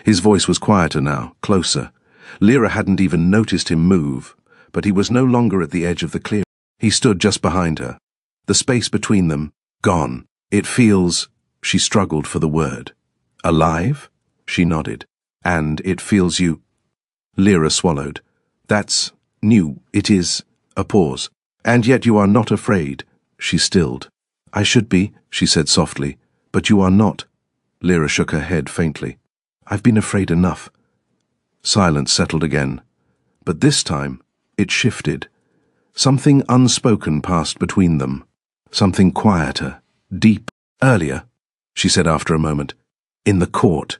His voice was quieter now, closer. Lyra hadn't even noticed him move, but he was no longer at the edge of the clearing. He stood just behind her. The space between them, gone. It feels... She struggled for the word. Alive? She nodded. And it feels you... Lyra swallowed. That's new. It is... A pause. And yet you are not afraid. She stilled. I should be, she said softly. But you are not. Lyra shook her head faintly. I've been afraid enough. Silence settled again. But this time, it shifted. Something unspoken passed between them. Something quieter, deep. Earlier, she said after a moment. In the court.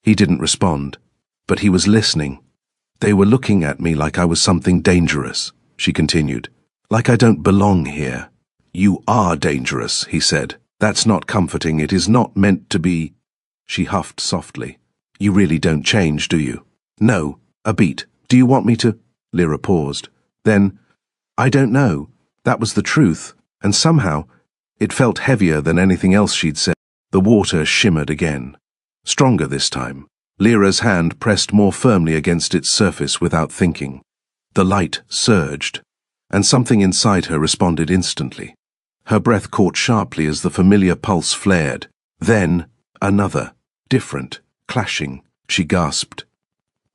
He didn't respond, but he was listening. They were looking at me like I was something dangerous, she continued. Like I don't belong here. You are dangerous, he said. That's not comforting. It is not meant to be. She huffed softly. You really don't change, do you? No, a beat. Do you want me to? Lyra paused. Then, I don't know. That was the truth, and somehow, it felt heavier than anything else she'd said. The water shimmered again. Stronger this time. Lyra's hand pressed more firmly against its surface without thinking. The light surged, and something inside her responded instantly. Her breath caught sharply as the familiar pulse flared. Then, another, different, clashing. She gasped.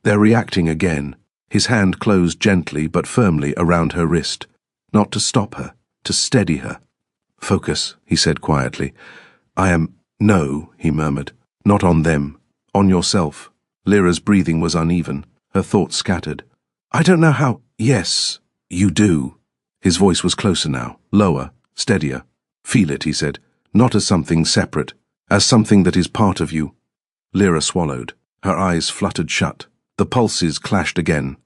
They're reacting again. His hand closed gently but firmly around her wrist. Not to stop her, to steady her. Focus, he said quietly. No, he murmured. Not on them. On yourself. Lyra's breathing was uneven, her thoughts scattered. I don't know how... Yes, you do. His voice was closer now, lower, steadier. Feel it, he said. Not as something separate, as something that is part of you. Lyra swallowed. Her eyes fluttered shut. The pulses clashed again.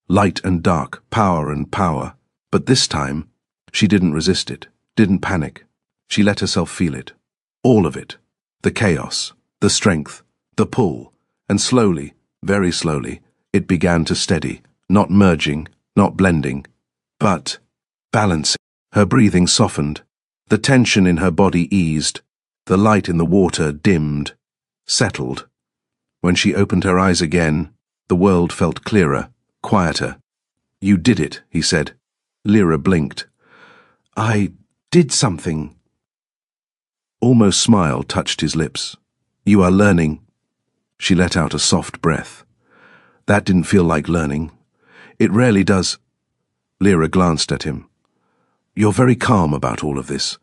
Light and dark, power and power. But this time, she didn't resist it, didn't panic. She let herself feel it. All of it. The chaos, the strength, the pull. And slowly, very slowly, it began to steady, not merging, not blending, but balancing. Her breathing softened. The tension in her body eased. The light in the water dimmed, settled. When she opened her eyes again, the world felt clearer, quieter. You did it, he said. Lyra blinked. I did something. Almost smile touched his lips. You are learning. She let out a soft breath. That didn't feel like learning. It rarely does. Lyra glanced at him. "You're very calm about all of this."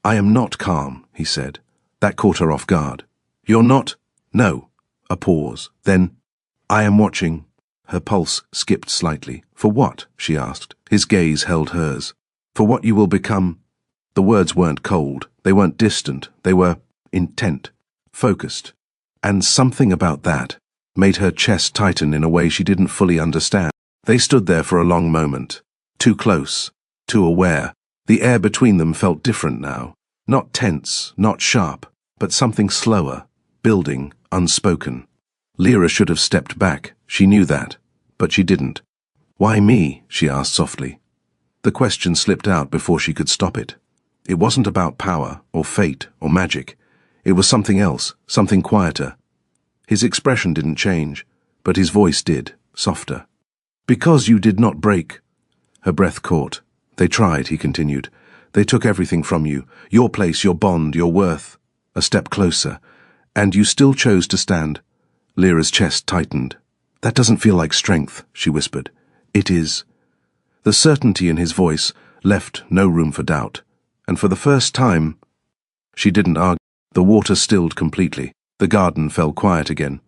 "I am not calm," he said. That caught her off guard. "You're not?" "No." A pause. Then, "I am watching." Her pulse skipped slightly. "For what?" she asked. His gaze held hers. "For what you will become." The words weren't cold. They weren't distant. They were intent, focused. And something about that made her chest tighten in a way she didn't fully understand. They stood there for a long moment. Too close, too aware. The air between them felt different now. Not tense, not sharp, but something slower, building, unspoken. Lyra should have stepped back. She knew that, but she didn't. "Why me?" she asked softly. The question slipped out before she could stop it. It wasn't about power, or fate, or magic. It was something else, something quieter. His expression didn't change, but his voice did, softer. "Because you did not break." Her breath caught. "They tried," he continued. "They took everything from you, your place, your bond, your worth." A step closer. "And you still chose to stand." Lyra's chest tightened. "That doesn't feel like strength," she whispered. "It is." The certainty in his voice left no room for doubt. And for the first time, she didn't argue. The water stilled completely. The garden fell quiet again.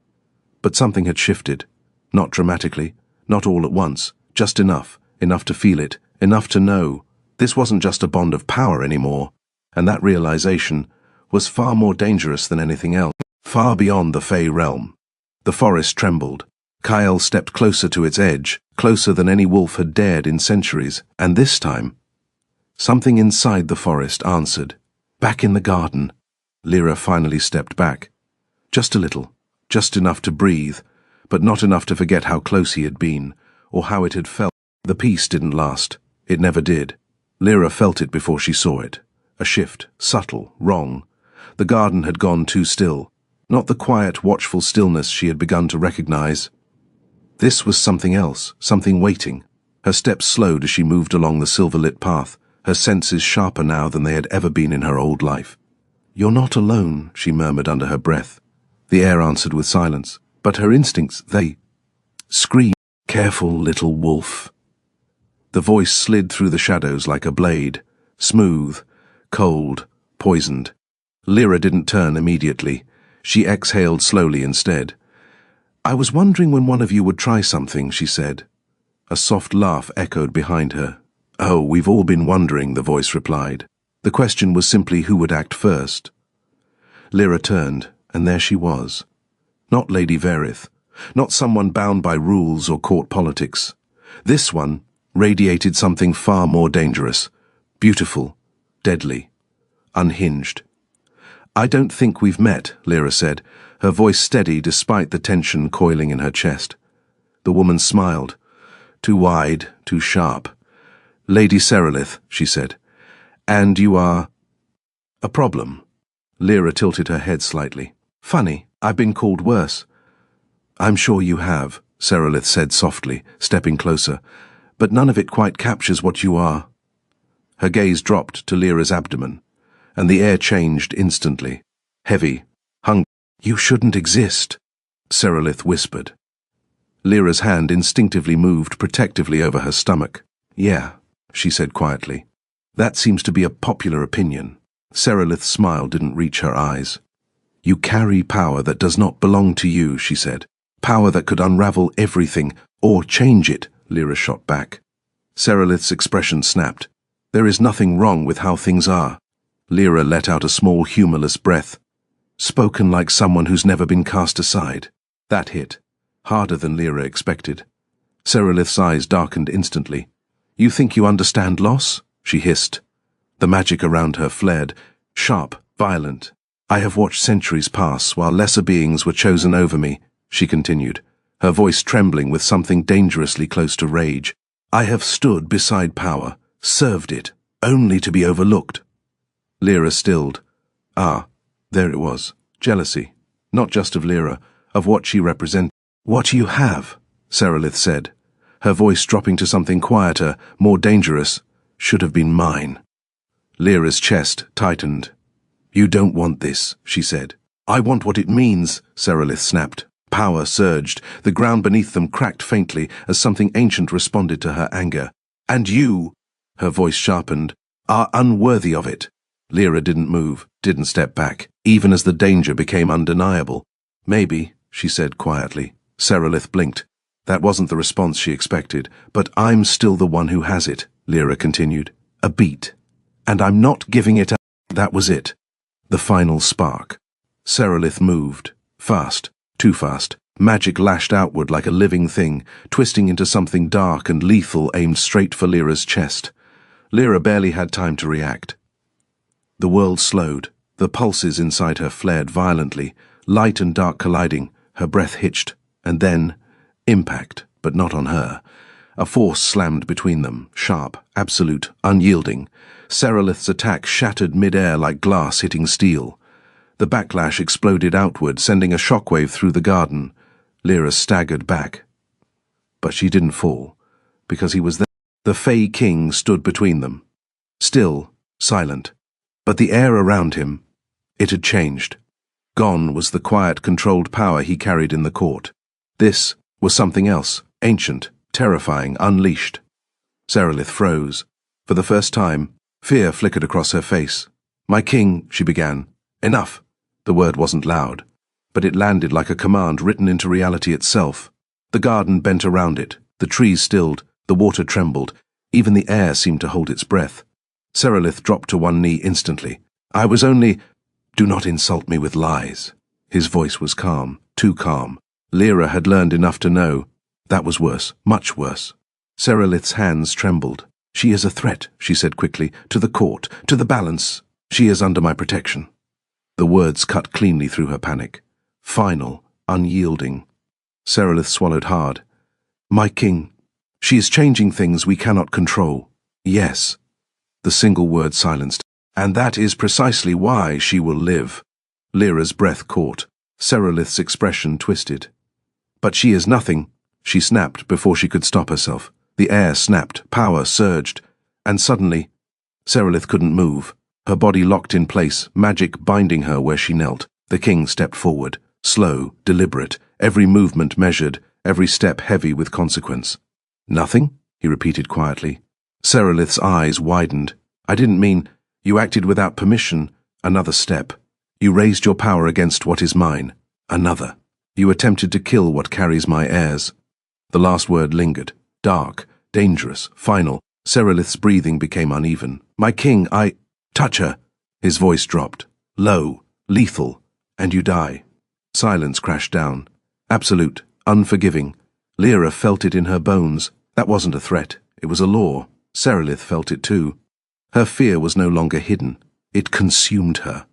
But something had shifted. Not dramatically, not all at once, just enough to feel it, enough to know. This wasn't just a bond of power anymore, and that realization was far more dangerous than anything else, far beyond the Fey realm. The forest trembled. Kyle stepped closer to its edge, closer than any wolf had dared in centuries, and this time, something inside the forest answered. "Back in the garden." Lyra finally stepped back. Just a little, just enough to breathe, but not enough to forget how close he had been, or how it had felt. The peace didn't last. It never did. Lyra felt it before she saw it. A shift, subtle, wrong. The garden had gone too still. Not the quiet, watchful stillness she had begun to recognize. This was something else, something waiting. Her steps slowed as she moved along the silver-lit path, her senses sharper now than they had ever been in her old life. "You're not alone," she murmured under her breath. The air answered with silence, but her instincts, they screamed, "Careful, little wolf." The voice slid through the shadows like a blade, smooth, cold, poisoned. Lyra didn't turn immediately. She exhaled slowly instead. "I was wondering when one of you would try something," she said. A soft laugh echoed behind her. "Oh, we've all been wondering," the voice replied. The question was simply who would act first. Lyra turned, and there she was. Not Lady Verith, not someone bound by rules or court politics. This one radiated something far more dangerous, beautiful, deadly, unhinged. "I don't think we've met," Lyra said, her voice steady despite the tension coiling in her chest. The woman smiled. Too wide, too sharp. "Lady Serelith," she said. "And you are—" "A problem." Lyra tilted her head slightly. "Funny, I've been called worse." "I'm sure you have," Serelith said softly, stepping closer. "But none of it quite captures what you are." Her gaze dropped to Lyra's abdomen, and the air changed instantly. Heavy, hungry. "You shouldn't exist," Serelith whispered. Lyra's hand instinctively moved protectively over her stomach. "Yeah," she said quietly. "That seems to be a popular opinion." Serelith's smile didn't reach her eyes. "You carry power that does not belong to you," she said. "Power that could unravel everything, or change it," Lyra shot back. Serelith's expression snapped. "There is nothing wrong with how things are." Lyra let out a small, humorless breath. Spoken like someone who's never been cast aside. That hit. Harder than Lyra expected. Serelith's eyes darkened instantly. "You think you understand loss?" she hissed. The magic around her flared, sharp, violent. "I have watched centuries pass while lesser beings were chosen over me," she continued, her voice trembling with something dangerously close to rage. "I have stood beside power, served it, only to be overlooked." Lyra stilled. Ah, there it was. Jealousy. Not just of Lyra, of what she represented. "What you have," Serelith said, her voice dropping to something quieter, more dangerous, "should have been mine." Lyra's chest tightened. "You don't want this," she said. "I want what it means," Serelith snapped. Power surged. The ground beneath them cracked faintly as something ancient responded to her anger. And you, her voice sharpened, are unworthy of it. Lyra didn't move, didn't step back, even as the danger became undeniable. Maybe, she said quietly. Serelith blinked. That wasn't the response she expected. But I'm still the one who has it, Lyra continued. A beat. And I'm not giving it up. That was it. The final spark. Serelith moved. Fast. Too fast. Magic lashed outward like a living thing, twisting into something dark and lethal aimed straight for Lyra's chest. Lyra barely had time to react. The world slowed. The pulses inside her flared violently, light and dark colliding, her breath hitched, and then impact, but not on her. A force slammed between them, sharp, absolute, unyielding. Serelith's attack shattered mid-air like glass hitting steel. The backlash exploded outward, sending a shockwave through the garden. Lyra staggered back. But she didn't fall, because he was there. The Fey King stood between them. Still, silent. But the air around him, it had changed. Gone was the quiet, controlled power he carried in the court. This was something else, ancient, terrifying, unleashed. Serelith froze. For the first time, fear flickered across her face. "My king," she began. "Enough." The word wasn't loud, but it landed like a command written into reality itself. The garden bent around it, the trees stilled, the water trembled, even the air seemed to hold its breath. Serelith dropped to one knee instantly. "I was only—" "Do not insult me with lies." His voice was calm, too calm. Lyra had learned enough to know. That was worse, much worse. Serelith's hands trembled. "She is a threat," she said quickly, "to the court, to the balance. She is under my protection." The words cut cleanly through her panic. Final, unyielding. Serelith swallowed hard. "My king, she is changing things we cannot control." "Yes." The single word silenced. "And that is precisely why she will live." Lyra's breath caught. Serelith's expression twisted. "But she is nothing," she snapped before she could stop herself. The air snapped, power surged, and suddenly, Serelith couldn't move. Her body locked in place, magic binding her where she knelt. The king stepped forward, slow, deliberate, every movement measured, every step heavy with consequence. "Nothing?" he repeated quietly. Serelith's eyes widened. "I didn't mean, you acted without permission." "Another step. You raised your power against what is mine." "Another. You attempted to kill what carries my heirs." The last word lingered. Dark, dangerous, final. Serelith's breathing became uneven. "My king, I—" "Touch her." His voice dropped. Low, lethal, and you die. Silence crashed down. Absolute, unforgiving. Lyra felt it in her bones. That wasn't a threat. It was a law. Serelith felt it too. Her fear was no longer hidden. It consumed her.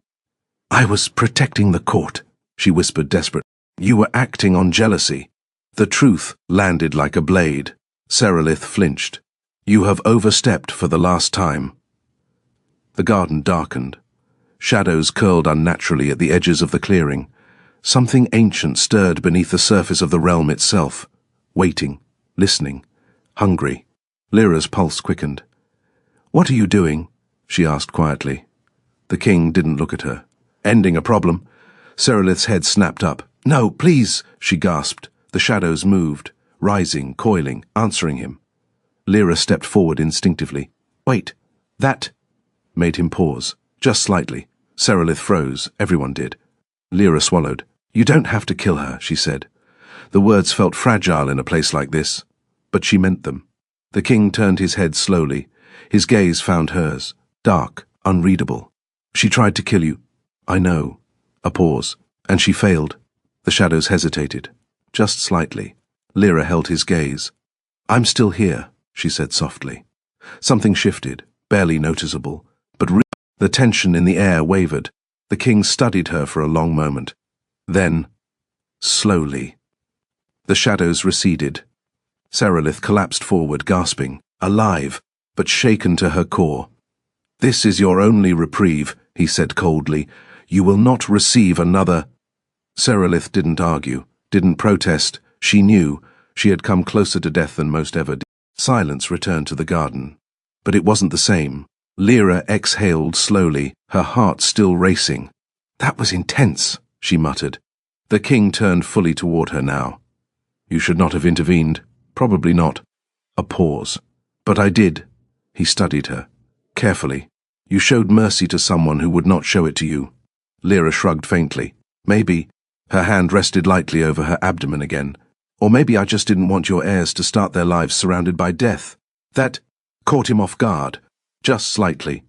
"I was protecting the court," she whispered desperate. "You were acting on jealousy." The truth landed like a blade. Serelith flinched. "You have overstepped for the last time." The garden darkened. Shadows curled unnaturally at the edges of the clearing. Something ancient stirred beneath the surface of the realm itself, waiting, listening, hungry. Lyra's pulse quickened. "What are you doing?" she asked quietly. The king didn't look at her. "Ending a problem." Serelith's head snapped up. "No, please," she gasped. The shadows moved, rising, coiling, answering him. Lyra stepped forward instinctively. "Wait, that—" made him pause, just slightly. Serelith froze. Everyone did. Lyra swallowed. "You don't have to kill her," she said. The words felt fragile in a place like this, but she meant them. The king turned his head slowly. His gaze found hers, dark, unreadable. "She tried to kill you." "I know." A pause. "And she failed." The shadows hesitated. Just slightly. Lyra held his gaze. "I'm still here," she said softly. Something shifted, barely noticeable, but the tension in the air wavered. The king studied her for a long moment. Then, slowly, the shadows receded. Serelith collapsed forward, gasping, alive, but shaken to her core. "This is your only reprieve," he said coldly. "You will not receive another—" Serelith didn't argue, didn't protest. She knew. She had come closer to death than most ever did. Silence returned to the garden. But it wasn't the same. Lyra exhaled slowly, her heart still racing. "That was intense," she muttered. The king turned fully toward her now. "You should not have intervened." "Probably not." A pause. But I did. He studied her. Carefully. You showed mercy to someone who would not show it to you. Lyra shrugged faintly. Maybe. Her hand rested lightly over her abdomen again. Or maybe I just didn't want your heirs to start their lives surrounded by death. That caught him off guard. Just slightly.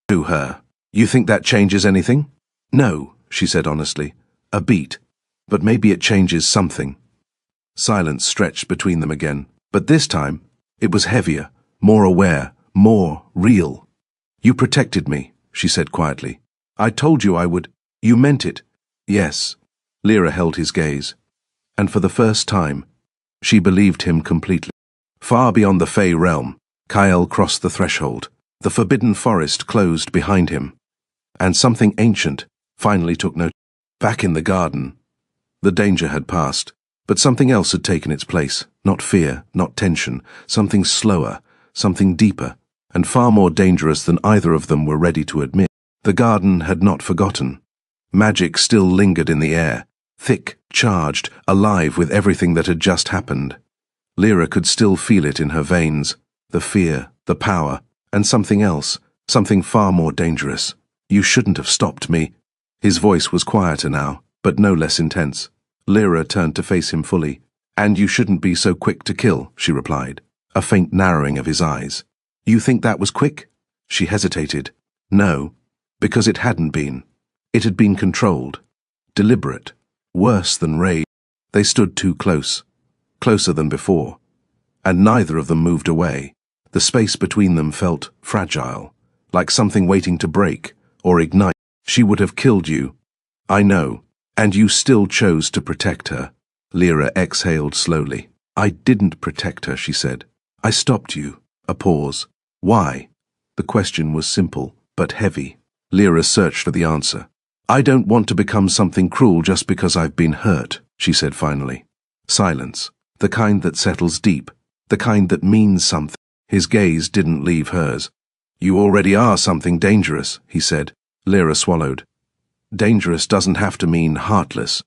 To her. You think that changes anything? No, she said honestly. A beat. But maybe it changes something. Silence stretched between them again. But this time, it was heavier, more aware, more real. You protected me, she said quietly. I told you I would. You meant it. Yes. Lyra held his gaze. And for the first time, she believed him completely. Far beyond the Fey realm, Kyle crossed the threshold. The forbidden forest closed behind him. And something ancient finally took note. Back in the garden, the danger had passed, but something else had taken its place. Not fear, not tension, something slower, something deeper, and far more dangerous than either of them were ready to admit. The garden had not forgotten. Magic still lingered in the air, thick, charged, alive with everything that had just happened. Lyra could still feel it in her veins, the fear, the power, and something else, something far more dangerous. You shouldn't have stopped me. His voice was quieter now, but no less intense. Lyra turned to face him fully. And you shouldn't be so quick to kill, she replied, a faint narrowing of his eyes. You think that was quick? She hesitated. No, because it hadn't been. It had been controlled, deliberate, worse than rage. They stood too close, closer than before, and neither of them moved away. The space between them felt fragile, like something waiting to break or ignite. She would have killed you. I know, and you still chose to protect her. Lyra exhaled slowly. I didn't protect her, she said. I stopped you. A pause. Why? The question was simple, but heavy. Lyra searched for the answer. I don't want to become something cruel just because I've been hurt, she said finally. Silence. The kind that settles deep. The kind that means something. His gaze didn't leave hers. You already are something dangerous, he said. Lyra swallowed. Dangerous doesn't have to mean heartless.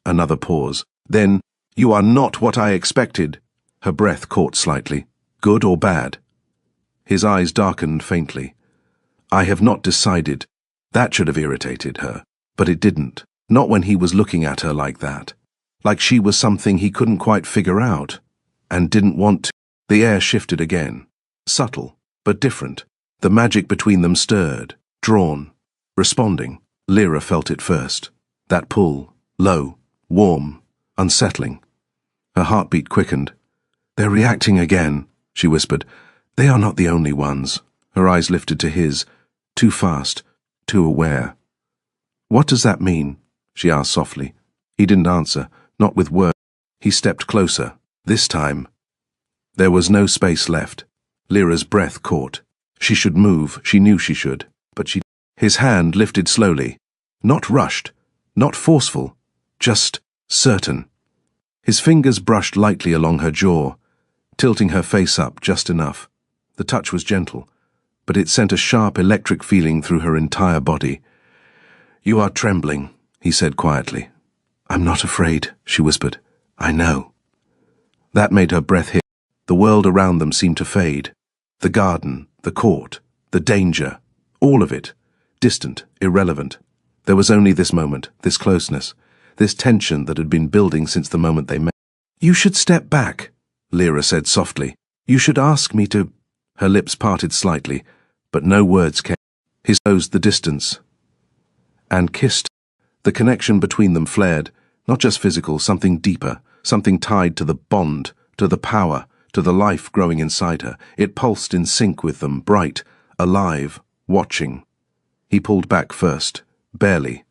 Another pause. Then, you are not what I expected. Her breath caught slightly. Good or bad? His eyes darkened faintly. I have not decided. That should have irritated her, but it didn't. Not when he was looking at her like that. Like she was something he couldn't quite figure out, and didn't want to. The air shifted again. Subtle, but different. The magic between them stirred, drawn, responding. Lyra felt it first. That pull, low, warm, unsettling. Her heartbeat quickened. They're reacting again, she whispered. They are not the only ones. Her eyes lifted to his, too fast, too aware. What does that mean? She asked softly. He didn't answer, not with words. He stepped closer. This time, there was no space left. Lyra's breath caught. She should move, she knew she should, but she... His hand lifted slowly. Not rushed, not forceful, just certain. His fingers brushed lightly along her jaw, tilting her face up just enough. The touch was gentle, but it sent a sharp electric feeling through her entire body. You are trembling, he said quietly. I'm not afraid, she whispered. I know. That made her breath hit. The world around them seemed to fade. The garden, the court, the danger, all of it. Distant, irrelevant. There was only this moment, this closeness, this tension that had been building since the moment they met. You should step back, Lyra said softly. You should ask me to... Her lips parted slightly, but no words came. He closed the distance and kissed. The connection between them flared, not just physical, something deeper, something tied to the bond, to the power, to the life growing inside her. It pulsed in sync with them, bright, alive, watching. He pulled back first, barely,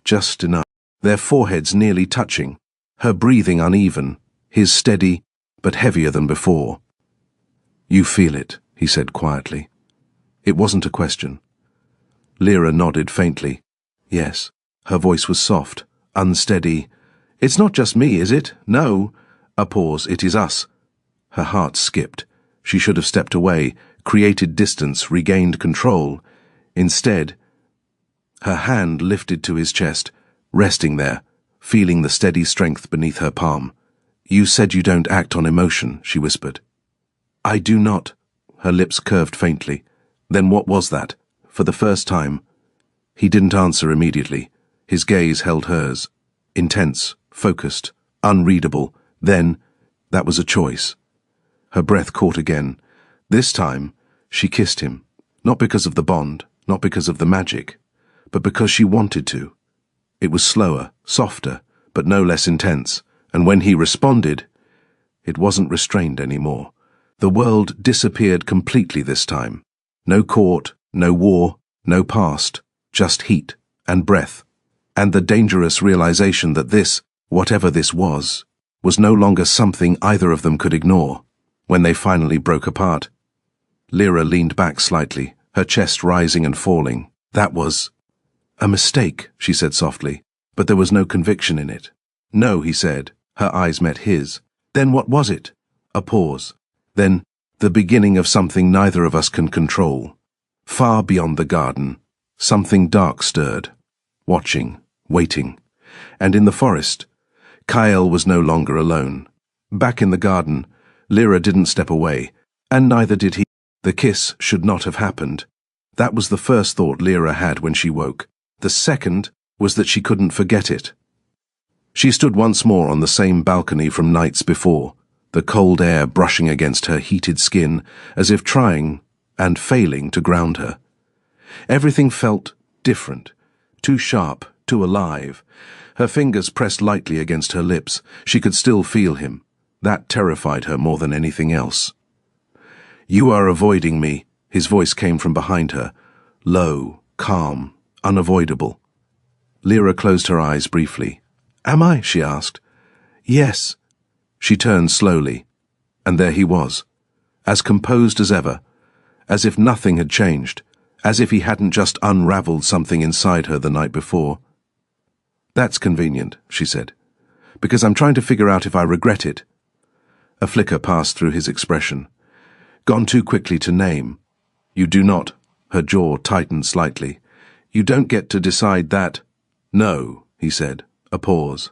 just enough. Their foreheads nearly touching, her breathing uneven, his steady, but heavier than before. You feel it, he said quietly. It wasn't a question. Lyra nodded faintly. Yes. Her voice was soft, unsteady. It's not just me, is it? No. A pause. It is us. Her heart skipped. She should have stepped away, created distance, regained control. Instead, her hand lifted to his chest, resting there, feeling the steady strength beneath her palm. You said you don't act on emotion, she whispered. I do not. her lips curved faintly. Then what was that? For the first time. He didn't answer immediately. His gaze held hers. Intense, focused, unreadable. Then, that was a choice. Her breath caught again. This time, she kissed him. Not because of the bond, not because of the magic, but because she wanted to. It was slower, softer, but no less intense. And when he responded, it wasn't restrained anymore. The world disappeared completely this time. No court, no war, no past, just heat and breath, and the dangerous realization that this, whatever this was no longer something either of them could ignore. When they finally broke apart, Lyra leaned back slightly, her chest rising and falling. That was a mistake, she said softly, but there was no conviction in it. No, he said. Her eyes met his. Then what was it? A pause. Then the beginning of something neither of us can control. Far beyond the garden, something dark stirred. Watching, waiting. And in the forest, Kyle was no longer alone. Back in the garden, Lyra didn't step away, and neither did he. The kiss should not have happened. That was the first thought Lyra had when she woke. The second was that she couldn't forget it. She stood once more on the same balcony from nights before, the cold air brushing against her heated skin, as if trying and failing to ground her. Everything felt different, too sharp, too alive. Her fingers pressed lightly against her lips. She could still feel him. That terrified her more than anything else. "You are avoiding me," his voice came from behind her, low, calm, unavoidable. Lyra closed her eyes briefly. "Am I?" she asked. "Yes." She turned slowly, and there he was, as composed as ever, as if nothing had changed, as if he hadn't just unraveled something inside her the night before. "That's convenient," she said, "because I'm trying to figure out if I regret it." A flicker passed through his expression. "Gone too quickly to name." "You do not." Her jaw tightened slightly. "You don't get to decide that." "No," he said, a pause.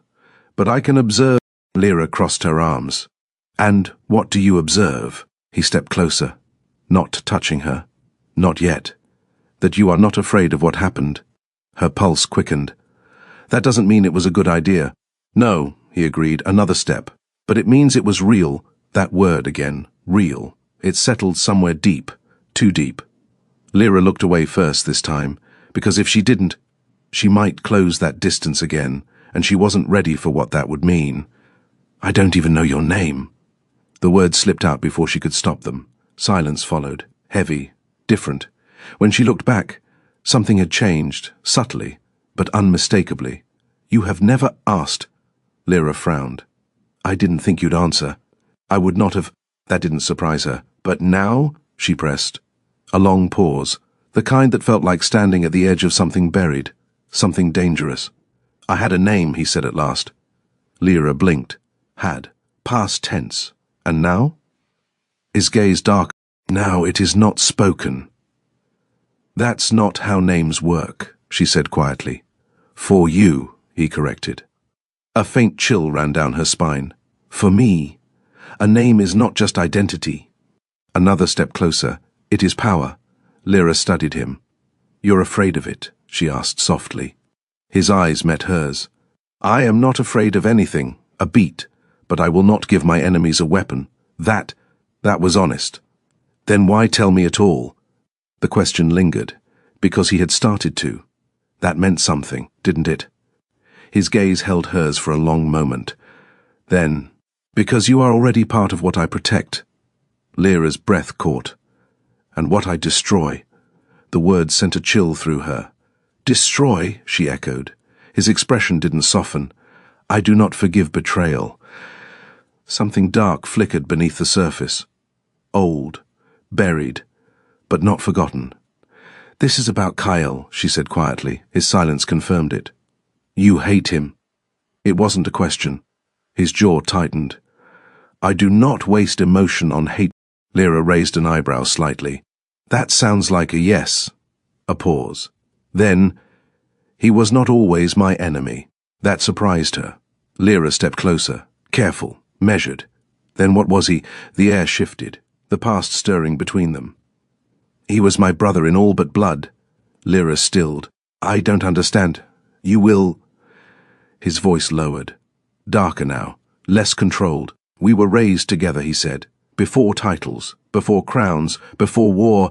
"But I can observe." Lyra crossed her arms. "And what do you observe?" He stepped closer, not touching her. "Not yet. That you are not afraid of what happened." Her pulse quickened. "That doesn't mean it was a good idea." "No," he agreed, "another step. But it means it was real." That word again, real. It settled somewhere deep, too deep. Lyra looked away first this time, because if she didn't, she might close that distance again, and she wasn't ready for what that would mean. "I don't even know your name." The words slipped out before she could stop them. Silence followed, heavy, different. When she looked back, something had changed, subtly, but unmistakably. "You have never asked." Lyra frowned. "I didn't think you'd answer. I would not have." That didn't surprise her. "But now?" she pressed. A long pause, the kind that felt like standing at the edge of something buried, something dangerous. "I had a name," he said at last. Lyra blinked. Had. Past tense. And now? His gaze darkened. "Now it is not spoken." "That's not how names work," she said quietly. "For you," he corrected. A faint chill ran down her spine. "For me, a name is not just identity." Another step closer. "It is power." Lyra studied him. "You're afraid of it?" she asked softly. His eyes met hers. "I am not afraid of anything, a beat, but I will not give my enemies a weapon. That was honest." "Then why tell me at all?" The question lingered, because he had started to. That meant something, didn't it? His gaze held hers for a long moment. Then, "Because you are already part of what I protect." Lyra's breath caught. "And what I destroy." The words sent a chill through her. "Destroy?" she echoed. His expression didn't soften. "I do not forgive betrayal." Something dark flickered beneath the surface. Old, buried, but not forgotten. "This is about Kyle," she said quietly. His silence confirmed it. "You hate him." It wasn't a question. His jaw tightened. "I do not waste emotion on hate." Lyra raised an eyebrow slightly. "That sounds like a yes." A pause. Then, "He was not always my enemy." That surprised her. Lyra stepped closer, careful, measured. "Then what was he?" The air shifted. the past stirring between them. He was my brother in all but blood. Lyra stilled. I don't understand. You will... His voice lowered. Darker now, less controlled. We were raised together, he said. Before titles, before crowns, before war.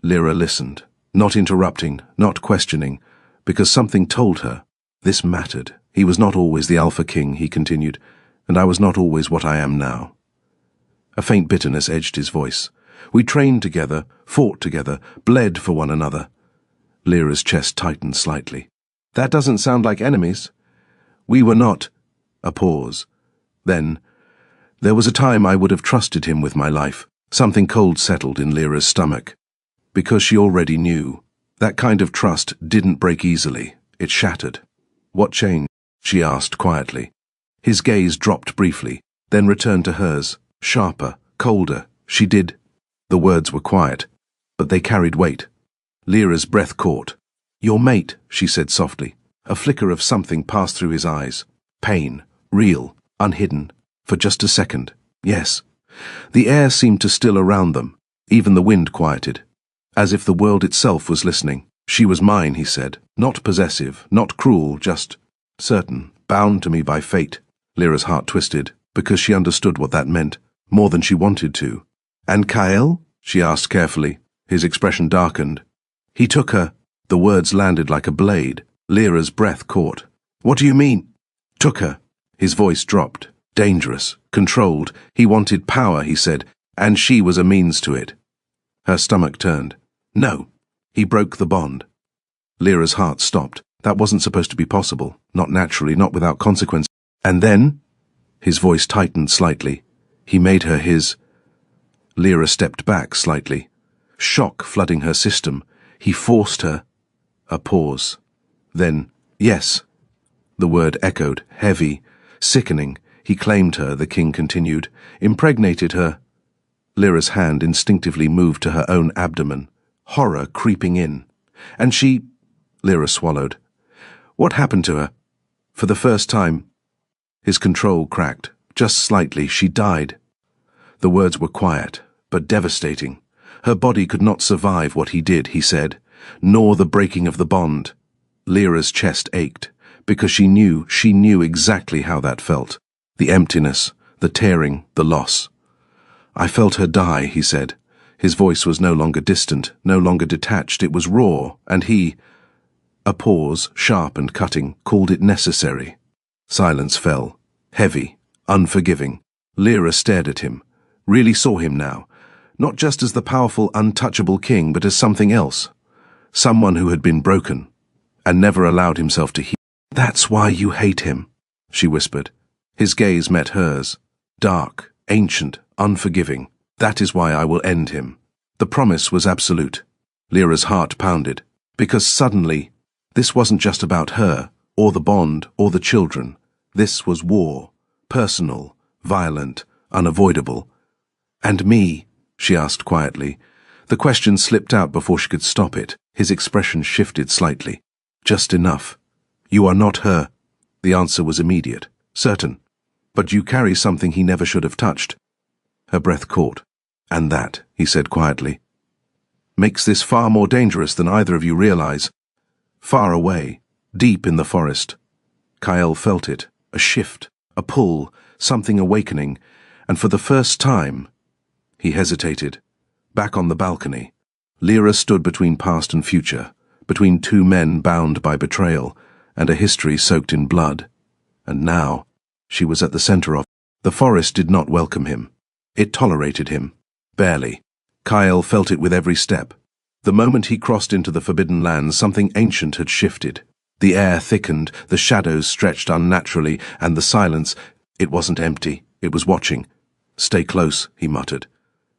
Lyra listened, not interrupting, not questioning, because something told her this mattered. He was not always the Alpha King, he continued, and I was not always what I am now. A faint bitterness edged his voice. We trained together, fought together, bled for one another. Lyra's chest tightened slightly. That doesn't sound like enemies. We were not. A pause. Then, there was a time I would have trusted him with my life. Something cold settled in Lyra's stomach. Because she already knew. That kind of trust didn't break easily. It shattered. What changed? She asked quietly. His gaze dropped briefly, then returned to hers, sharper, colder. She did. The words were quiet, but they carried weight. Lyra's breath caught. Your mate, she said softly. A flicker of something passed through his eyes. Pain, real, unhidden, for just a second. Yes. The air seemed to still around them. Even the wind quieted. As if the world itself was listening. She was mine, he said. Not possessive, not cruel, just certain, bound to me by fate. Lyra's heart twisted, because she understood what that meant, more than she wanted to. And Kyle? She asked carefully. His expression darkened. He took her. The words landed like a blade. Lyra's breath caught. What do you mean? Took her. His voice dropped. Dangerous, controlled. He wanted power, he said, and she was a means to it. Her stomach turned. No. He broke the bond. Lyra's heart stopped. That wasn't supposed to be possible. Not naturally, not without consequence. And then? His voice tightened slightly. He made her his. Lyra stepped back slightly. Shock flooding her system. He forced her. A pause. Then, yes. The word echoed, heavy, sickening. He claimed her, the king continued, impregnated her. Lyra's hand instinctively moved to her own abdomen, horror creeping in. And she... Lyra swallowed. What happened to her? For the first time... His control cracked. Just slightly, she died. The words were quiet, but devastating. Her body could not survive what he did, he said, nor the breaking of the bond. Lyra's chest ached, because she knew exactly how that felt. The emptiness, the tearing, the loss. I felt her die, he said. His voice was no longer distant, no longer detached, it was raw, and he... A pause, sharp and cutting, called it necessary. Silence fell, heavy, unforgiving. Lyra stared at him, really saw him now, not just as the powerful, untouchable king, but as something else. Someone who had been broken, and never allowed himself to heal. That's why you hate him, she whispered. His gaze met hers, dark, ancient, unforgiving. That is why I will end him. The promise was absolute. Lyra's heart pounded, because suddenly, this wasn't just about her, or the bond, or the children. This was war, personal, violent, unavoidable. And me? She asked quietly. The question slipped out before she could stop it. His expression shifted slightly. Just enough. You are not her. The answer was immediate, certain. But you carry something he never should have touched. Her breath caught. And that, he said quietly, makes this far more dangerous than either of you realize. Far away, deep in the forest. Kyle felt it, a shift, a pull, something awakening, and for the first time, he hesitated. Back on the balcony, Lyra stood between past and future, between two men bound by betrayal, and a history soaked in blood. And now, she was at the center of. The forest did not welcome him. It tolerated him. Barely. Kyle felt it with every step. The moment he crossed into the forbidden lands, something ancient had shifted. The air thickened, the shadows stretched unnaturally, and the silence, it wasn't empty, it was watching. Stay close, he muttered.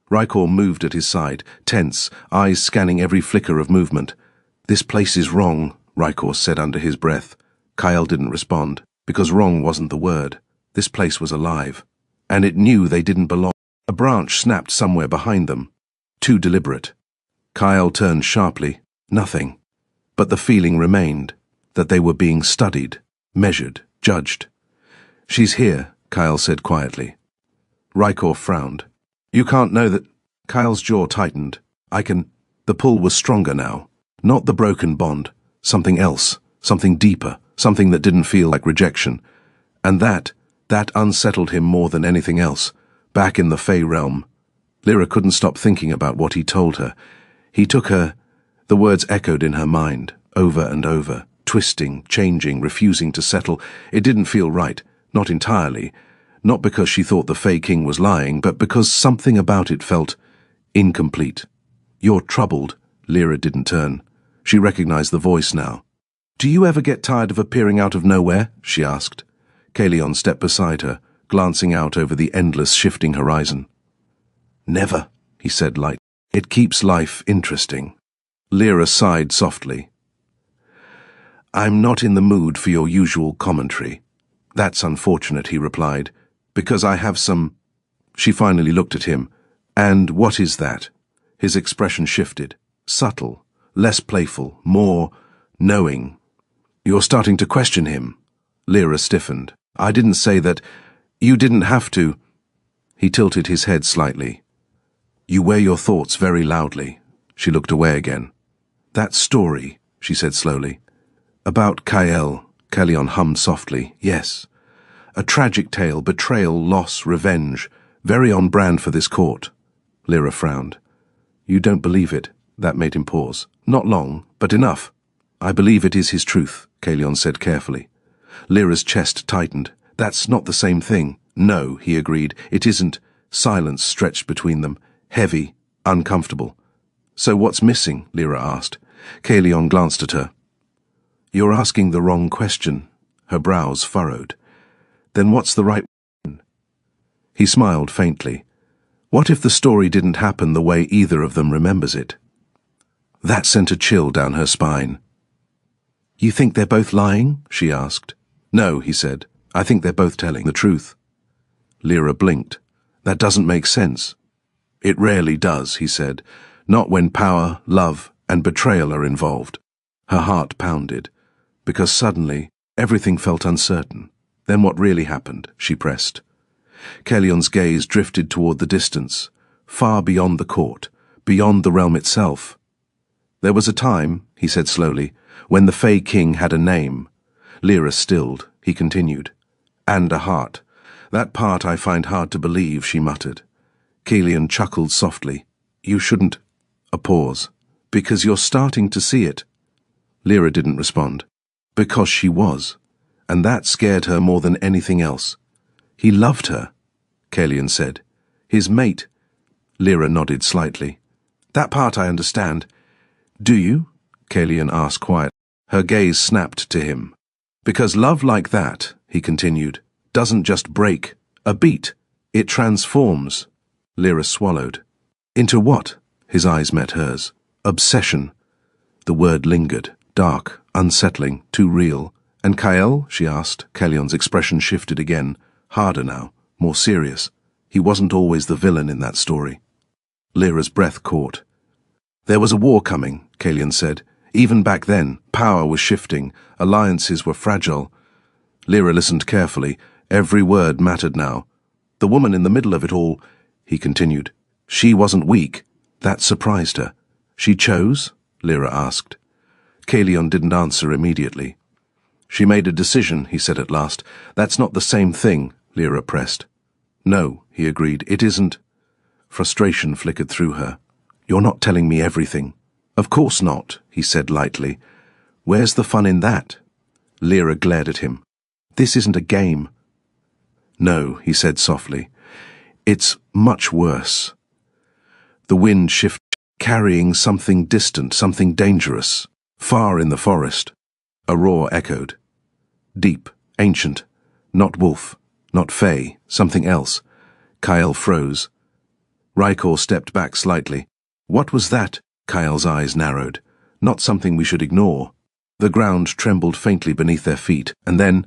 Rykor moved at his side, tense, eyes scanning every flicker of movement. This place is wrong, Rykor said under his breath. Kyle didn't respond, because wrong wasn't the word. This place was alive, and it knew they didn't belong. A branch snapped somewhere behind them. Too deliberate. Kyle turned sharply. Nothing. But the feeling remained, that they were being studied, measured, judged. She's here, Kyle said quietly. Rykor frowned. You can't know that... Kyle's jaw tightened. The pull was stronger now. Not the broken bond. Something else. Something deeper. Something that didn't feel like rejection. And that unsettled him more than anything else. Back in the Fey realm. Lyra couldn't stop thinking about what he told her. He took her. The words echoed in her mind, over and over, twisting, changing, refusing to settle. It didn't feel right. Not entirely. Not because she thought the Fey King was lying, but because something about it felt incomplete. "You're troubled." Lyra didn't turn. She recognized the voice now. "Do you ever get tired of appearing out of nowhere?" she asked. Caelion stepped beside her, glancing out over the endless shifting horizon. "Never," he said lightly. "It keeps life interesting." Lyra sighed softly. "I'm not in the mood for your usual commentary." "That's unfortunate," he replied, "because I have some—" She finally looked at him. "And what is that?" His expression shifted. Subtle, less playful, more knowing. "You're starting to question him." Lyra stiffened. "I didn't say that. You didn't have to." He tilted his head slightly. "You wear your thoughts very loudly." She looked away again. "That story," she said slowly. "About Kael," Caelion hummed softly. "Yes. A tragic tale, betrayal, loss, revenge. Very on brand for this court." Lyra frowned. "You don't believe it?" That made him pause. "Not long, but enough." "I believe it is his truth," Caelion said carefully. Lyra's chest tightened. "That's not the same thing." "No," he agreed. "It isn't." Silence stretched between them. Heavy, uncomfortable. "So what's missing?" Lyra asked. Caelion glanced at her. "You're asking the wrong question." Her brows furrowed. "Then what's the right one?" He smiled faintly. "What if the story didn't happen the way either of them remembers it?" That sent a chill down her spine. "You think they're both lying?" she asked. "No," he said. "I think they're both telling the truth." Lyra blinked. "That doesn't make sense." "It rarely does," he said. "Not when power, love, and betrayal are involved." Her heart pounded, because suddenly everything felt uncertain. "Then what really happened?" she pressed. Caelion's gaze drifted toward the distance, far beyond the court, beyond the realm itself. "There was a time," he said slowly, "when the Fey King had a name." Lyra stilled. He continued. "And a heart. That part I find hard to believe," she muttered. Caelion chuckled softly. "You shouldn't—" A pause. "Because you're starting to see it." Lyra didn't respond. "Because she was. And that scared her more than anything else." "He loved her," Caelion said. "His mate." Lyra nodded slightly. "That part I understand." "Do you?" Caelion asked quietly. Her gaze snapped to him. "Because love like that," he continued, "doesn't just break a beat. It transforms." Lyra swallowed. "Into what?" His eyes met hers. "Obsession." The word lingered, dark, unsettling, too real. "And Kael?" she asked. Caelion's expression shifted again, harder now, more serious. He wasn't always the villain in that story. Lyra's breath caught. "There was a war coming," Caelion said. "Even back then, power was shifting, alliances were fragile." Lyra listened carefully. Every word mattered now. "The woman in the middle of it all," he continued. "She wasn't weak." That surprised her. "She chose?" Lyra asked. Caelion didn't answer immediately. "She made a decision," he said at last. "That's not the same thing," Lyra pressed. "No," he agreed, "it isn't." Frustration flickered through her. "You're not telling me everything." "Of course not," he said lightly. "Where's the fun in that?" Lyra glared at him. "This isn't a game." "No," he said softly. "It's much worse." The wind shifted, carrying something distant, something dangerous. Far in the forest, a roar echoed. Deep, ancient, not wolf, not fey, something else. Kael froze. Rykor stepped back slightly. "What was that?" Kael's eyes narrowed. "Not something we should ignore." The ground trembled faintly beneath their feet, and then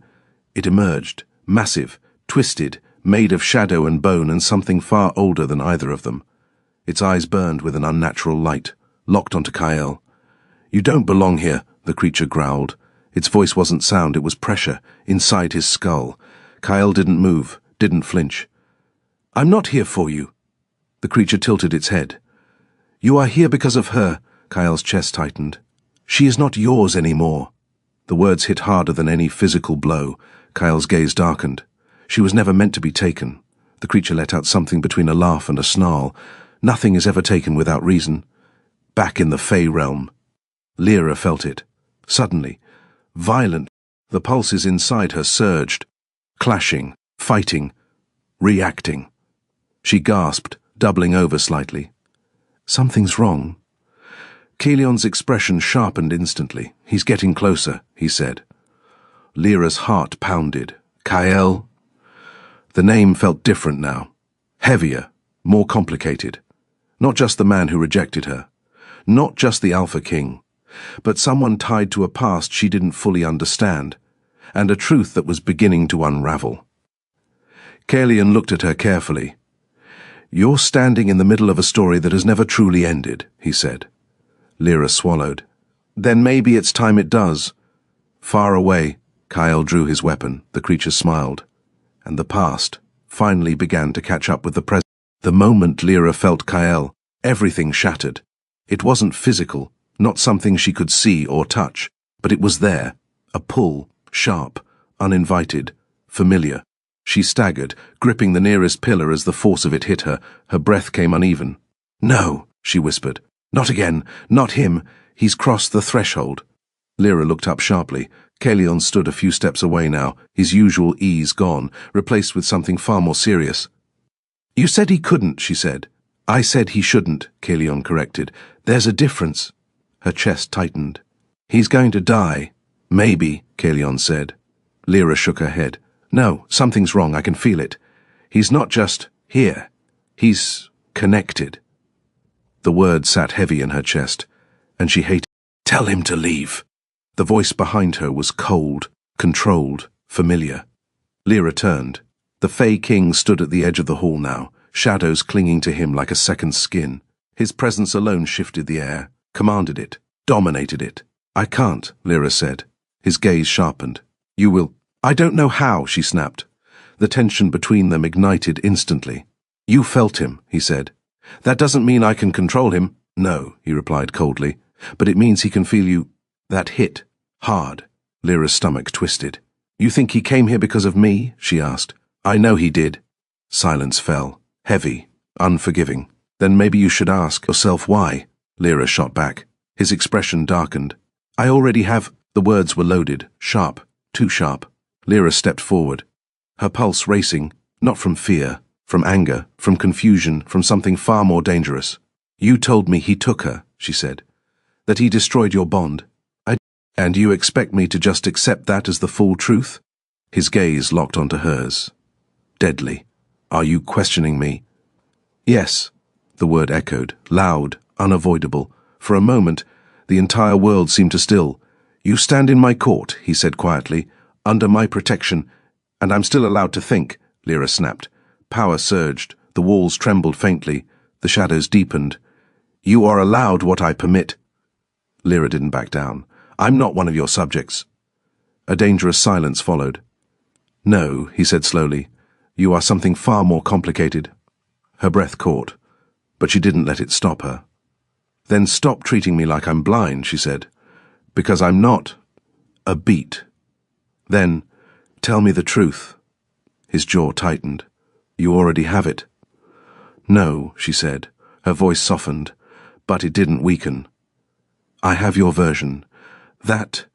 it emerged, massive, twisted, made of shadow and bone and something far older than either of them. Its eyes burned with an unnatural light, locked onto Kael. "You don't belong here," the creature growled. Its voice wasn't sound, it was pressure, inside his skull. Kael didn't move, didn't flinch. "I'm not here for you." The creature tilted its head. You are here because of her. Kyle's chest tightened. She is not yours anymore. The words hit harder than any physical blow. Kyle's gaze darkened. She was never meant to be taken. The creature let out something between a laugh and a snarl. Nothing is ever taken without reason. Back in the Fey realm. Lyra felt it. Suddenly. Violent. The pulses inside her surged. Clashing. Fighting. Reacting. She gasped, doubling over slightly. Something's wrong. Kelion's expression sharpened instantly. He's getting closer, he said. Lyra's heart pounded. Kyle? The name felt different now. Heavier, more complicated. Not just the man who rejected her. Not just the Alpha King. But someone tied to a past she didn't fully understand. And a truth that was beginning to unravel. Kelion looked at her carefully. You're standing in the middle of a story that has never truly ended, he said. Lyra swallowed. Then maybe it's time it does. Far away, Kyle drew his weapon. The creature smiled. And the past finally began to catch up with the present. The moment Lyra felt Kyle, everything shattered. It wasn't physical, not something she could see or touch, but it was there. A pull, sharp, uninvited, familiar. She staggered, gripping the nearest pillar as the force of it hit her. Her breath came uneven. No, she whispered. Not again. Not him. He's crossed the threshold. Lyra looked up sharply. Kelion stood a few steps away now, his usual ease gone, replaced with something far more serious. You said he couldn't, she said. I said he shouldn't, Kelion corrected. There's a difference. Her chest tightened. He's going to die. Maybe, Kelion said. Lyra shook her head. No, something's wrong, I can feel it. He's not just here. He's connected. The word sat heavy in her chest, and she hated. Tell him to leave. The voice behind her was cold, controlled, familiar. Lyra turned. The Fey King stood at the edge of the hall now, shadows clinging to him like a second skin. His presence alone shifted the air, commanded it, dominated it. I can't, Lyra said. His gaze sharpened. You will. I don't know how, she snapped. The tension between them ignited instantly. You felt him, he said. That doesn't mean I can control him. No, he replied coldly. But it means he can feel you. That hit. Hard. Lyra's stomach twisted. You think he came here because of me? She asked. I know he did. Silence fell. Heavy. Unforgiving. Then maybe you should ask yourself why. Lyra shot back. His expression darkened. I already have. The words were loaded. Sharp. Too sharp. Lyra stepped forward. Her pulse racing. Not from fear. From anger, from confusion, from something far more dangerous. You told me he took her, she said. That he destroyed your bond. And you expect me to just accept that as the full truth? His gaze locked onto hers. Deadly. Are you questioning me? Yes, the word echoed, loud, unavoidable. For a moment, the entire world seemed to still. You stand in my court, he said quietly, under my protection, and I'm still allowed to think, Lyra snapped. Power surged, the walls trembled faintly, the shadows deepened. You are allowed what I permit. Lyra didn't back down. I'm not one of your subjects. A dangerous silence followed. No, he said slowly, you are something far more complicated. Her breath caught, but she didn't let it stop her. Then stop treating me like I'm blind, she said, because I'm not. A beat. Then, tell me the truth. His jaw tightened. You already have it. No, she said. Her voice softened, but it didn't weaken. I have your version. That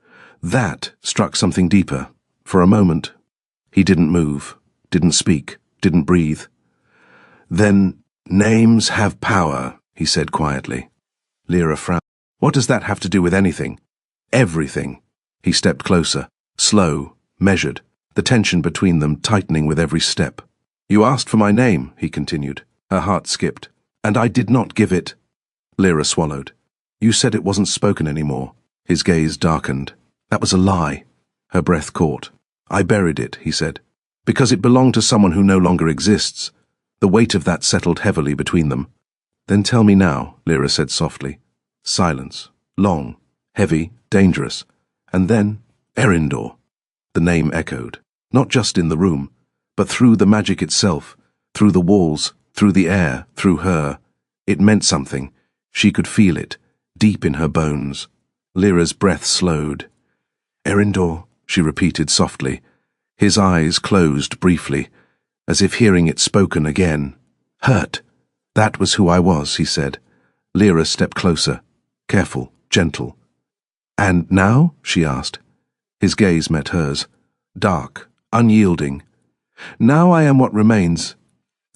struck something deeper. For a moment, he didn't move, didn't speak, didn't breathe. Then, names have power, he said quietly. Lyra frowned. What does that have to do with anything? Everything. He stepped closer, slow, measured, the tension between them tightening with every step. You asked for my name, he continued. Her heart skipped. And I did not give it. Lyra swallowed. You said it wasn't spoken anymore. His gaze darkened. That was a lie. Her breath caught. I buried it, he said, because it belonged to someone who no longer exists. The weight of that settled heavily between them. Then tell me now, Lyra said softly. Silence. Long. Heavy. Dangerous. And then, Erindor. The name echoed. Not just in the room, but through the magic itself, through the walls, through the air, through her. It meant something. She could feel it, deep in her bones. Lyra's breath slowed. "Erindor," she repeated softly. His eyes closed briefly, as if hearing it spoken again. "Hurt. That was who I was," he said. Lyra stepped closer, careful, gentle. "And now?" she asked. His gaze met hers, dark, unyielding. "Now I am what remains."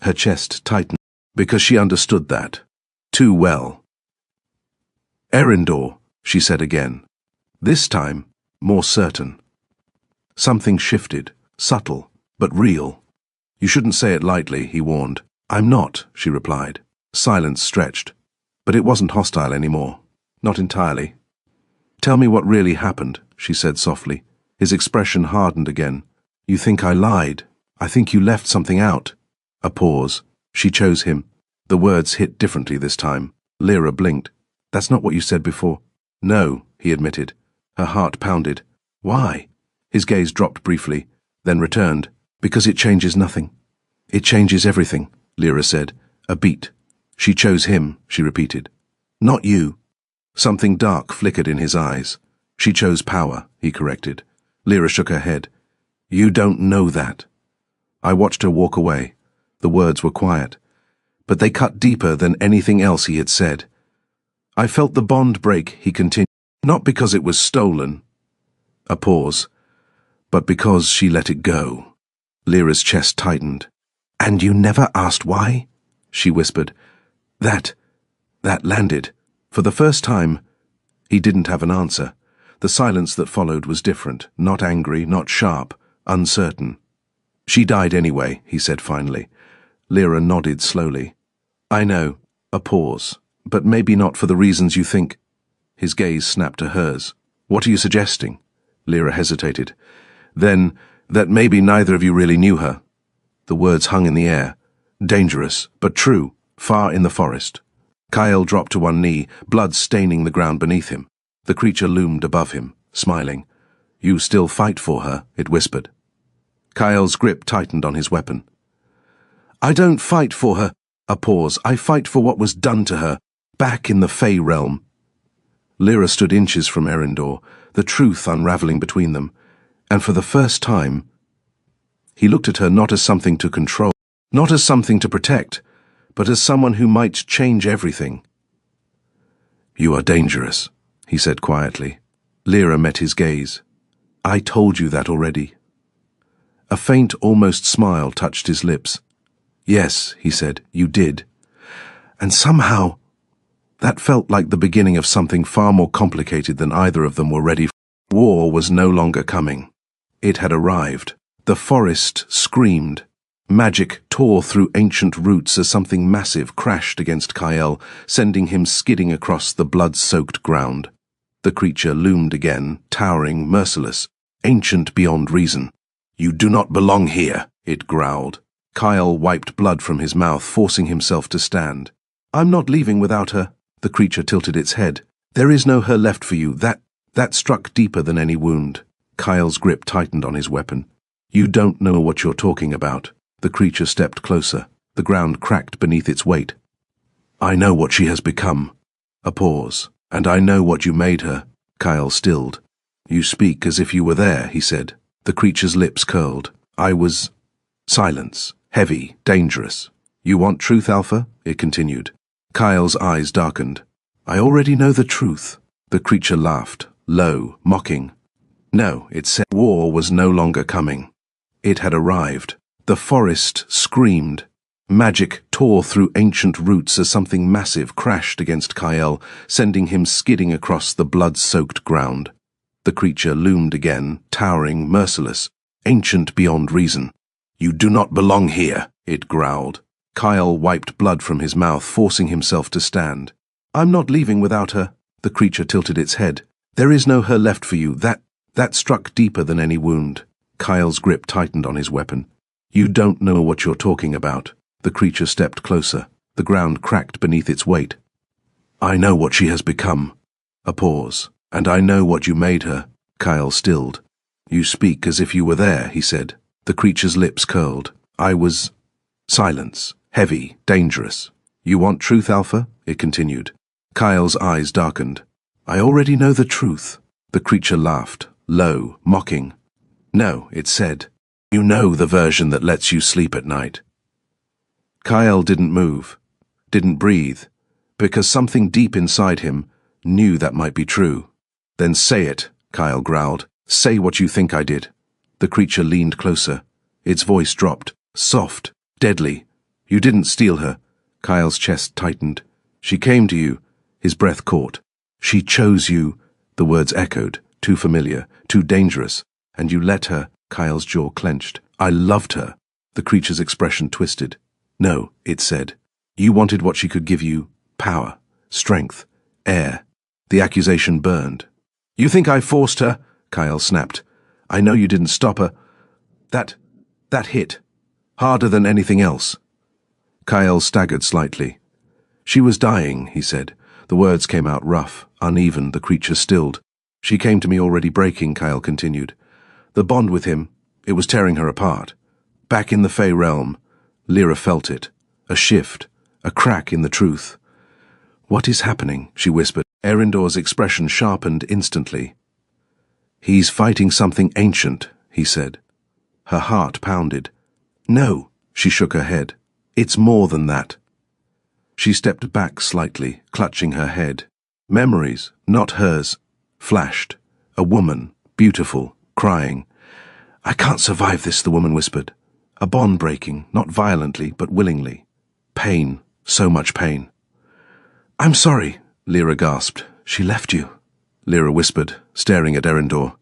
Her chest tightened, because she understood that. Too well. "Erindor," she said again. This time, more certain. Something shifted, subtle, but real. "You shouldn't say it lightly," he warned. "I'm not," she replied. Silence stretched. But it wasn't hostile anymore. Not entirely. "Tell me what really happened," she said softly. His expression hardened again. "You think I lied. I think you left something out." A pause. She chose him. The words hit differently this time. Lyra blinked. "That's not what you said before." "No," he admitted. Her heart pounded. "Why?" His gaze dropped briefly, then returned. "Because it changes nothing." "It changes everything," Lyra said. A beat. "She chose him," she repeated. "Not you." Something dark flickered in his eyes. "She chose power," he corrected. Lyra shook her head. "You don't know that." I watched her walk away. The words were quiet, but they cut deeper than anything else he had said. "I felt the bond break," he continued, "not because it was stolen." A pause. "But because she let it go." Lyra's chest tightened. "And you never asked why?" she whispered. That landed. For the first time, he didn't have an answer. The silence that followed was different, not angry, not sharp, uncertain. "She died anyway," he said finally. Lyra nodded slowly. "I know." A pause. "But maybe not for the reasons you think." His gaze snapped to hers. "What are you suggesting?" Lyra hesitated. "Then, that maybe neither of you really knew her." The words hung in the air. Dangerous, but true, far in the forest. Kyle dropped to one knee, blood staining the ground beneath him. The creature loomed above him, smiling. "You still fight for her," it whispered. Kyle's grip tightened on his weapon. "I don't fight for her." A pause. "I fight for what was done to her, back in the Fey realm." Lyra stood inches from Erindor, the truth unraveling between them, and for the first time, he looked at her not as something to control, not as something to protect, but as someone who might change everything. "You are dangerous," he said quietly. Lyra met his gaze. "I told you that already." A faint, almost smile touched his lips. "Yes," he said, "you did." And somehow, that felt like the beginning of something far more complicated than either of them were ready for. War was no longer coming. It had arrived. The forest screamed. Magic tore through ancient roots as something massive crashed against Kyle, sending him skidding across the blood-soaked ground. The creature loomed again, towering, merciless, ancient beyond reason. "You do not belong here," it growled. Kyle wiped blood from his mouth, forcing himself to stand. "I'm not leaving without her." The creature tilted its head. "There is no her left for you. That struck deeper than any wound." Kyle's grip tightened on his weapon. "You don't know what you're talking about." The creature stepped closer. The ground cracked beneath its weight. "I know what she has become." A pause. "And I know what you made her." Kyle stilled. "You speak as if you were there," he said. The creature's lips curled. "I was—" Silence. Heavy, dangerous. "You want truth, Alpha?" it continued. Kyle's eyes darkened. "I already know the truth." The creature laughed, low, mocking. "No," it said. War was no longer coming. It had arrived. The forest screamed. Magic tore through ancient roots as something massive crashed against Kyle, sending him skidding across the blood-soaked ground. The creature loomed again, towering, merciless, ancient beyond reason. "You do not belong here," it growled. Kyle wiped blood from his mouth, forcing himself to stand. "I'm not leaving without her." The creature tilted its head. "There is no her left for you. That struck deeper than any wound." Kyle's grip tightened on his weapon. "You don't know what you're talking about." The creature stepped closer. The ground cracked beneath its weight. "I know what she has become." A pause. "And I know what you made her." Kyle stilled. "You speak as if you were there," he said. The creature's lips curled. "I was—" Silence. heavy, dangerous. You want truth, Alpha? It continued. Kyle's eyes darkened. I already know the truth. The creature laughed, low, mocking. No, it said. You know the version that lets you sleep at night. Kyle didn't move, didn't breathe, because something deep inside him knew that might be true. Then say it, Kyle growled. Say what you think I did. The creature leaned closer. Its voice dropped, soft, deadly. You didn't steal her. Kyle's chest tightened. She came to you. His breath caught. She chose you. The words echoed, too familiar, too dangerous. And you let her. Kyle's jaw clenched. I loved her. The creature's expression twisted. No, it said. You wanted what she could give you. Power, strength, air. The accusation burned. You think I forced her? Kyle snapped. I know you didn't stop her. That hit. Harder than anything else. Kyle staggered slightly. She was dying, he said. The words came out rough, uneven, the creature stilled. She came to me already breaking, Kyle continued. The bond with him, it was tearing her apart. Back in the Fey realm, Lyra felt it. A shift, a crack in the truth. What is happening? She whispered. Erindor's expression sharpened instantly. He's fighting something ancient, he said. Her heart pounded. No, she shook her head. It's more than that. She stepped back slightly, clutching her head. Memories, not hers, flashed. A woman, beautiful, crying. I can't survive this, the woman whispered. A bond breaking, not violently, but willingly. Pain, so much pain. I'm sorry, Lyra gasped. She left you, Lyra whispered, staring at Erindor.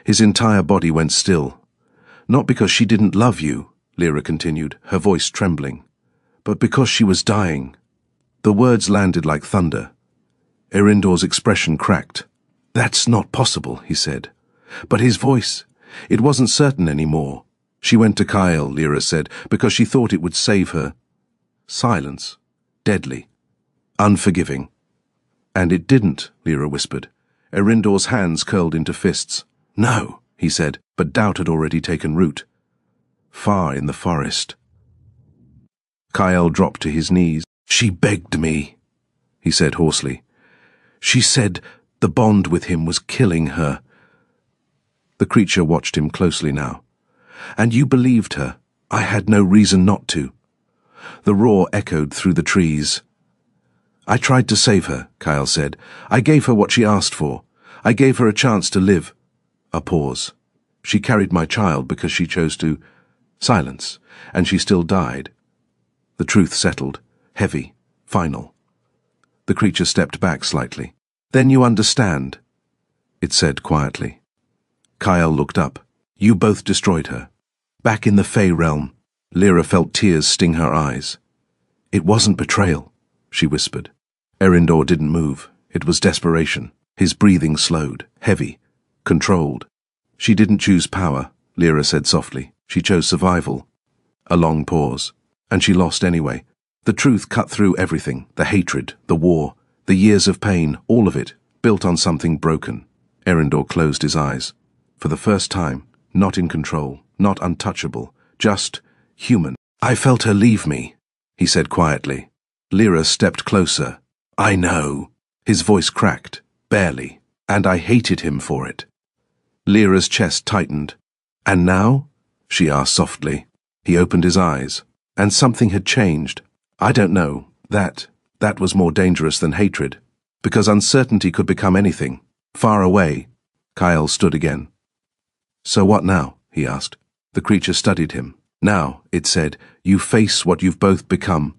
His entire body went still. Not because she didn't love you, Lyra continued, her voice trembling, but because she was dying. The words landed like thunder. Erindor's expression cracked. That's not possible, he said. But his voice, it wasn't certain anymore. She went to Kyle, Lyra said, because she thought it would save her. Silence. Deadly. Unforgiving. And it didn't, Lyra whispered. Erindor's hands curled into fists. No, he said, but doubt had already taken root. Far in the forest. Kyle dropped to his knees. She begged me, he said hoarsely. She said the bond with him was killing her. The creature watched him closely now. And you believed her. I had no reason not to. The roar echoed through the trees. I tried to save her, Kyle said. I gave her what she asked for. I gave her a chance to live. A pause. She carried my child because she chose to. Silence. And she still died. The truth settled. Heavy. Final. The creature stepped back slightly. Then you understand, it said quietly. Kyle looked up. You both destroyed her. Back in the Fey realm, Lyra felt tears sting her eyes. It wasn't betrayal, she whispered. Erindor didn't move. It was desperation. His breathing slowed, heavy, controlled. She didn't choose power, Lyra said softly. She chose survival. A long pause. And she lost anyway. The truth cut through everything, the hatred, the war, the years of pain, all of it, built on something broken. Erindor closed his eyes. For the first time, not in control, not untouchable, just human. I felt her leave me, he said quietly. Lyra stepped closer. I know. His voice cracked, barely, and I hated him for it. Lyra's chest tightened. And now? She asked softly. He opened his eyes, and something had changed. I don't know. That was more dangerous than hatred, because uncertainty could become anything. Far away. Kyle stood again. So what now? He asked. The creature studied him. Now, it said, you face what you've both become.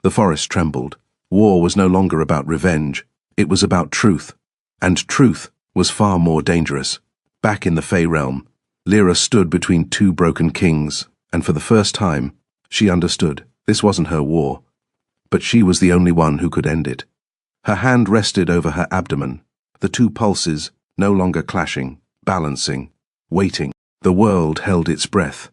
The forest trembled. War was no longer about revenge. It was about truth. And truth was far more dangerous. Back in the Fey realm, Lyra stood between two broken kings, and for the first time, she understood. This wasn't her war, but she was the only one who could end it. Her hand rested over her abdomen, the two pulses no longer clashing, balancing, waiting. The world held its breath.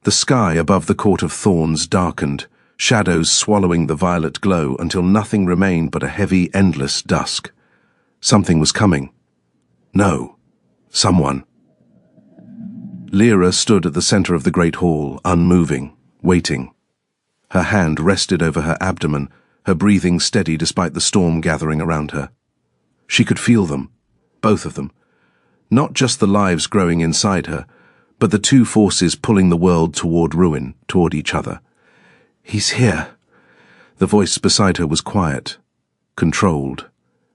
The sky above the court of thorns darkened, shadows swallowing the violet glow until nothing remained but a heavy, endless dusk. Something was coming. No. Someone. Lyra stood at the center of the great hall, unmoving, waiting. Her hand rested over her abdomen, her breathing steady despite the storm gathering around her. She could feel them, both of them. Not just the lives growing inside her, but the two forces pulling the world toward ruin, toward each other. "He's here." The voice beside her was quiet, controlled,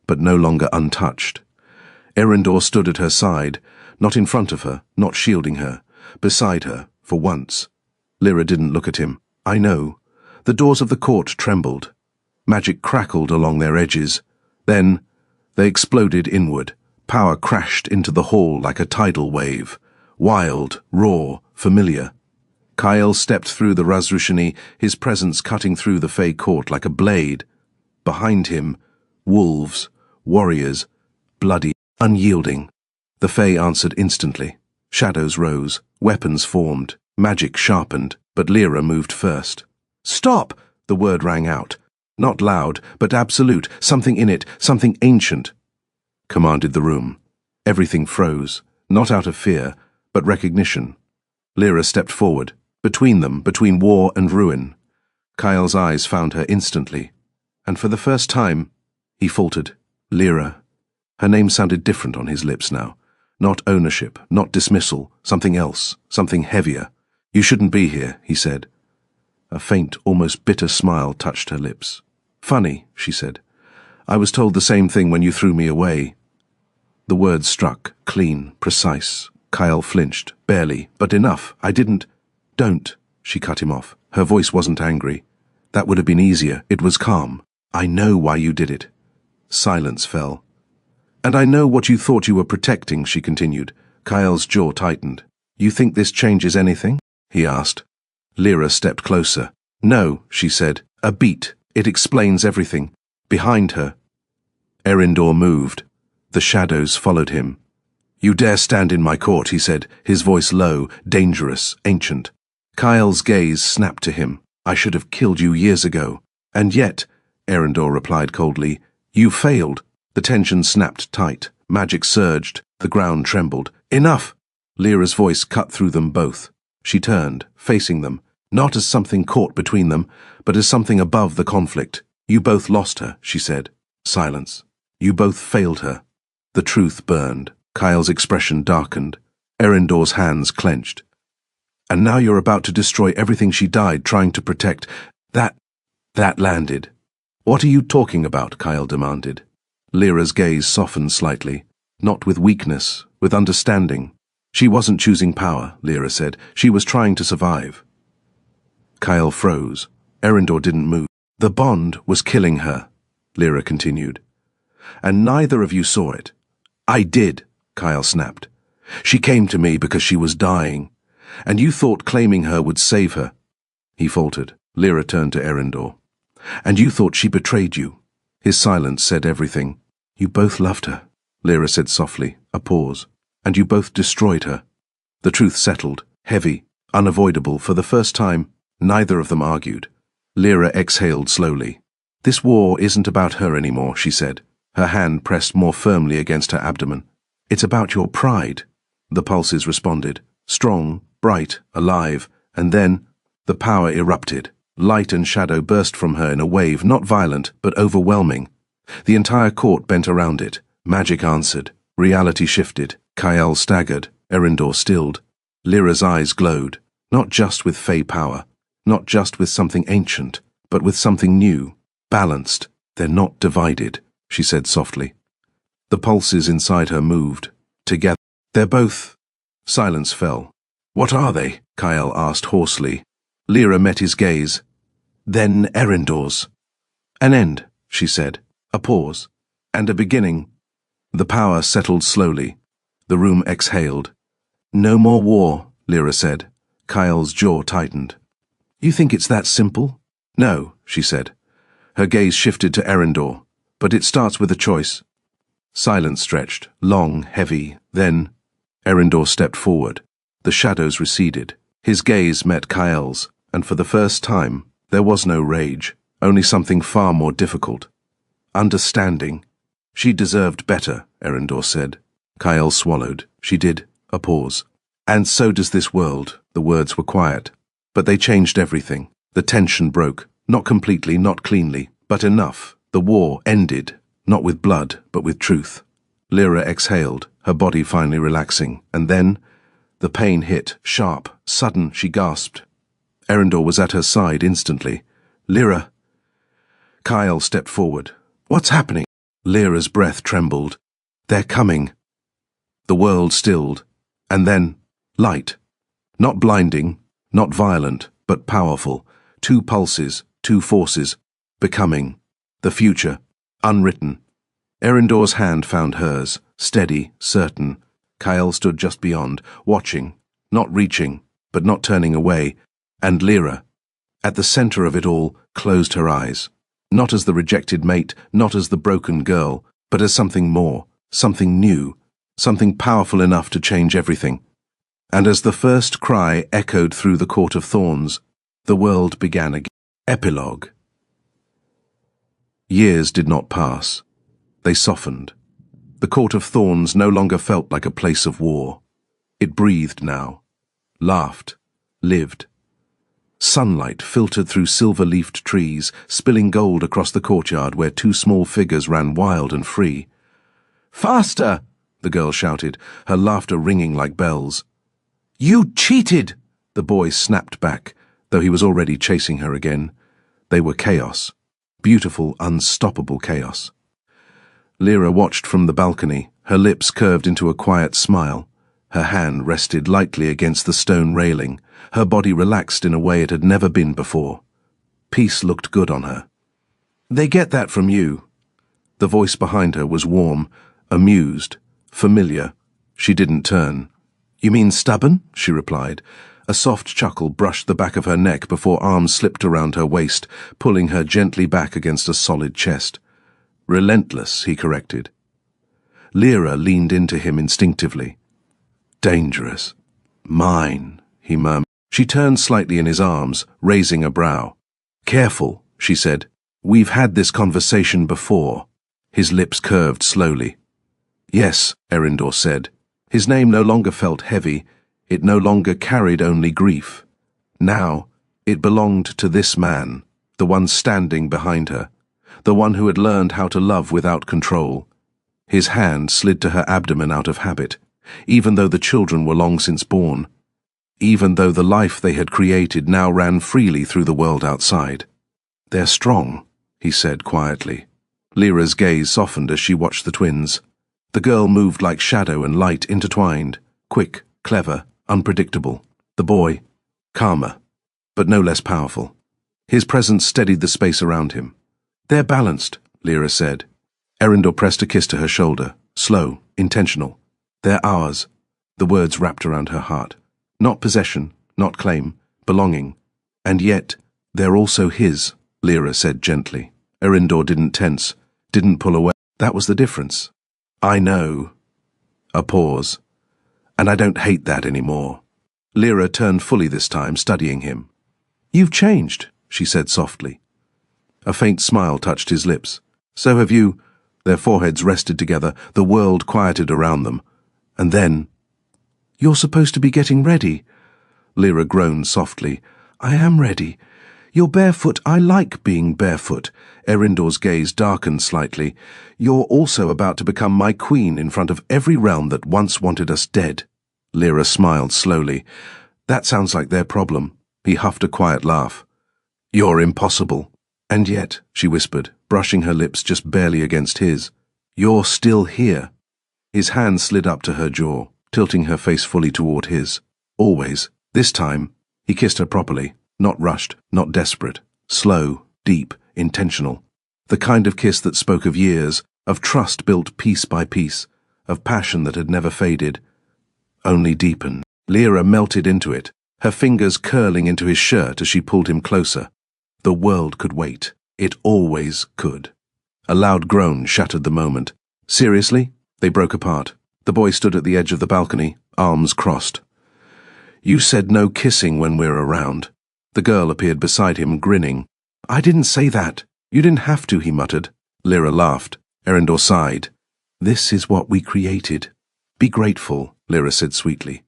but no longer untouched. Erindor stood at her side, not in front of her, not shielding her, beside her, for once. Lyra didn't look at him. "I know." The doors of the court trembled. Magic crackled along their edges. Then they exploded inward. Power crashed into the hall like a tidal wave. Wild, raw, familiar. Kyle stepped through the Razrushani, his presence cutting through the Fey court like a blade. Behind him, wolves, warriors, bloody, unyielding. The Fey answered instantly. Shadows rose, weapons formed, magic sharpened, but Lyra moved first. "Stop!" the word rang out. Not loud, but absolute, something in it, something ancient. Commanded the room. Everything froze, not out of fear, but recognition. Lyra stepped forward, between them, between war and ruin. Kyle's eyes found her instantly, and for the first time, he faltered. Lyra. Her name sounded different on his lips now. Not ownership, not dismissal, something else, something heavier. "You shouldn't be here," he said. A faint, almost bitter smile touched her lips. "Funny," she said. "I was told the same thing when you threw me away." The words struck, clean, precise. Kyle flinched, barely, but enough. "I didn't—" "Don't," she cut him off. Her voice wasn't angry. That would have been easier. It was calm. "I know why you did it." Silence fell. "And I know what you thought you were protecting," she continued. Kyle's jaw tightened. "You think this changes anything?" he asked. Lyra stepped closer. "No," she said. "A beat. It explains everything." Behind her, Erindor moved. The shadows followed him. "You dare stand in my court," he said, his voice low, dangerous, ancient. Kyle's gaze snapped to him. "I should have killed you years ago." "And yet," Erindor replied coldly, "you failed." The tension snapped tight. Magic surged. The ground trembled. "Enough!" Lyra's voice cut through them both. She turned, facing them, not as something caught between them, but as something above the conflict. "You both lost her," she said. Silence. "You both failed her." The truth burned. Kyle's expression darkened. Erindor's hands clenched. "And now you're about to destroy everything she died trying to protect. That landed." "What are you talking about?" Kyle demanded. Lyra's gaze softened slightly, not with weakness, with understanding. "She wasn't choosing power," Lyra said. "She was trying to survive." Kyle froze. Erindor didn't move. "The bond was killing her," Lyra continued. "And neither of you saw it." "I did," Kyle snapped. "She came to me because she was dying, and you thought claiming her would save her." He faltered. Lyra turned to Erindor. "And you thought she betrayed you." His silence said everything. "You both loved her," Lyra said softly, a pause. "And you both destroyed her." The truth settled, heavy, unavoidable. For the first time, neither of them argued. Lyra exhaled slowly. "This war isn't about her anymore," she said. Her hand pressed more firmly against her abdomen. "It's about your pride." The pulses responded, strong, bright, alive, and then the power erupted. Light and shadow burst from her in a wave, not violent, but overwhelming. The entire court bent around it. Magic answered. Reality shifted. Kyle staggered. Erindor stilled. Lyra's eyes glowed, not just with Fey power, not just with something ancient, but with something new, balanced. "They're not divided," she said softly. The pulses inside her moved. Together. "They're both—" Silence fell. "What are they?" Kyle asked hoarsely. Lyra met his gaze. "Then Erindor's." "An end," she said. A pause. "And a beginning." The power settled slowly. The room exhaled. "No more war," Lyra said. Kyle's jaw tightened. "You think it's that simple?" "No," she said. Her gaze shifted to Erindor. "But it starts with a choice." Silence stretched, long, heavy. Then Erindor stepped forward. The shadows receded. His gaze met Kyle's, and for the first time, there was no rage, only something far more difficult. Understanding. "She deserved better," Erindor said. Kyle swallowed. "She did." A pause. "And so does this world." The words were quiet, but they changed everything. The tension broke, not completely, not cleanly, but enough. The war ended, not with blood, but with truth. Lyra exhaled, her body finally relaxing, and then the pain hit, sharp, sudden. She gasped. Erindor was at her side instantly. Lyra. Kyle stepped forward. What's happening? Lyra's breath trembled. They're coming. The world stilled, and then light. Not blinding, not violent, but powerful. Two pulses, two forces, becoming. The future, unwritten. Erindor's hand found hers, steady, certain. Kyle stood just beyond, watching, not reaching, but not turning away, and Lyra, at the center of it all, closed her eyes. Not as the rejected mate, not as the broken girl, but as something more, something new, something powerful enough to change everything. And as the first cry echoed through the court of thorns, the world began again. Epilogue. Years did not pass. They softened. The court of thorns no longer felt like a place of war. It breathed now, laughed, lived. Sunlight filtered through silver-leafed trees, spilling gold across the courtyard where two small figures ran wild and free. "Faster!" the girl shouted, her laughter ringing like bells. "You cheated!" the boy snapped back, though he was already chasing her again. They were chaos. Beautiful, unstoppable chaos. Lyra watched from the balcony, her lips curved into a quiet smile. Her hand rested lightly against the stone railing, her body relaxed in a way it had never been before. Peace looked good on her. "They get that from you." The voice behind her was warm, amused, familiar. She didn't turn. "You mean stubborn?" she replied. A soft chuckle brushed the back of her neck before arms slipped around her waist, pulling her gently back against a solid chest. "Relentless," he corrected. Lyra leaned into him instinctively. "Dangerous. Mine," he murmured. She turned slightly in his arms, raising a brow. "Careful," she said. "We've had this conversation before." His lips curved slowly. "Yes," Erindor said. His name no longer felt heavy. It no longer carried only grief. Now, it belonged to this man, the one standing behind her, the one who had learned how to love without control. His hand slid to her abdomen out of habit, even though the children were long since born, even though the life they had created now ran freely through the world outside. "They're strong," he said quietly. Lyra's gaze softened as she watched the twins. The girl moved like shadow and light intertwined, quick, clever, unpredictable. The boy, calmer, but no less powerful. His presence steadied the space around him. "They're balanced," Lyra said. Erindor pressed a kiss to her shoulder, slow, intentional. "They're ours," the words wrapped around her heart. "Not possession, not claim, belonging. And yet, they're also his," Lyra said gently. Erindor didn't tense, didn't pull away. "That was the difference." "I know." A pause. "And I don't hate that anymore." Lyra turned fully this time, studying him. "You've changed," she said softly. A faint smile touched his lips. "So have you." Their foreheads rested together, the world quieted around them. And then, "You're supposed to be getting ready." Lyra groaned softly. "I am ready. You're barefoot. I like being barefoot." Erindor's gaze darkened slightly. "You're also about to become my queen in front of every realm that once wanted us dead." Lyra smiled slowly. "That sounds like their problem." He huffed a quiet laugh. "You're impossible." "And yet," she whispered, brushing her lips just barely against his, "you're still here." His hand slid up to her jaw, tilting her face fully toward his. "Always. This time," he kissed her properly, not rushed, not desperate, slow, deep, intentional. The kind of kiss that spoke of years, of trust built piece by piece, of passion that had never faded, only deepened. Lyra melted into it, her fingers curling into his shirt as she pulled him closer. The world could wait. It always could. A loud groan shattered the moment. "Seriously?" They broke apart. The boy stood at the edge of the balcony, arms crossed. "You said no kissing when we're around." The girl appeared beside him, grinning. "I didn't say that. You didn't have to," he muttered. Lyra laughed. Erindor sighed. "This is what we created." "Be grateful," Lyra said sweetly.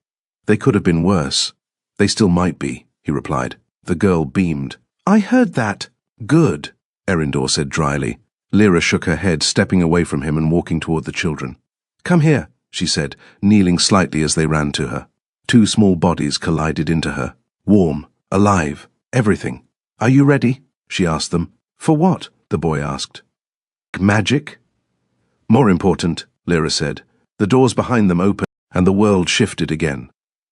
"They could have been worse." "They still might be," he replied. The girl beamed. I heard that. Good, Erindor said dryly. Lyra shook her head, stepping away from him and walking toward the children. Come here, she said, kneeling slightly as they ran to her. Two small bodies collided into her. Warm, alive, everything. Are you ready? She asked them. For what? The boy asked. Magic? More important, Lyra said. The doors behind them opened and the world shifted again.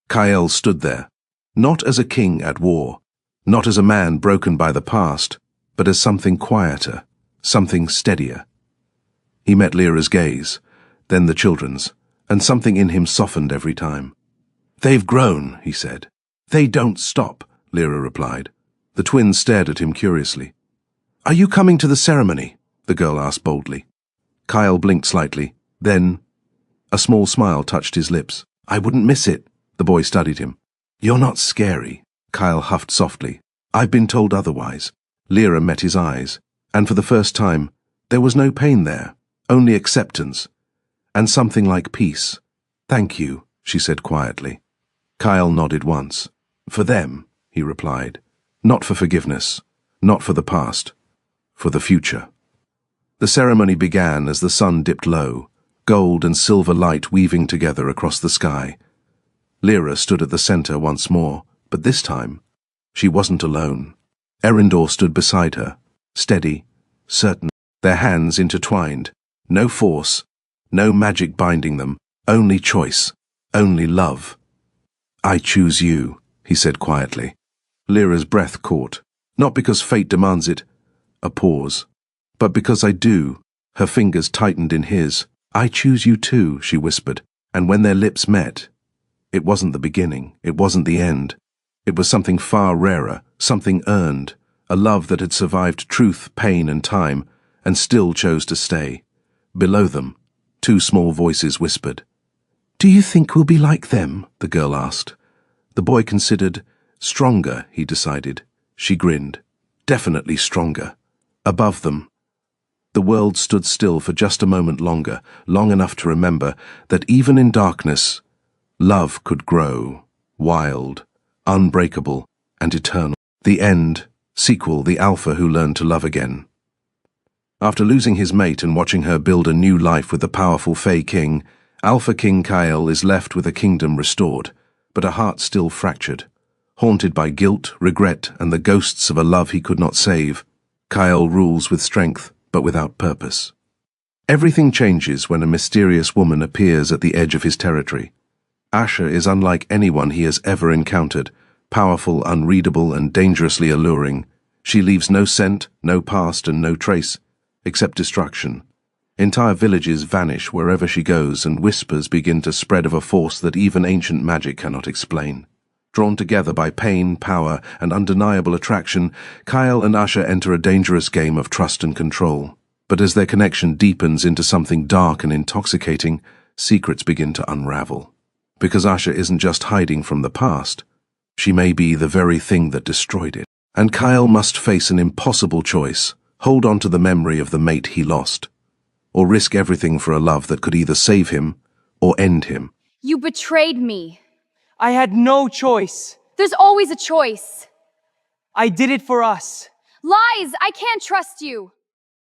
Kael stood there, not as a king at war, not as a man broken by the past, but as something quieter, something steadier. He met Lyra's gaze, then the children's, and something in him softened every time. They've grown, he said. They don't stop, Lyra replied. The twins stared at him curiously. Are you coming to the ceremony? The girl asked boldly. Kael blinked slightly, then a small smile touched his lips. I wouldn't miss it. The boy studied him. You're not scary, Kael huffed softly. I've been told otherwise. Lyra met his eyes, and for the first time, there was no pain there, only acceptance, and something like peace. Thank you, she said quietly. Kael nodded once. For them, he replied. Not for forgiveness, not for the past, for the future. The ceremony began as the sun dipped low, gold and silver light weaving together across the sky. Lyra stood at the center once more, but this time, she wasn't alone. Erindor stood beside her, steady, certain, their hands intertwined. No force, no magic binding them, only choice, only love. I choose you, he said quietly. Lyra's breath caught, not because fate demands it, a pause, but because I do. Her fingers tightened in his. I choose you too, she whispered, and when their lips met, it wasn't the beginning, it wasn't the end. It was something far rarer, something earned, a love that had survived truth, pain, and time, and still chose to stay. Below them, two small voices whispered. Do you think we'll be like them? The girl asked. The boy considered. Stronger, he decided. She grinned. Definitely stronger. Above them. The world stood still for just a moment longer, long enough to remember that even in darkness, love could grow, wild, unbreakable, and eternal. The end, sequel, the Alpha who learned to love again. After losing his mate and watching her build a new life with the powerful Fey King, Alpha King Kael is left with a kingdom restored, but a heart still fractured. Haunted by guilt, regret, and the ghosts of a love he could not save, Kael rules with strength, but without purpose. Everything changes when a mysterious woman appears at the edge of his territory. Asha is unlike anyone he has ever encountered, powerful, unreadable, and dangerously alluring. She leaves no scent, no past, and no trace, except destruction. Entire villages vanish wherever she goes, and whispers begin to spread of a force that even ancient magic cannot explain. Drawn together by pain, power, and undeniable attraction, Kael and Asha enter a dangerous game of trust and control. But as their connection deepens into something dark and intoxicating, secrets begin to unravel. Because Asha isn't just hiding from the past, she may be the very thing that destroyed it. And Kael must face an impossible choice: hold on to the memory of the mate he lost, or risk everything for a love that could either save him or end him. You betrayed me. I had no choice. There's always a choice. I did it for us. Lies! I can't trust you.